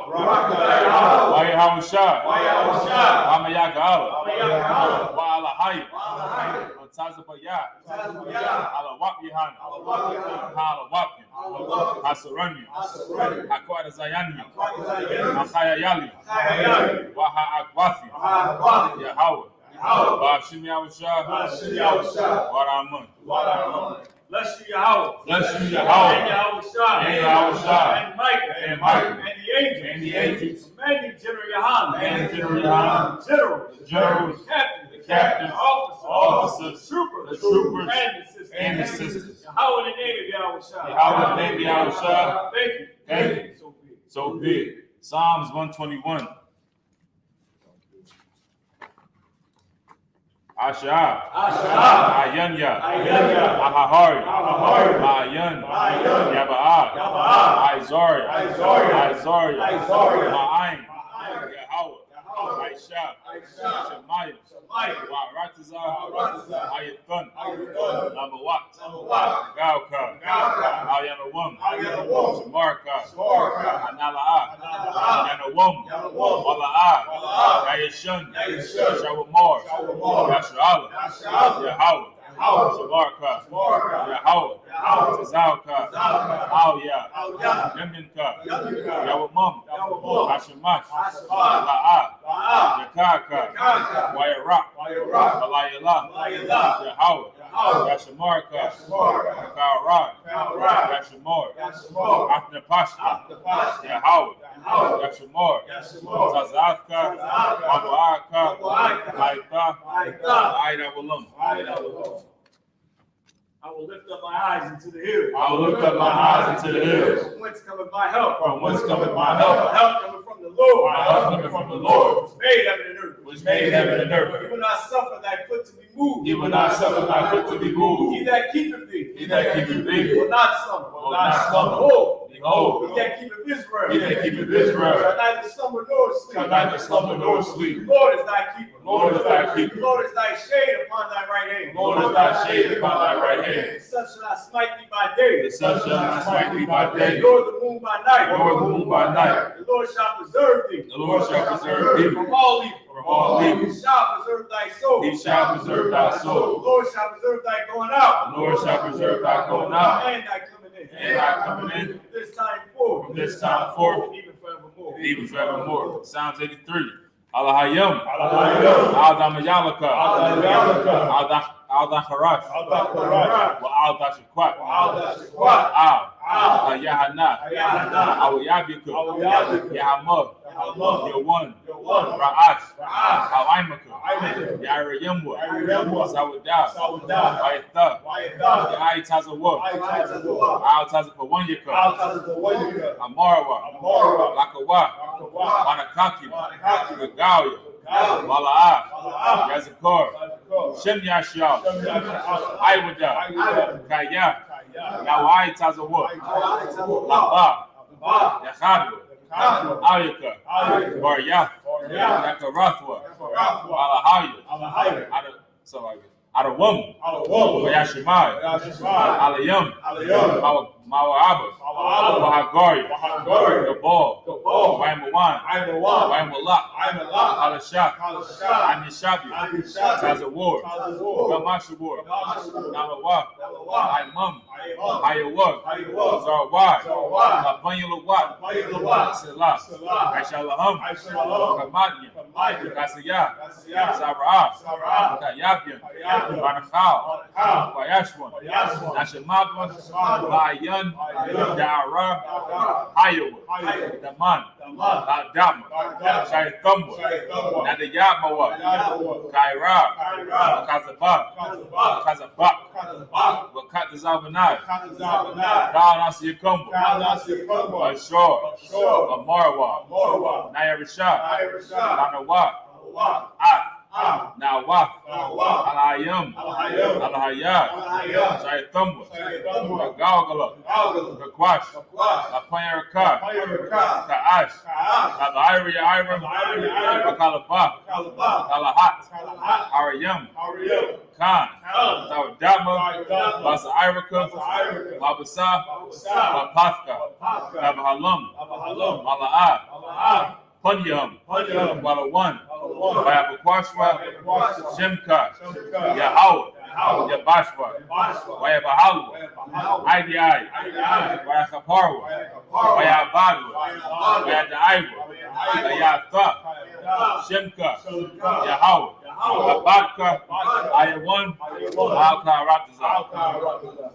Yahushua. Amayaka'ala. Wa'alahayim. Tazabayat. Alawap Yahanna. Halawapim. Hasaranyim. Hakwada Zayanyim. Achayayali. Waha'akwafim. Yahweh. Ba'ashim Yahushua. Waramun. Bless you, Yahweh. Bless you, Yahweh. And Yahushua. And Yahushua. And Michael. And Michael. And the angels. And the angels. Commanding General Yohanan. And General Yohanan. Generals. Generals. The captains. Officers. The troopers. And the sisters. Yahweh in the name of Yahushua. Yahweh in the name of Yahushua. Thank you. Thank you. So be it. So be it. Psalms 121. Asha. Ayanya. Ahahari. Ma'ayan. Yaba'ah. Isaiah. Ma'ayin. Yahweh. Aisha. Shemayim. Wa'aratiza. Ayathan. Namawat. Gauka. Ayanawam. Shamarka. Anala'ah. Yanawam. Wala'ah. Yayashun. Shawamar. Yasha'ala. Yahweh. Shamarka. Yahweh. Tazauka. Alya. Yeminka. Yawamam. Hashemash. La'ah. Yakaka. Wayarak. Walayala. Yahweh. Yashamarka. Karak. Yashamar. Afnapashka. Yahweh. Yashamar. Tazaka. Wabuaka. Laita. Aida Walum. will lift up my eyes into the hills. I will lift up my eyes into the hills. From whence cometh my help? From whence cometh my My help? help cometh from the Lord. My help cometh from the Lord, Which made heaven and earth. which made heaven and earth. He will not suffer thy foot to be moved. He will not suffer thy foot to be moved. He that keepeth thee. He that keepeth thee will not slumber. will not slumber. Behold, Behold, he that keepeth Israel. he that keepeth Israel shall neither slumber nor sleep. shall neither slumber nor sleep. The Lord is thy keeper. The Lord is thy keeper. The Lord is thy shade upon thy right hand. The Lord is thy shade upon thy right hand. The sun shall not smite thee by day. The sun shall not smite thee by day, Nor the moon by night. nor the moon by night. The Lord shall preserve thee. The Lord shall preserve thee from all evil. from all evil. He shall preserve thy soul. He shall preserve thy The soul. Lord shall preserve thy going out. The Lord shall preserve thy going out And thy coming in. and thy coming in From this time forth. from this time forth, Even forevermore. even forevermore. Psalms 83. Allahayim. Allahayim. Al-Damayalaka. Al-Damayalaka. Al-Dakharash. Al-Dakharash. Wa-Al-Dashikwat. Al-Dakharash. Al-Yahanna. Yahanna. Al-Yabiku. Al-Yabiku. Yahamah. Yahamah. Yawan. Yawan. Ra'ash. Ra'ash. Al-Aimaku. Yarayimwa. Yarayimwa. Sawadah. Sawadah. Wa'itha. Wa'itha. Ya'itazawa. Al-Tazawa. Al-Tazapawanyaka. Al-Tazawanyaka. Amarawa. Amarawa. Lakawa. Lakawa. Manakaki. Manakaki. Gagalia. Gagalia. Mala'ah. Mala'ah. Yazakar. Yazakar. Shem Yashal. Yashal. Iwada. Iwada. Kaya. Kaya. Yawai Tazawa. Al-Tazawa. Laba. Laba. Yakhadwa. Yakadwa. Ayaka. Ayaka. Baryah. Baryah. Yakarathwa. Yakarathwa. Alahaya. Alahaya. Adawum. Adawum. Yashimai. Yashimai. Alayam. Alayam. Mawa'abas. Mawa'abas. Wahagari. Wahagari. Gabal. Gabal. Waimawan. Aimawan. Waimulak. Aimalak. Alashak. Alashak. Anishabi. Anishabi. Tazawar. Tazawar. Gamashawar. Gamashawar. Nalawa. Nalawa. Aimam. Ayamam. Hayawak. Hayawak. Zarwad. Zarwad. Labanyalawat. Bayalawat. Selah. Selah. Aishalaham. Aishalaham. Kamadya. Kamadya. Kasiyah. Kasiyah. Sara'ah. Sara'ah. Kayabyan. Kayabyan. Banachal. Banachal. Wayashwan. Wayashwan. Nashamadwan. Nashamadwan. Bayan. Bayan. Dara. Dara. Hayawa. Hayawa. Daman. Daman. Dama. Dama. Shaitamwa. Shaitamwa. Nadayamawa. Nadayamawa. Kaira. Kaira. Kazabak. Kazabak. Kazabak. Kazabak. Wakatazabanai. Katazabanai. Kalanasiyakumwa. Kalanasiyakumwa. Ashur. Ashur. Amarwa. Amarwa. Nayarishah. Nayarishah. Lanawa. Wa. Nawa. Nawa. Alhayam. Alhayam. Alhayat. Alhayat. Shaitamwa. Shaitamwa. Galgala. Galgala. Kakwash. Kakwash. Lapayaraka. Payaraka. Kaash. Kaash. Labairi Iram. Labairi Iram. Kalabah. Kalabah. Kalahat. Kalahat. Arayam. Arayam. Khan. Khan. Tawadama. Tawadama. Basa Iraka. Basa Iraka. Babasa. Babasa. Bapafka. Bapafka. Abahalam. Abahalam. Mala'ah. Mala'ah. Punyam. Punyam. Walawan. Walawan. Wayabakwashwa. Wayabakwashwa. Shimka. Shimka. Yahawa. Yahawa. Yabashwa. Yabashwa. Wayabahalwa. Wayabahalwa. Idai. Idai. Wayakaparwa. Wayakaparwa. Wayabadwa. Wayabadwa. Wayadaiwa. Wayadaiwa. Wayatha. Wayatha. Shimka. Shimka. Yahawa. Yahawa. Abadka. Abadka. Ayawan. Ayawan. Alkaratazah. Alkaratazah.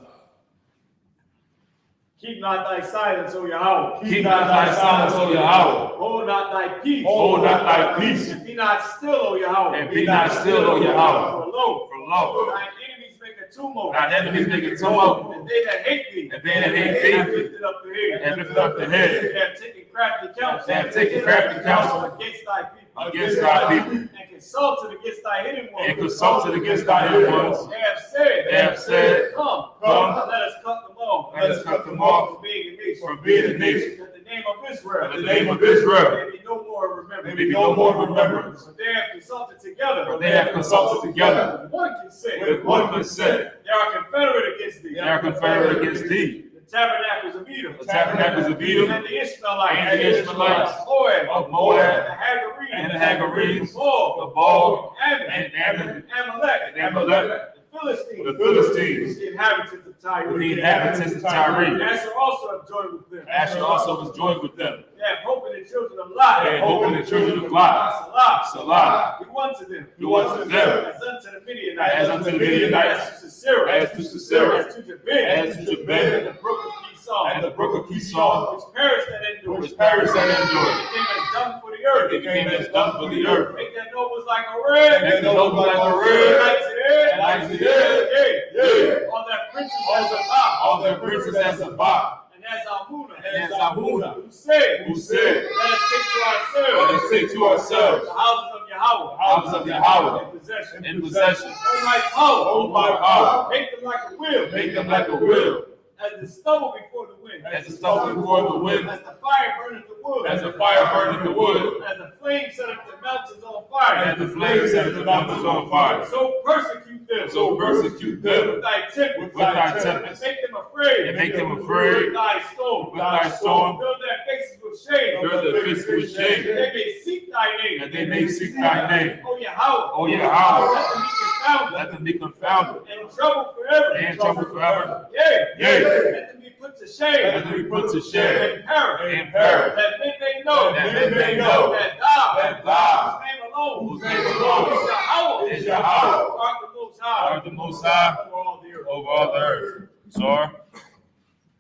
Keep not thy silence, O Yahweh. Keep not thy silence, O Yahweh. Hold not thy peace. Hold not thy peace. And be not still, O Yahweh. And be not still, O Yahweh. For lo, For lo, thine enemies make a tumult. thine enemies make a tumult. And they that hate thee. And they that hate thee. Have lifted up the head. And lifted up the head. They have taken crafty counsel. They have taken crafty counsel against thy people. Against thy people. And consulted against thy hidden ones. And consulted against thy hidden ones. They have said. They have said, Come, come, let us cut them off. let us cut them off from being a nation. from being a nation. That the name of Israel. That the name of Israel May be no more remembered. may be no more remembrance. But they have consulted together. For they have consulted together With one consent. with one consent. They are confederate against thee. They are confederate against thee. The tabernacles of Edom. The tabernacles of Edom And the Ishmaelites. and the Ishmaelites Of Moab. of Moab And the Hagarenes. and the Hagarenes, Gaul. the Baal, Ammon. and Ammon, Amalek. and Amalek, The Philistines. the Philistines, The inhabitants of Tyre. the inhabitants of Tyre. Asher also have joined with them. Asher also was joined with them. They have hope in the children of Lot. They had hope in the children of Lot. Salah. Salah. He won to them. He was to them. As unto the Midianites. As unto the Midianites. As to Sisera. As to Sisera. As to Jabin. As to Jabin. And the brook of Kishon. And the brook of Kishon, Which perished and endured. which perished and endured. It became as dung for the earth. It became as dung for the earth. Make that nobles like a red. Make the nobles like a red. Like to head. Like the head. Yeah. All that princes as a box. All the princes as a box. And as Amuna. And as Amuna. Who said, Who said, let us take to let ourselves us take to ourselves the houses of Yahweh. houses of Yahweh In possession. in possession. Oh my power. Oh my power. Make them like a wheel. Make them like a wheel. As the stubble before the wind. As the stubble before the wind. As the fire burneth the wood. As the fire burneth the wood. As the flame setteth the mountains on fire. And the flames set the mountains on fire. So persecute them. So persecute them with thy tempest. with thy tempest. And make them afraid. And make them afraid With thy storm. with thy storm. Fill their faces with shame. Fill their faces with shame. That they may seek thy name. That they may seek thy name. O Yahweh. O Yahweh. Let them be confounded. Let them be confounded. And trouble forever. And trouble forever. Yea. Yea. Let them be put to shame. Let them be put to shame. And perish. And perish. That men may know. That men may know. That thou. That thou. Whose name alone. Whose name alone. Is Yahweh. Is Yahweh. Art the most high. Art the Most High Over all the earth. over all the earth. Sir,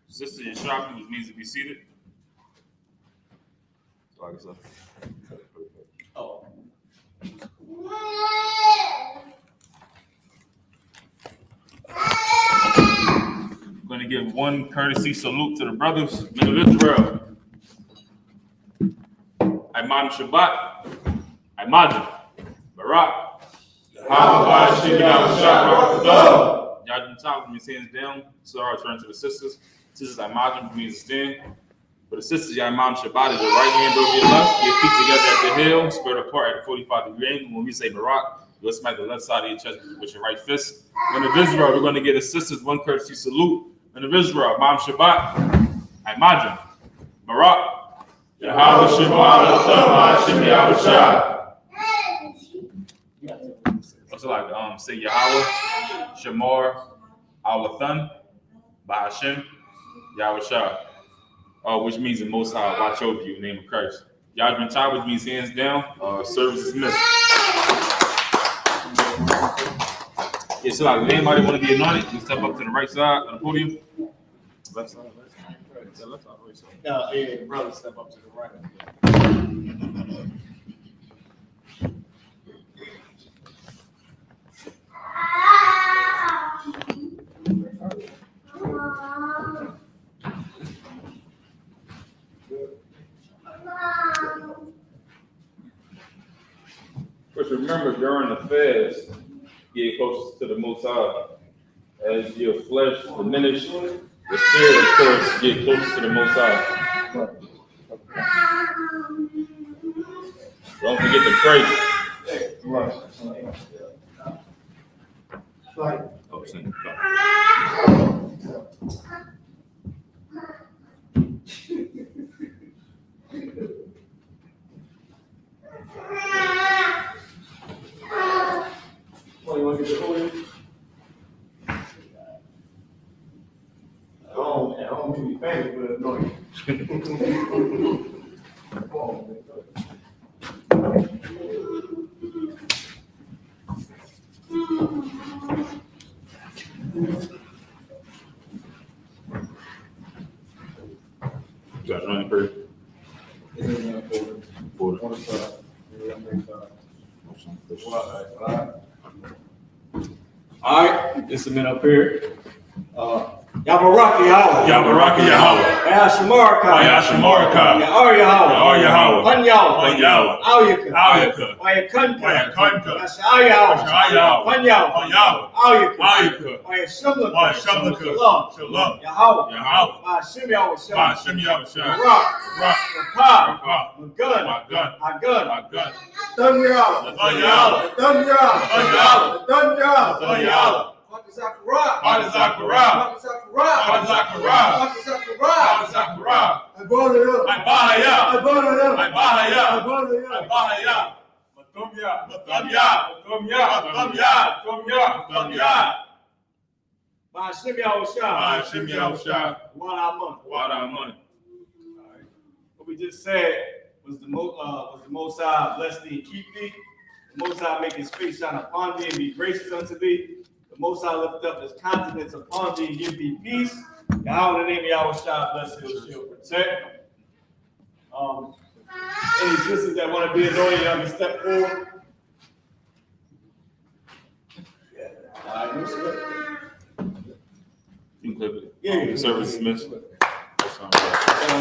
Sister Yeshua, which means to be seated. Oh. I'm going to give one courtesy salute to the brothers, men of Israel. Iman Shabbat, Imagine, Barak, Yajim Top, with your hands down. So I turn to the sisters. Sisters, Imagine means to stand. For the sisters, your Imam Shabbat is your right hand over your left, your feet together at the heel, spread apart at a 45-degree angle. When we say Barak, you'll smack the left side of your chest with your right fist. Men of Israel, we're going to give the sisters one courtesy salute. Men of Israel, Imam Shabbat, Imagine, Barak, Yahweh Shema, Hashem Yahweh. Also like say Yahweh, Shemar, Alathan, Bahashem, Yahweh Shah. Which means the Most High watch over you in the name of Christ. Yajman Chai, which means hands down, service is missed. Yeah, so like, if anybody want to be anointed, you step up to the right side of the podium. Left side, right side. Left side, right side. No, yeah, brother, step up to the right. But remember, during the fast, get closer to the Most High. As your flesh diminishes, the spirit, of course, get closer to the Most High. Don't forget to pray. Right. Like, Oh, sing. oh, you want to get the podium? I don't mean to be famous, but annoying. You guys running prayer? All right, this is men up here. Yabaraki Yahweh. Yabaraki Yahweh. Yashamaraka. Yashamaraka. Yahweh Yahweh. Yahweh. Pan Yahweh. Yahweh. Auyaka. Auyaka. Wayakanka. Wayakanka. Yashai Yahweh. Yahweh. Pan Yahweh. Yahweh. Auyaka. Auyaka. Wayashamlaka. Shamlaka. Shalom. Shalom. Yahweh. Yahweh. Hashem Yahweh. Hashem Yahweh. Rock. Rock. Rakah. My Gun. gun. Gun. My gun. Done job. Done job. Done job. Done job. Done job. Done job. Father Zachariah. Father Zachariah. Father Zachariah. Father Zachariah. Father Zachariah. Father Zachariah. I brought it up. I bahaya. I brought it up. I bahaya. I brought it I up. bahaya. Matomya. Matomya. Matomya. Matomya. Matomya. Matomya. Hashem Yahweh. Hashem Yahweh. Wadaman. Wadaman. What we just said was the Most High bless thee and keep thee. The Most High make his face shine upon thee and be gracious unto thee. The Most High lift up his countenance upon thee and give thee peace. Yahweh, in the name of Yahweh, shall bless you, shield, protect. Any sisters that want to be anointed, y'all can step forward. You can clip it. Yeah. Service dismissed.